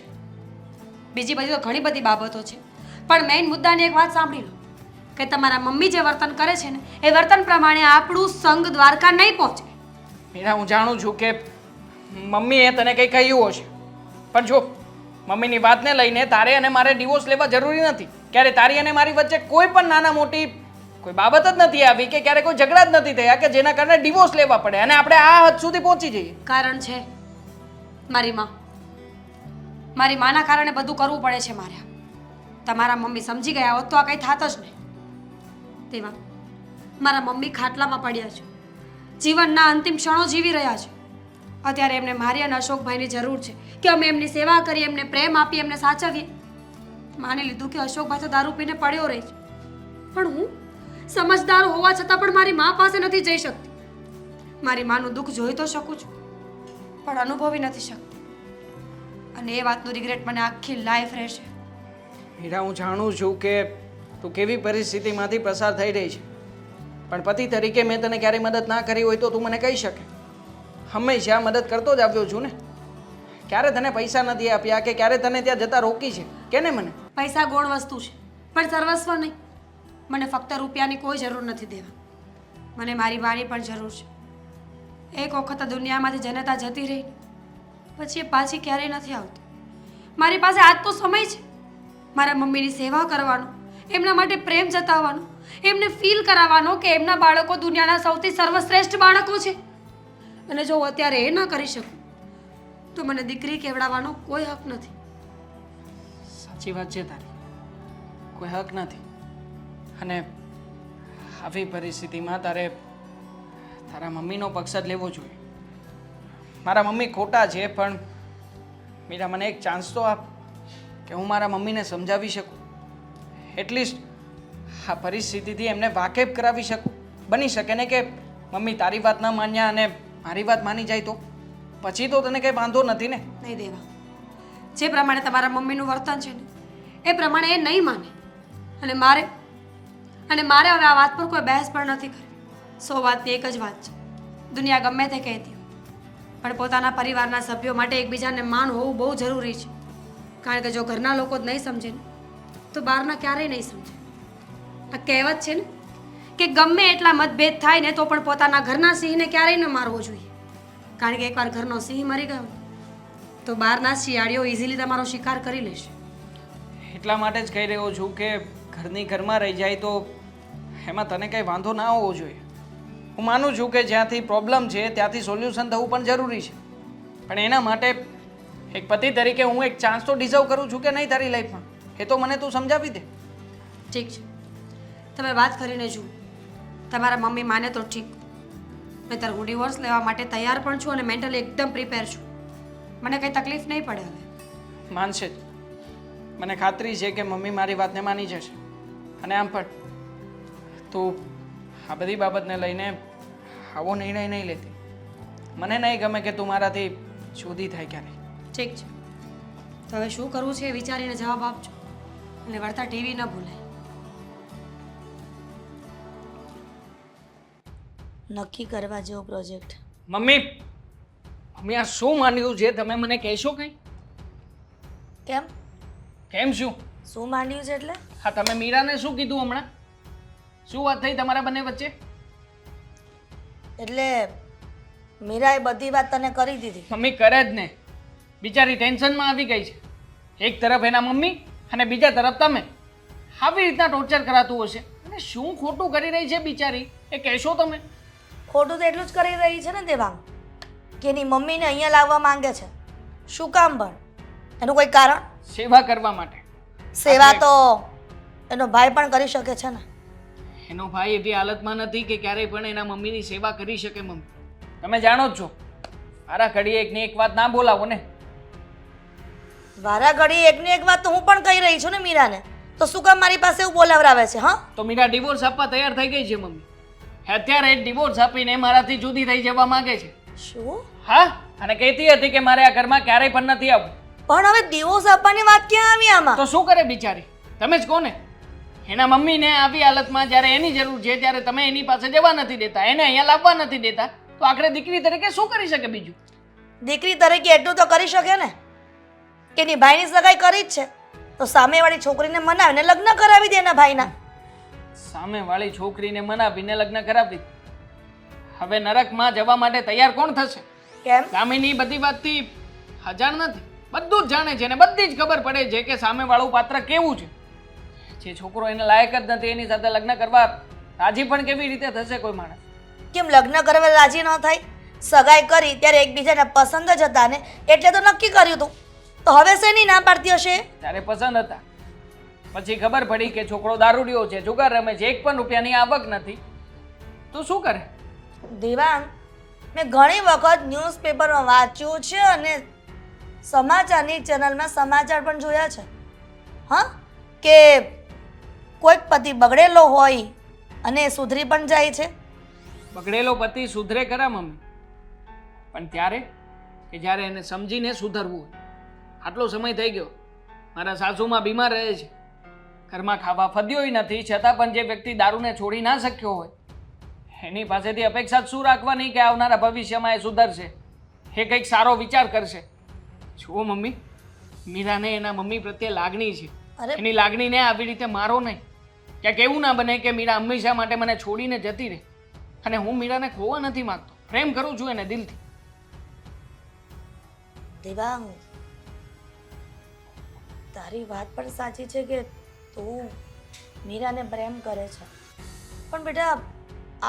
બીજી બધી તો ઘણી બધી બાબતો છે, પણ મેઇન મુદ્દાની એક વાત સાંભળી લો કે તમારા મમ્મી જે વર્તન કરે છે ને એ વર્તન પ્રમાણે આપણું સંગ દ્વારકા નહીં પહોંચે. મીરા, હું જાણું છું કે મમ્મીએ તને કંઈ કહ્યું હશે, પણ જો મમ્મીની વાતને લઈને તારે અને મારે ડિવોર્સ લેવા જરૂરી નથી. ક્યારે તારી અને મારી વચ્ચે કોઈ પણ નાના મોટી કોઈ બાબત જ નથી આવી કે ક્યારે કોઈ ઝઘડા જ નથી થયા કે જેના કારણે ડિવોર્સ લેવા પડે અને આપણે આ હદ સુધી પહોંચી જઈએ. કારણ છે મારી માં. મારી માના કારણે બધું કરવું પડે છે મારે. તમારા મમ્મી સમજી ગયા હોત તો આ કંઈ થાત જ નહીં. તેમાં મારા મમ્મી ખાટલામાં પડ્યા છે, જીવનના અંતિમ ક્ષણો જીવી રહ્યા છે. અત્યારે એમને મારી અને અશોકભાઈની જરૂર છે કે અમે એમની સેવા કરીએ, એમને પ્રેમ આપીએ, એમને સાચવીએ. માની લીધું કે અશોકભાઈ તો દારૂ પીને પડ્યો રહે છે, પણ હું સમજદાર હોવા છતાં પણ મારી મા પાસે નથી જઈ શકતી. મારી માનું દુઃખ જોઈ તો શકું છું પણ અનુભવી નથી શકતી, અને એ વાતનું રિગ્રેટ મને આખી લાઈફ રહેશે. મીરા, હું જાણું છું કે તું કેવી પરિસ્થિતિમાંથી પસાર થઈ રહી છે, પણ પતિ તરીકે મેં તને ક્યારેય મદદ ના કરી હોય તો તું મને કહી શકે. હંમેશા મદદ કરતો જ આવ્યો છું ને. ક્યારે તને પૈસા નથી આપ્યા કે ક્યારે તને ત્યાં જતા રોકી છે કે ને? મને પૈસા ગૌણ વસ્તુ છે પણ સર્વસ્વ નહીં. મને ફક્ત રૂપિયાની કોઈ જરૂર નથી દેવા, મને મારી માની પણ જરૂર છે. એક વખત આ દુનિયામાંથી જનતા જતી રહી પછી એ પાછી ક્યારેય નથી આવતી. મારી પાસે આજ તો સમય છે મારા મમ્મીની સેવા કરવાનો, એમના માટે પ્રેમ જતાવવાનો, એમને ફીલ કરાવવાનો કે એમના બાળકો દુનિયાના સૌથી સર્વશ્રેષ્ઠ બાળકો છે. અને જો હું અત્યારે એ ન કરી શકું તો મને દીકરી કહેવડાવવાનો કોઈ હક નથી. સાચી વાત છે તારી, કોઈ હક નથી. અને આવી પરિસ્થિતિમાં તારે તારા મમ્મીનો પક્ષ જ લેવો જોઈએ. મારા મમ્મી ખોટા છે, પણ મીરા, મને એક ચાન્સ તો આપ કે હું મારા મમ્મીને સમજાવી શકું, એટલીસ્ટ આ પરિસ્થિતિથી એમને વાકેફ કરાવી શકું. બની શકે ને કે મમ્મી તારી વાત ન માન્યા અને મારી વાત માની જાય તો પછી તો તને કંઈ વાંધો નથી ને? નહીં દેવા, જે પ્રમાણે તમારા મમ્મીનું વર્તન છે ને એ પ્રમાણે એ નહીં માને. અને મારે હવે આ વાત પર કોઈ બહેસ પણ નથી કરી. 100 વાતની એક જ વાત છે, દુનિયા ગમે તે કહેતી હોય પણ પોતાના પરિવારના સભ્યો માટે એકબીજાને માન હોવું બહુ જરૂરી છે. કારણ કે જો ઘરના લોકો જ નહીં સમજે ને તો બહારના ક્યારેય નહીં સમજે. આ કહેવત છે ને કે ગમે એટલા મતભેદ થાય ને તો પણ પોતાના ઘરના સિંહને ક્યારેય ન મારવો જોઈએ. કારણ કે એકવાર ઘરનો સિંહ મરી ગયો તો બહારના શિયાળીઓ ઇઝીલી તમારો શિકાર કરી લેશે. એટલા માટે જ કહી રહ્યો છું કે ઘરની ઘરમાં રહી જાય તો એમાં તને કંઈ વાંધો ના હોવો જોઈએ. હું માનું છું કે જ્યાંથી પ્રોબ્લેમ છે ત્યાંથી સોલ્યુશન થવું પણ જરૂરી છે, પણ એના માટે એક પતિ તરીકે હું એક ચાન્સ તો ડિઝર્વ કરું છું કે નહીં તારી લાઈફમાં, એ તો મને તું સમજાવી દે. ઠીક છે, તમે વાત કરીને જુઓ. તમારા મમ્મી માને તો ઠીક, નહીંતર હું ડિવોર્સ લેવા માટે તૈયાર પણ છું અને મેન્ટલી એકદમ પ્રિપેર છું. મને કંઈ તકલીફ નહીં પડે હવે. માનશે જ, મને ખાતરી છે કે મમ્મી મારી વાતને માની જશે. અને આમ પણ તું આ બધી બાબતને લઈને આવો નિર્ણય નહીં લેતી. મને નહીં ગમે કે તું મારાથી જુદી થાય ક્યારે. ઠીક છે, તો હવે શું કરવું છે એ વિચારીને જવાબ આપજો અને વળતા ટીવી ન ભૂલાય. નક્કી કરવા જેવો પ્રોજેક્ટ. મમ્મી મમ્મી આ શું માંડ્યું છે? તમે મને કહેશો કંઈ? કેમ કેમ શું? શું માંડ્યું છે એટલે? હા, તમે મીરાને શું કીધું હમણાં? શું વાત થઈ તમારા બંને વચ્ચે? એટલે મીરાએ બધી વાત તને કરી દીધી. મમ્મી કરે જ ને, બિચારી ટેન્શનમાં આવી ગઈ છે. એક તરફ એના મમ્મી અને બીજા તરફ તમે. આવી રીતના ટોર્ચર કરાતું હશે અને શું ખોટું કરી રહી છે બિચારી એ કહેશો તમે? ખોટું તો એટલું જ કરી રહી છે ને દેવાંગ, કે એની મમ્મીને અહીંયા લાવવા માંગે છે. શું કામ પણ? એનું કોઈ કારણ? સેવા કરવા માટે. સેવા તો એનો ભાઈ પણ કરી શકે છે ને. એનો ભાઈ એવી હાલતમાં નથી કે ક્યારેય પણ એના મમ્મીની સેવા કરી શકે. મમ્મી તમે જાણો જ છો, મારા ઘડીએ એકની એક વાત ના બોલાવો ને. વારા ઘડી એકની એક વાત તો હું પણ કહી રહી છું ને મીરાને, તો શું કામ મારી પાસે એવું બોલાવરાવે છે? હા, તો મીરા ડિવોર્સ આપવા તૈયાર થઈ ગઈ છે મમ્મી. અત્યારે ડિવોર્સ આપીને મારાથી જુદી થઈ જવા માંગે છે. શું? હા, અને કહેતી હતી કે મારે આ ઘરમાં ક્યારેય પણ નથી આવવું. પણ હવે ડિવોર્સ આપવાની વાત ક્યાં આવી આમાં? તો શું કરે બિચારી? તમે જ કોને? એના મમ્મીને આવી હાલતમાં જ્યારે એની જરૂર છે ત્યારે તમે એની પાસે જવા નથી દેતા, એને અહીંયા લાવવા નથી દેતા, તો આખરે દીકરી તરીકે શું કરી શકે બીજું? દીકરી તરીકે એટલું તો કરી શકે ને કે એની ભાઈની સગાઈ કરી જ છે તો સામેવાળી છોકરીને મનાવીને લગ્ન કરાવી દે એના ભાઈના. સામેવાળી છોકરીને મનાવીને લગ્ન કરાવી. હવે નરકમાં જવા માટે તૈયાર કોણ થશે? કેમ? દામિની બધી વાતથી અજાણ નથી, બધું જ જાણે છે ને બધી જ ખબર પડે છે કે સામેવાળું પાત્ર કેવું છે. જે છોકરો એને લાયક જ નથી એની સાથે લગ્ન કરવા રાજી પણ કેવી રીતે થશે કોઈ માણસ? કેમ લગ્ન કરવા રાજી ન થાય? સગાઈ કરી ત્યારે એકબીજાને પસંદ જ હતા ને, એટલે તો નક્કી કર્યું હતું. તો હવે શેની ના પાડતી હશે? ત્યારે પસંદ હતા, પછી ખબર પડી કે છોકરો દારૂડિયો છે, જુગાર રમે છે, 1 પણ રૂપિયાની આવક નથી, તો શું કરે? દેવાંગ, મેં ઘણી વખત ન્યૂઝપેપરમાં વાંચ્યું છે અને સમાચારની ચેનલમાં સમાચાર પણ જોયા છે. હા, કે કોઈક પતિ બગડેલો હોય અને સુધરી પણ જાય છે. બગડેલો પતિ સુધરે ખરા મમ્મી, પણ ત્યારે કે જ્યારે એને સમજીને સુધરવું હોય. આટલો સમય થઈ ગયો, મારા સાસુમાં બીમાર રહે છે, ઘરમાં ખાવા ફદ્યોય નથી, છતાં પણ જે વ્યક્તિ દારૂને છોડી ના શક્યો હોય એની પાસેથી અપેક્ષા શું રાખવાની કે આવનારા ભવિષ્યમાં એ સુધરશે, એ કંઈક સારો વિચાર કરશે. જુઓ મમ્મી, મીરાને એના મમ્મી પ્રત્યે લાગણી છે, એની લાગણીને આવી રીતે મારો નહીં. ક્યાંક એવું ના બને કે મીરા હંમેશા માટે મને છોડીને જતી રહે. અને હું મીરાને ખોવા નથી માંગતો, પ્રેમ કરું છું એને દિલથી. દેવાંગ, તારી વાત પણ સાચી છે કે તું મીરાને પ્રેમ કરે છે, પણ બેટા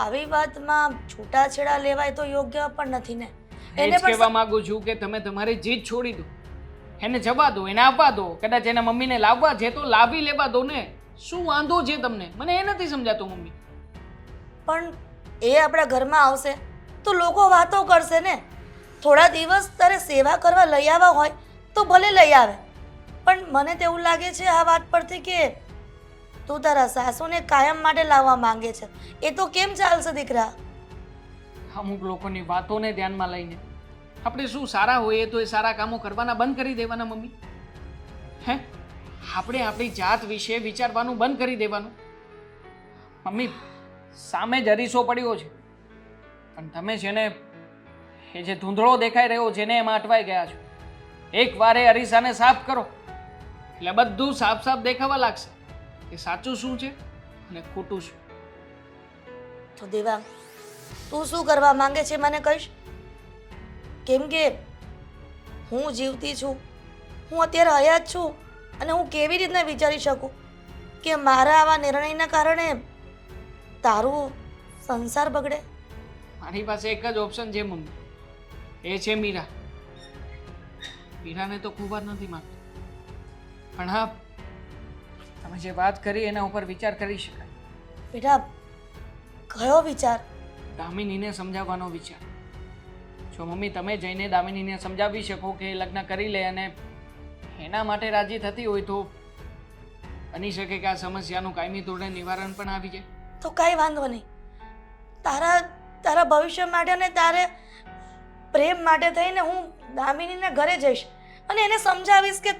આવી વાતમાં છૂટાછેડા લેવાય તો યોગ્ય પણ નથી ને. એને કહેવા માંગુ છું કે તમે તમારી જીદ છોડી દો, એને જવા દો, એને આવવા દો. કદાચ એના મમ્મીને લાવવા છે તો લાવી લેવા દો ને, શું વાંધો છે તમને? મને એ નથી સમજાતું મમ્મી. પણ એ આપણા ઘરમાં આવશે તો લોકો વાતો કરશે ને. થોડા દિવસ તારે સેવા કરવા લઈ આવવા હોય તો ભલે લઈ આવે, પણ મને તો એવું લાગે છે આ વાત પરથી કે તું તારા સાસુને કાયમ માટે લાવવા માંગે છે. એ તો કેમ ચાલશે દીકરા? અમુક લોકોની વાતોને ધ્યાનમાં લઈને આપણે શું સારા હોઈએ તો એ સારા કામો કરવાના બંધ કરી દેવાના મમ્મી? હે, આપણે આપણી જાત વિશે વિચારવાનું બંધ કરી દેવાનું. મમ્મી, સામે જ અરીસો પડ્યો છે, પણ તમે છે ને એ જે ધૂંધળો દેખાઈ રહ્યો છે ને એમાં અટવાઈ ગયા છો. એકવાર એ અરીસાને સાફ કરો એટલે બધું સાફ સાફ દેખાવા લાગશે કે સાચું શું છે અને ખોટું શું. તો દેવાંગ, તું શું કરવા માંગે છે મને કહીશ? કેમ કે હું જીવતી છું, હું અત્યારે હયાત છું, અને હું કેવી રીતના વિચારી શકું કે મારા આવા નિર્ણયના કારણે તારું સંસાર બગડે? મારી પાસે એક જ ઓપ્શન છે મમ્મી, એ છે મીરા. મીરાને તો ખૂબ જ નથી માનતો, પણ હા, તમે જે વાત કરી એના ઉપર વિચાર કરી શકાય. બેટા, કયો વિચાર? દામિનીને સમજાવવાનો વિચાર. જો મમ્મી તમે જઈને દામિનીને સમજાવી શકો કે એ લગ્ન કરી લે અને એના માટે રાજી થતી હોય તો બની શકે કે આ સમસ્યાનું કાયમી ધોરણે નિવારણ પણ આવી જાય. તો કાંઈ વાંધો નહીં. તારા ભવિષ્ય માટે અને તારે પ્રેમ માટે થઈને હું દામિનીના ઘરે જઈશ અને એને સમજાવીશ કે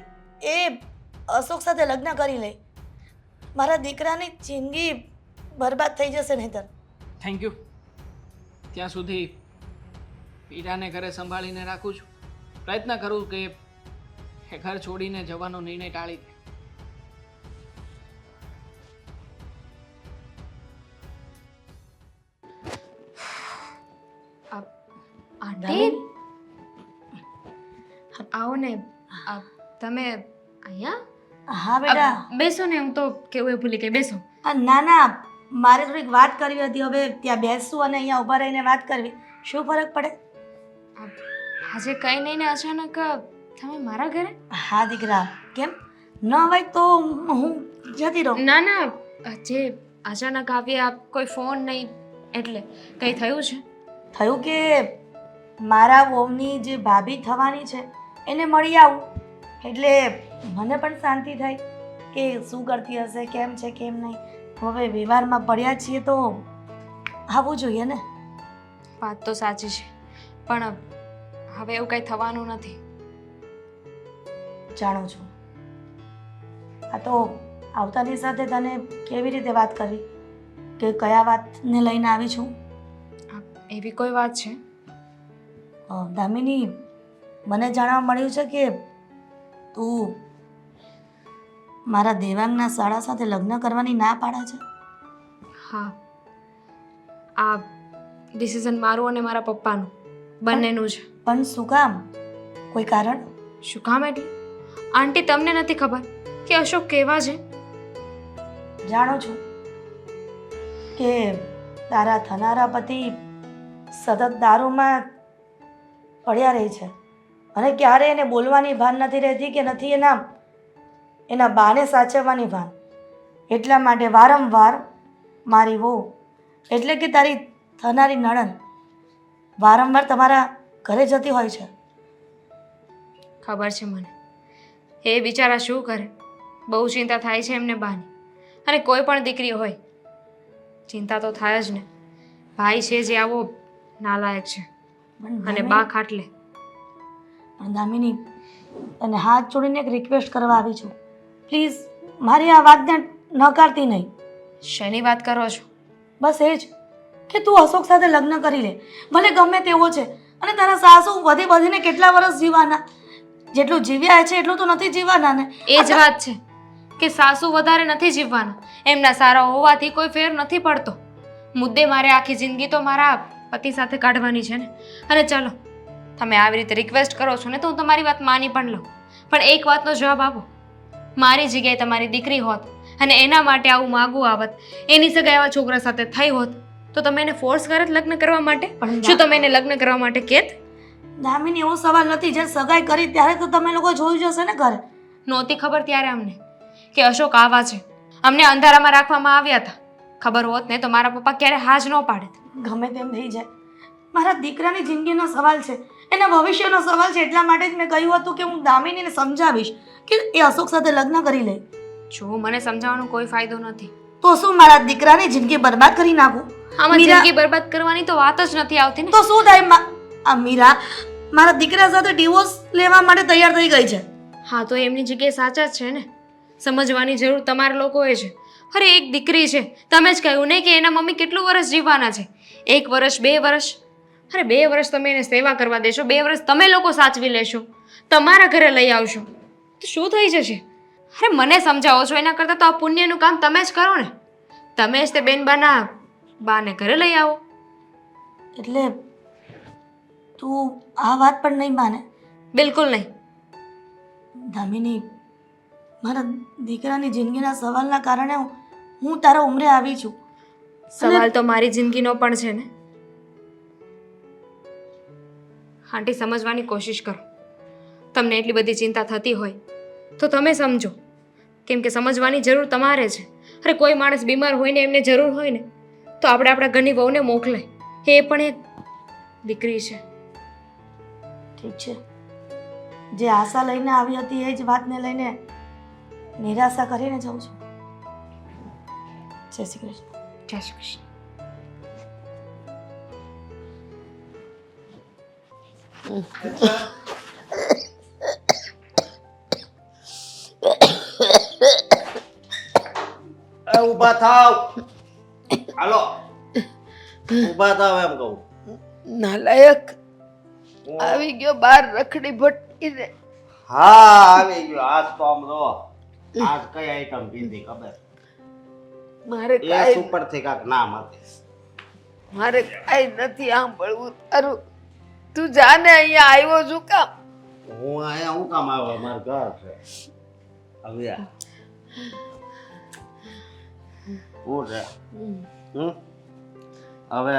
એ અશોક સાથે લગ્ન કરી લે. મારા દીકરાની જિંદગી બરબાદ થઈ જશે નહીંતર. Thank you. ત્યાં સુધી મીરાને ઘરે સંભાળીને રાખું છું. પ્રયત્ન કરું કે એ ઘર છોડીને જવાનો નિર્ણય ટાળી દે. આંટી, આવો ને. તમે અહીંયા? હા બેટા. બેસો ને, હું તો કેવું એ ભૂલી ગઈ. બેસો. ના ના, મારે થોડીક વાત કરવી હતી. હવે ત્યાં બેસવું અને અહીંયા ઊભા રહીને વાત કરવી, શું ફરક પડે? આજે કંઈ નહીં ને અચાનક તમે મારા ઘરે? હા દીકરા, કેમ ન હોય તો હું જતી રહું. ના ના, જે અચાનક આવ્યા, કોઈ ફોન નહીં, એટલે કંઈ થયું છે? થયું કે મારા વહુની જે ભાભી થવાની છે એને મળી આવું, એટલે મને પણ શાંતિ થાય કે શું કરતી હશે, કેમ છે કેમ નહીં. હવે વ્યવહારમાં પડ્યા છીએ તો આવવું જોઈએ ને. વાત તો સાચી છે, પણ હવે એવું કંઈ થવાનું નથી. જાણું છું. આ તો આવતાની સાથે તને કેવી રીતે વાત કરવી કે કયા વાતને લઈને આવી છું? એવી કોઈ વાત છે? દામિની, મને જાણવા મળ્યું છે કે તું મારા દેવાંગના સાળા સાથે લગ્ન કરવાની ના પાડે છે. હા, આ ડિસિઝન મારું અને મારા પપ્પાનું બંનેનું છે. પણ શું કામ? કોઈ કારણ? શું કામ એટલે? આંટી, તમને નથી ખબર કે અશોક કેવા છે? જાણું છું કે તારા થનારા પતિ સતત દારૂમાં પડ્યા રહે છે અને ક્યારે એને બોલવાની ભાન નથી રહેતી કે નથી એના બાને સાચવવાની ભાન. એટલા માટે વારંવાર મારી વહુ એટલે કે તારી થનારી નણંદ વારંવાર તમારા ઘરે જતી હોય છે. ખબર છે મને. એ બિચારા શું કરે, બહુ ચિંતા થાય છે એમને બાની. અને કોઈ પણ દીકરી હોય ચિંતા તો થાય જ ને. ભાઈ છે જે આવો નાલાયક છે અને બા ખાટલે. દામિની, અને હાથ જોડીને એક રિક્વેસ્ટ કરવા આવી છું. પ્લીઝ મારી આ વાતને નકારતી નહીં. શેની વાત કરો છો? બસ એ જ કે તું અશોક સાથે લગ્ન કરી લે. ભલે ગમે તેવો છે, અને તારા સાસુ વધી વધીને કેટલા વર્ષ જીવવાના? જેટલું જીવ્યા છે એટલું તો નથી જીવવાના ને. એ જ વાત છે કે સાસુ વધારે નથી જીવવાના. એમના સારા હોવાથી કોઈ ફેર નથી પડતો. મુદ્દે મારે આખી જિંદગી તો મારા પતિ સાથે કાઢવાની છે ને. અને ચાલો, તમે આવી રીતે રિક્વેસ્ટ કરો છો ને તો હું તમારી વાત માની પણ લઉં, પણ એક વાતનો જવાબ આપો. મારી જગ્યાએ તમારી દીકરી હોત અને એના માટે આવું માગવું આવત, એની સગાઈ આવા છોકરા સાથે થઈ હોત, તો તમે એને ફોર્સ કરત લગ્ન કરવા માટે? શું તમે એને લગ્ન કરવા માટે કહેત? દામિની, એવો સવાલ નથી. જે સગાઈ કરી ત્યારે તો તમે લોકો જોયું જશે ને ઘરે. નહોતી ખબર ત્યારે અમને કે અશોક આવા છે. અમને અંધારામાં રાખવામાં આવ્યા હતા. ખબર હોત ને તો મારા પપ્પા ક્યારે હાજ ન પાડે. ગમે તેમ થઈ જાય, મારા દીકરાની જિંદગીનો સવાલ છે, એના ભવિષ્યનો સવાલ છે. એટલા માટે જ મેં કહ્યું હતું કે હું દામિનીને સમજાવીશ કે એ અશોક સાથે લગ્ન કરી લે. જો મને સમજાવવાનો કોઈ ફાયદો નથી. તો શું મારા દીકરાની જિંદગી બરબાદ કરી નાખું? આમાં જિંદગી બરબાદ કરવાની તો વાત જ નથી આવતી ને. તો શું થાય? આ મીરા મારા દીકરા સાથે ડિવોર્સ લેવા માટે તૈયાર થઈ ગઈ છે. હા, તો એમની જગ્યાએ સાચા જ છે ને. સમજવાની જરૂર તમારા લોકોએ છે. અરે એક દીકરી છે, તમે જ કહ્યું નહીં કે એના મમ્મી કેટલું વર્ષ જીવવાના છે? 1 વર્ષ, 2 વર્ષ? અરે 2 વર્ષ તમે એને સેવા કરવા દેશો, 2 વર્ષ તમે લોકો સાચવી લેશો, તમારા ઘરે લઈ આવશો તો શું થઈ જશે? અરે મને સમજાવો છો એના કરતાં તો આ પુણ્યનું કામ તમે જ કરો ને. તમે જ તે બેનબાના બાને ઘરે લઈ આવો. એટલે તું આ વાત પણ નહીં માને? બિલકુલ નહીં. દામિની, મારા દીકરાની જિંદગીના સવાલના કારણે હું તારા ઉંમરે આવી છું. સવાલ તો મારી જિંદગીનો પણ છે ને. આંટી, સમજવાની કોશિશ કરો. તમને એટલી બધી ચિંતા થતી હોય તો તમે સમજો, કેમ કે સમજવાની જરૂર તમારે છે. અરે કોઈ માણસ બીમાર હોય ને એમને જરૂર હોય ને તો આપણે આપણા ઘરની વહુને મોકલે. એ પણ એક દીકરી છે. ઠીક છે, જે આશા લઈને આવી હતી એ જ વાતને લઈને નિરાશા કરીને જાઉં છું. જય શ્રી કૃષ્ણ. જય શ્રી કૃષ્ણ. ઊભા થાવ. હાલો, ઊભા થાવ એમ કહું. નાલાયક આવી ગયો બાર રખડી ભટકીને. હા, આવી ગયો. આજ તો આમ જો આજ કઈ આઈટમ કીધી ખબર? મારે એ કાંઈ સુપર થી કાક નામ હતી. મારે કાંઈ નથી સાંભળવું તારું. તું જાને અહીંયા આવ્યો છું કામ? હું આયા હું કામ આવ્યો? મારું ઘર છે. હવે આ હું છે હવે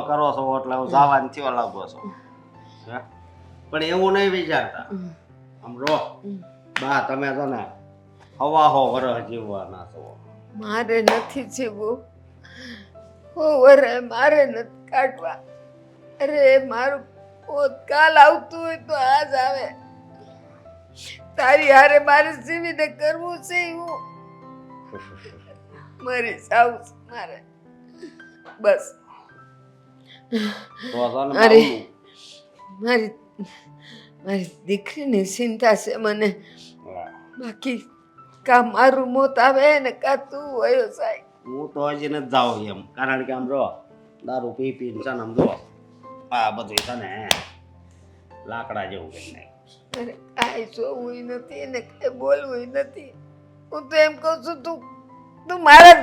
કરો છો એટલે હું જવાનું થયો લાગો છો. હે? પણ એવું નહીં વિચારતા. આમ રો બા, તમે તો ને હવાહો વરસ જીવવાના છો. મારે નથી જીવવું. વરે મારે નથી કાઢવા. અરે મારું પોત કાલ આવતું હોય તો આજ આવે. તારી હારે મારે જીવીને કરવું છે હું મરી જાઉં છું મારે. બસ તો છે ને અરે. બાવલું. મારી દીકરીની ચિંતા છે મને. બાકી કા મારું મોત આવે ને કા તું વયો જાય. હું તો હજી નથી જાઉં એમ, કારણ કે આમ જો દારૂ પી પીને છે ને આમ જો આ બધું છે ને લાકડા જેવું કરી નાખ્યું. અરે કાંઈ જોવું નથી ને કાંઈ બોલવું નથી. હું તો એમ કહું છું તું મારા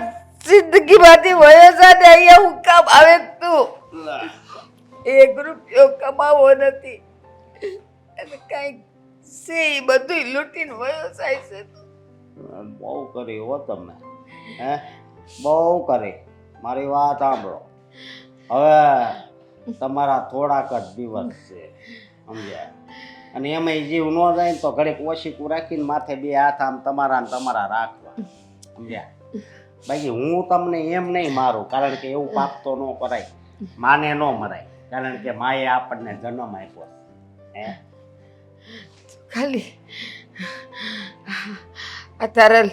જિંદગીમાંથી વયો જા ને અહીંયા હું કામ આવે તું? 1 રૂપિયો કમાવો નથી અને કાંઈક છે એ બધું લૂંટીને વયો જાય છે. બહુ કરી હો તમે. હે, બહુ કરી. મારી વાત સાંભળો. હવે તમારા થોડાક જ દિવસ છે, સમજ્યા? અને એમાં જીવ ન જાય ને તો ઘડીક ઓશીકું રાખીને માથે 2 હાથ આમ તમારા ને તમારા રાખવા, સમજ્યા? બાકી હું તમને એમ નહીં મારું, કારણ કે એવું પાપ તો ન કરાય. માને ન મરાય, કારણ કે માએ આપણને જન્મ આપ્યો. હે, ખાલી આ તારા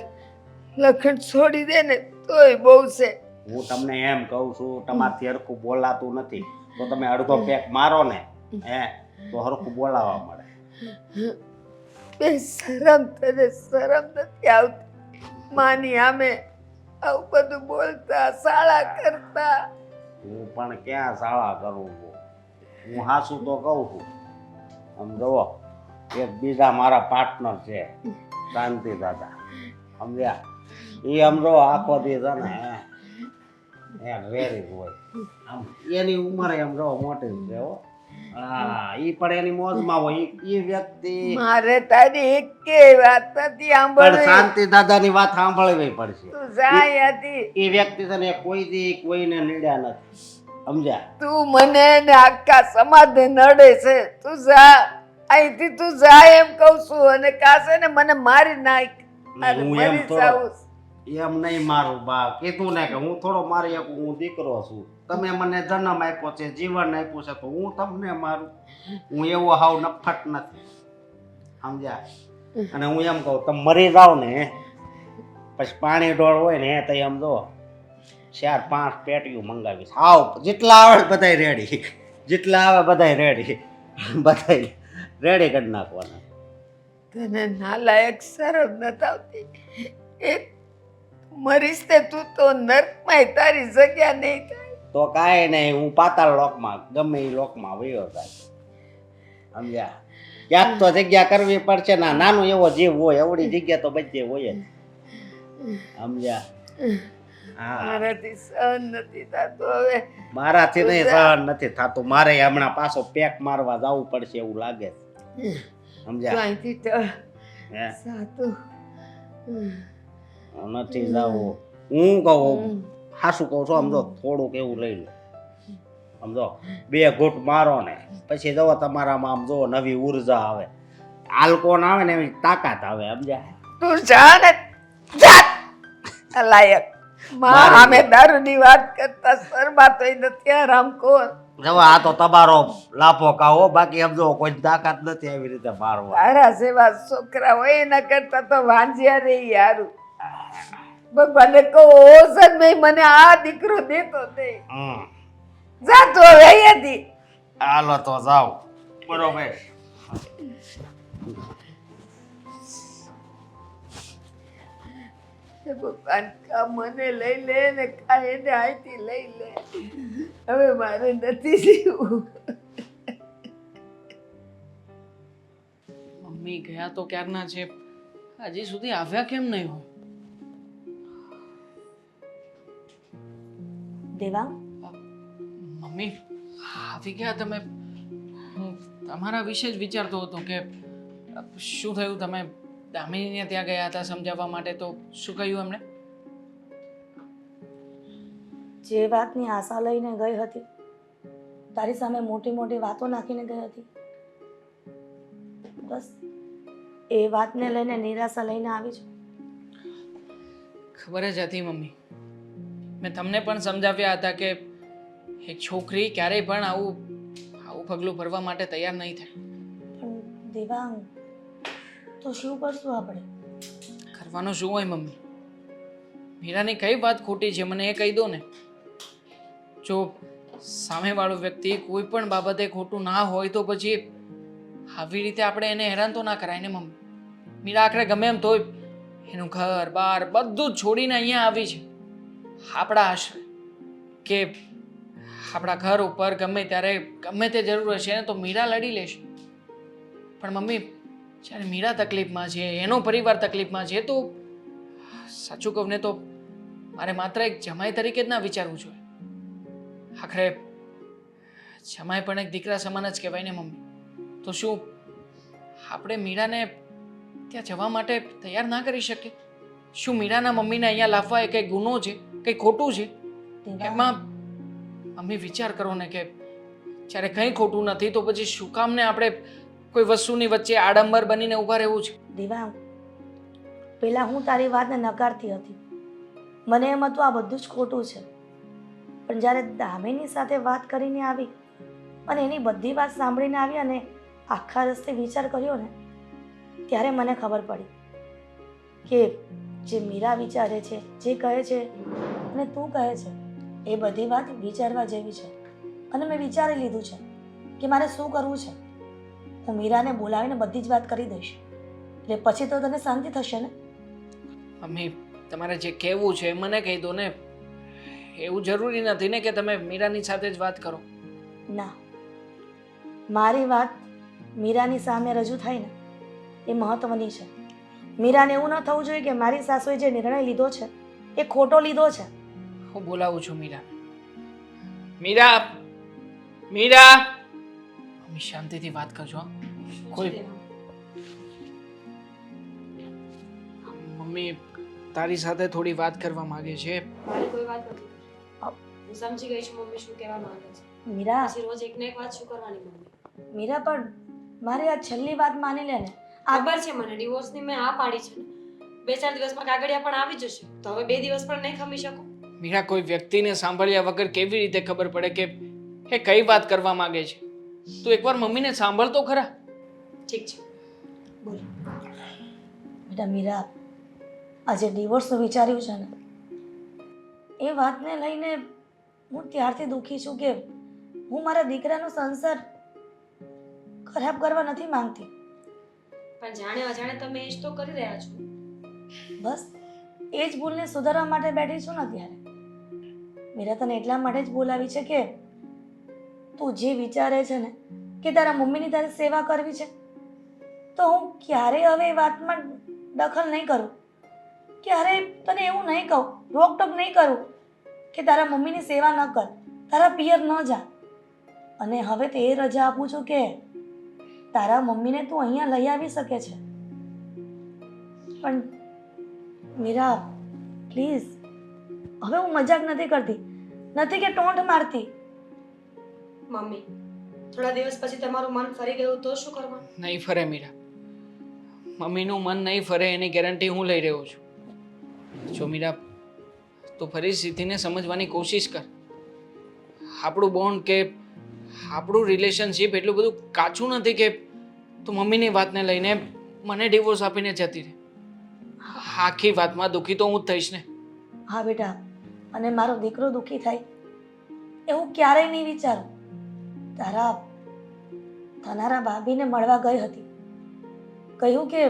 લખણ છોડી દે ને તોય બહુ છે. હું તમને એમ કહું છું, તમારથી હરખું બોલાતું નથી તો તમે અડધો પેક મારો ને, હે, તો હરખું બોલાવા મળે. બે શરમ તને શરમ નથી આવતી? માની આમે આવું બધું બોલતા શાળા કરતા. હું પણ ક્યાં શાળા કરું છું? હું હાસું તો કહું છું. આમ જુઓ, એક બીજા મારા પાર્ટનર છે શાંતિ દાદા, સમજ્યા? એ આમ જો આખો દી છે ને એ વેરી હોય. આમ એની ઉંમર એમ જો મોટી છે હો. હા, ઈ પણ એની મોજમાં હોય. ઈ વ્યક્તિ મારે તારી એકે વાત નથી પણ સાંભળવી. શાંતિ દાદાની વાત સાંભળવી પડશે. તું જાય હતી. એ વ્યક્તિ છે ને કોઈ દી કોઈને નીડ્યા નથી, સમજ્યા? તું મને ને આખા સમાજને નડે છે. તું જા અહીંથી, તું જા એમ કહું છું. અને કાશે ને મને મારી નાખ. અને હું એમ મરી થોડો જાઉં. એમ નહીં મારું બા. કીધું ને કે હું થોડો મારી શકું, હું દીકરો છું. તમે મને જન્મ આપ્યો છે, જીવન આપ્યું છે, તો હું તમને મારું. હું એવો હાવ નફટ નથી, સમજ્યા? અને હું એમ કહું, તમે મરી જાઓ ને પછી પાણી ઢોળ હોય ને તો એમ જો 4-5 પેટીઓ મંગાવીશ. હાવ જેટલા આવે બધાય રેડી, જેટલા આવે બધાય રેડી, બધાય રેડી કરી નાખવાના. તને નાલાયક શરમ નથી આવતી? એ મરીશ તે તું તો નર્કમાં તારી જગ્યા નહીં થાય. તો કાંઈ નહીં, હું પાતાળ લોકમાં ગમે એ લોકમાં વયો જાય, સમજ્યા? ક્યાંક તો જગ્યા કરવી પડશે. ના, નાનો એવો જીવ હોય એવડી જગ્યા તો બધે હોય જ, સમજ્યા? હા મારાથી સહન નથી થતું હવે. મારાથી નહીં સહન નથી થતું. મારે હમણાં પાછો પેક મારવા જવું પડશે એવું લાગે છે. સમજ્યા? અહીંથી ટળ હે? સાતું. નથી જવું. હું કહું હાસું કહું છું. સમજો થોડુંક એવું લઈ લો. સમજો 2 ઘૂંટ મારો ને પછી જવો તમારામાં આમ જો નવી ઉર્જા આવે, આલ્કોન આવે ને એવી તાકાત આવે. સમજ્યા? તું જા ને જા. અલાયક માં અમે દારૂની વાત કરતા શરમા તોય નથી આરામ કોર. જવા આ તો તમારો લાફો કાવો, બાકી સમજો કોઈ તાકાત નથી એવી રીતે મારવા. તારા જેવા છોકરા હોય એના કરતા તો વાંજ્યા રે યારું. ભગવાને કહો ઓસન મને આ દીકરો દેતો દે. હમ. જા તો હવે અહીંયાથી. હાલો તો જાઓ. બરોબર. હે ભગવાન કા મને લઈ લે ને કા એને અહીંથી લઈ લે. હવે મારે નથી જીવવું. મમ્મી ગયા તો ક્યારના છે, હજી સુધી આવ્યા કેમ નહીં હોય? દેવાંગ, મમ્મી આવી ગયા તમે? હું તમારા વિશે જ વિચારતો હતો કે શું થયું. તમે દામિનીને ત્યાં ગયા હતા સમજાવવા માટે, તો શું કહ્યું એમણે? જે વાતની આશા લઈને ગઈ હતી, તારી સામે મોટી મોટી વાતો નાખીને ગઈ હતી, બસ એ વાતને લઈને નિરાશા લઈને આવી છું. ખબર જ હતી મમ્મી. મેં તમને પણ સમજાવ્યા હતા કે એક છોકરી ક્યારેય પણ આવું પગલું ભરવા માટે તૈયાર નહીં થાય. પણ દેવાંગ, તો શું કરશું આપણે? કરવાનું શું હોય મમ્મી? મીરાની કઈ વાત ખોટી છે મને એ કહી દો ને. જો સામેવાળો વ્યક્તિ કોઈ પણ બાબતે ખોટું ના હોય તો પછી આવી રીતે આપણે એને હેરાન તો ના કરાય ને મમ્મી. મીરા આખરે ગમે એમ તોય એનું ઘર બાર બધું જ છોડીને અહીંયા આવી છે આપણા આશરે, કે આપણા ઘર ઉપર ગમે ત્યારે ગમે તે જરૂર હશે ને તો મીરા લડી લેશે. પણ મમ્મી, જ્યારે મીરા તકલીફમાં છે, એનો પરિવાર તકલીફમાં છે, તો સાચું કહું ને તો મારે માત્ર એક જમાઈ તરીકે જ ના વિચારવું જોઈએ. આખરે જમાઈ પણ એક દીકરા સમાન જ કહેવાય ને મમ્મી. તો શું આપણે મીરાને ત્યાં જવા માટે તૈયાર ના કરી શકીએ? શું મીરાના મમ્મીને અહીંયા લાવવા એ કંઈ ગુનો છે, કંઈ ખોટું છે? એમાં મમ્મી વિચાર કરો ને કે જ્યારે કંઈ ખોટું નથી તો પછી શું કામને આપણે કોઈ વસ્તુની વચ્ચે આડંબર બનીને ઊભા રહેવું છે? દેવાંગ, પહેલા હું તારી વાતને નકારતી હતી. મને એમ હતું આ બધું જ ખોટું છે. પણ જ્યારે દામિની સાથે વાત કરીને આવી અને એની બધી વાત સાંભળીને આવી અને આખા રસ્તે વિચાર કર્યો ને, ત્યારે મને ખબર પડી કે જે મીરા વિચારે છે, જે કહે છે અને તું કહે છે, એ બધી વાત વિચારવા જેવી છે. અને મેં વિચારી લીધું છે કે મારે શું કરવું છે. હું મીરાને બોલાવીને બધી જ વાત કરી દઈશ, એટલે પછી તો તને શાંતિ થશે ને. મમ્મી, તમારે જે કહેવું છે મને કહી દો ને. એવું જરૂરી નથી ને કે તમે મીરાની સાથે જ વાત કરો. ના, મારી વાત મીરાની સામે રજૂ થાય ને એ મહત્વની છે. મીરાને એવું ન થવું જોઈએ કે મારી સાસુએ જે નિર્ણય લીધો છે એ ખોટો લીધો છે. હું બોલાવું છું મીરા. મીરા, મીરા, મમ્મી શાંતિથી વાત કરજો. હા? કોઈ મમ્મી તારી સાથે થોડી વાત કરવા માંગે છે. મારી કોઈ વાત નથી. હું સમજી ગઈ છું મમ્મી શું કહેવા માંગે છે. મીરા, પછી રોજ એક ને એક વાત શું કરવાની મમ્મી? મીરા, પણ મારી આ છેલ્લી વાત માની લે ને. ખબર છે મને ડિવોર્સની મેં આ પાડી છે ને. 2-4 દિવસમાં કાગળિયા પણ આવી જશે, તો હવે 2 દિવસ પણ નહીં ખમી શકો. મીરા, કોઈ વ્યક્તિને સાંભળ્યા વગર કેવી રીતે ખબર પડે કે એ કઈ વાત કરવા માંગે છે? તું એકવાર મમ્મીને સાંભળ તો ખરા. ઠીક છે, બોલો. બેટા મીરા, આજે ડિવોર્સનું વિચાર્યું છે ને, એ વાતને લઈને હું ત્યારથી દુઃખી છું કે હું મારા દીકરાનો સંસાર ખરાબ કરવા નથી માંગતી. પણ જાણે અજાણે તમે એ જ તો કરી રહ્યા છો. બસ એ જ ભૂલને સુધારવા માટે બેઠી છું ને ત્યારે. મીરા, તને એટલા માટે જ બોલાવી છે કે તું જે વિચારે છે ને કે તારા મમ્મીની તારી સેવા કરવી છે, તો હું ક્યારેય હવે એ વાતમાં દખલ નહીં કરું. ક્યારેય તને એવું નહીં કહું, રોકટોક નહીં કરું કે તારા મમ્મીની સેવા ન કર, તારા પિયર ન જા. અને હવે તે રજા આપું છું કે તારા મમ્મીને તું અહીંયા લઈ આવી શકે છે. પણ મીરા પ્લીઝ, હવે હું મજાક નથી કરતી, નથી કે ટોંટ મારતી. મમ્મી થોડા દિવસ પછી તમારું મન ફરી ગયું તો શું કરવાનું? નહીં ફરે મીરા, મમ્મીનું મન નહીં ફરે એની ગેરંટી હું લઈ રહ્યો છું. જો મીરા, તું પરિસ્થિતિને સમજવાની કોશિશ કર. આપણું બોન્ડ કે આપણું રિલેશનશિપ એટલું બધું કાચું નથી કે તું મમ્મીની વાતને લઈને મને ડિવોર્સ આપીને જતી રહે. આખી વાતમાં દુઃખી તો હું જ થઈશ ને. હા બેટા, અને મારો દીકરો દુઃખી થાય એવું ક્યારેય નહીં વિચારું. તારા થનારા ભાભીને મળવા ગઈ હતી, કહ્યું કે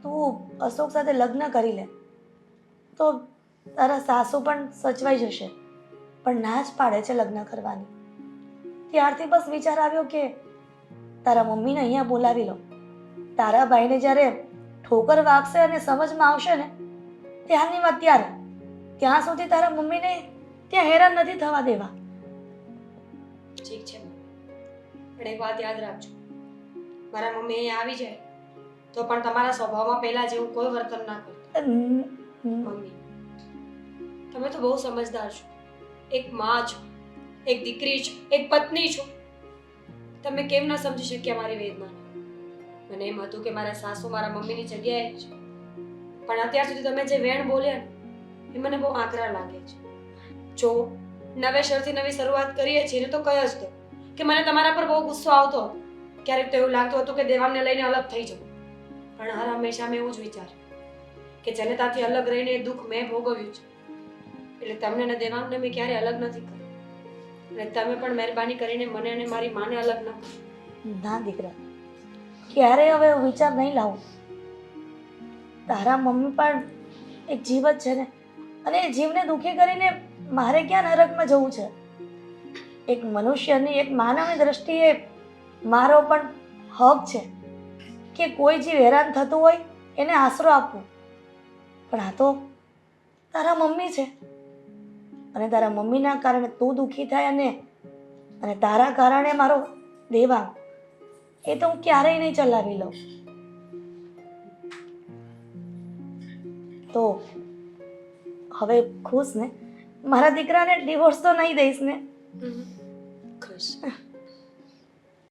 તું અશોક સાથે લગ્ન કરી લે તો તારા સાસુ પણ સચવાઈ જશે, પણ ના જ પાડે છે લગ્ન કરવાની. ત્યારથી બસ વિચાર આવ્યો કે તારા મમ્મીને અહીંયા બોલાવી લો. તારા ભાઈને જ્યારે ઠોકર વાગશે અને સમજમાં આવશે ને ત્યારની વાત ત્યારે, ત્યાં સુધી તારા મમ્મીને ત્યાં હેરાન નથી થવા દેવા. ઠીક છે પણ એક વાત યાદ રાખજો, મારા મમ્મી અહીંયા આવી જાય તો પણ તમારા સ્વભાવમાં પહેલા જેવું કોઈ વર્તન ના કરતા. મમ્મી તમે તો બહુ સમજદાર છો, એક માં છો, એક દીકરી છો, એક પત્ની છો. તમે કેમ ના સમજી શક્યા મારી વેદનાને? મને એમ હતું કે મારા સાસુ મારા મમ્મીની જગ્યાએ છે, પણ અત્યાર સુધી તમે જે વેણ બોલ્યા ને એ મને બહુ આકરા લાગે છે. જો નવેસરથી નવી શરૂઆત કરીએ છીએ ને તો કહી જ દો કે મને તમારા પર બહુ ગુસ્સો આવતો હતો. ક્યારેક તો એવું લાગતું હતું કે દેવાંગને લઈને અલગ થઈ જવું, પણ હર હંમેશા મેં એવું જ વિચાર્યું કે જનતાથી અલગ રહીને એ દુઃખ મેં ભોગવ્યું છે, એટલે તમને ને દેવાંગને મેં ક્યારે અલગ નથી કર્યું, અને તમે પણ મહેરબાની કરીને મને અને મારી માને અલગ ન કરો. ના દીકરા, ક્યારે હવે એવો વિચાર નહીં લાવું. તારા મમ્મી પણ એક જીવ જ છે ને, અને એ જીવને દુઃખી કરીને મારે ક્યાં નરકમાં જવું છે? એક મનુષ્યની, એક માનવની દ્રષ્ટિએ મારો પણ હક છે કે કોઈ જીવ હેરાન થતું હોય એને આશરો આપવો. પણ આ તો તારા મમ્મી છે, અને તારા મમ્મીના કારણે તું દુઃખી થાય અને તારા કારણે મારો દેવાંગ, એ તો હું ક્યારેય નહીં ચલાવી લઉં. તો હવે ખુશ ને? મારા દીકરાને ડિવોર્સ તો નહીં દઈશ ને? ખુશ.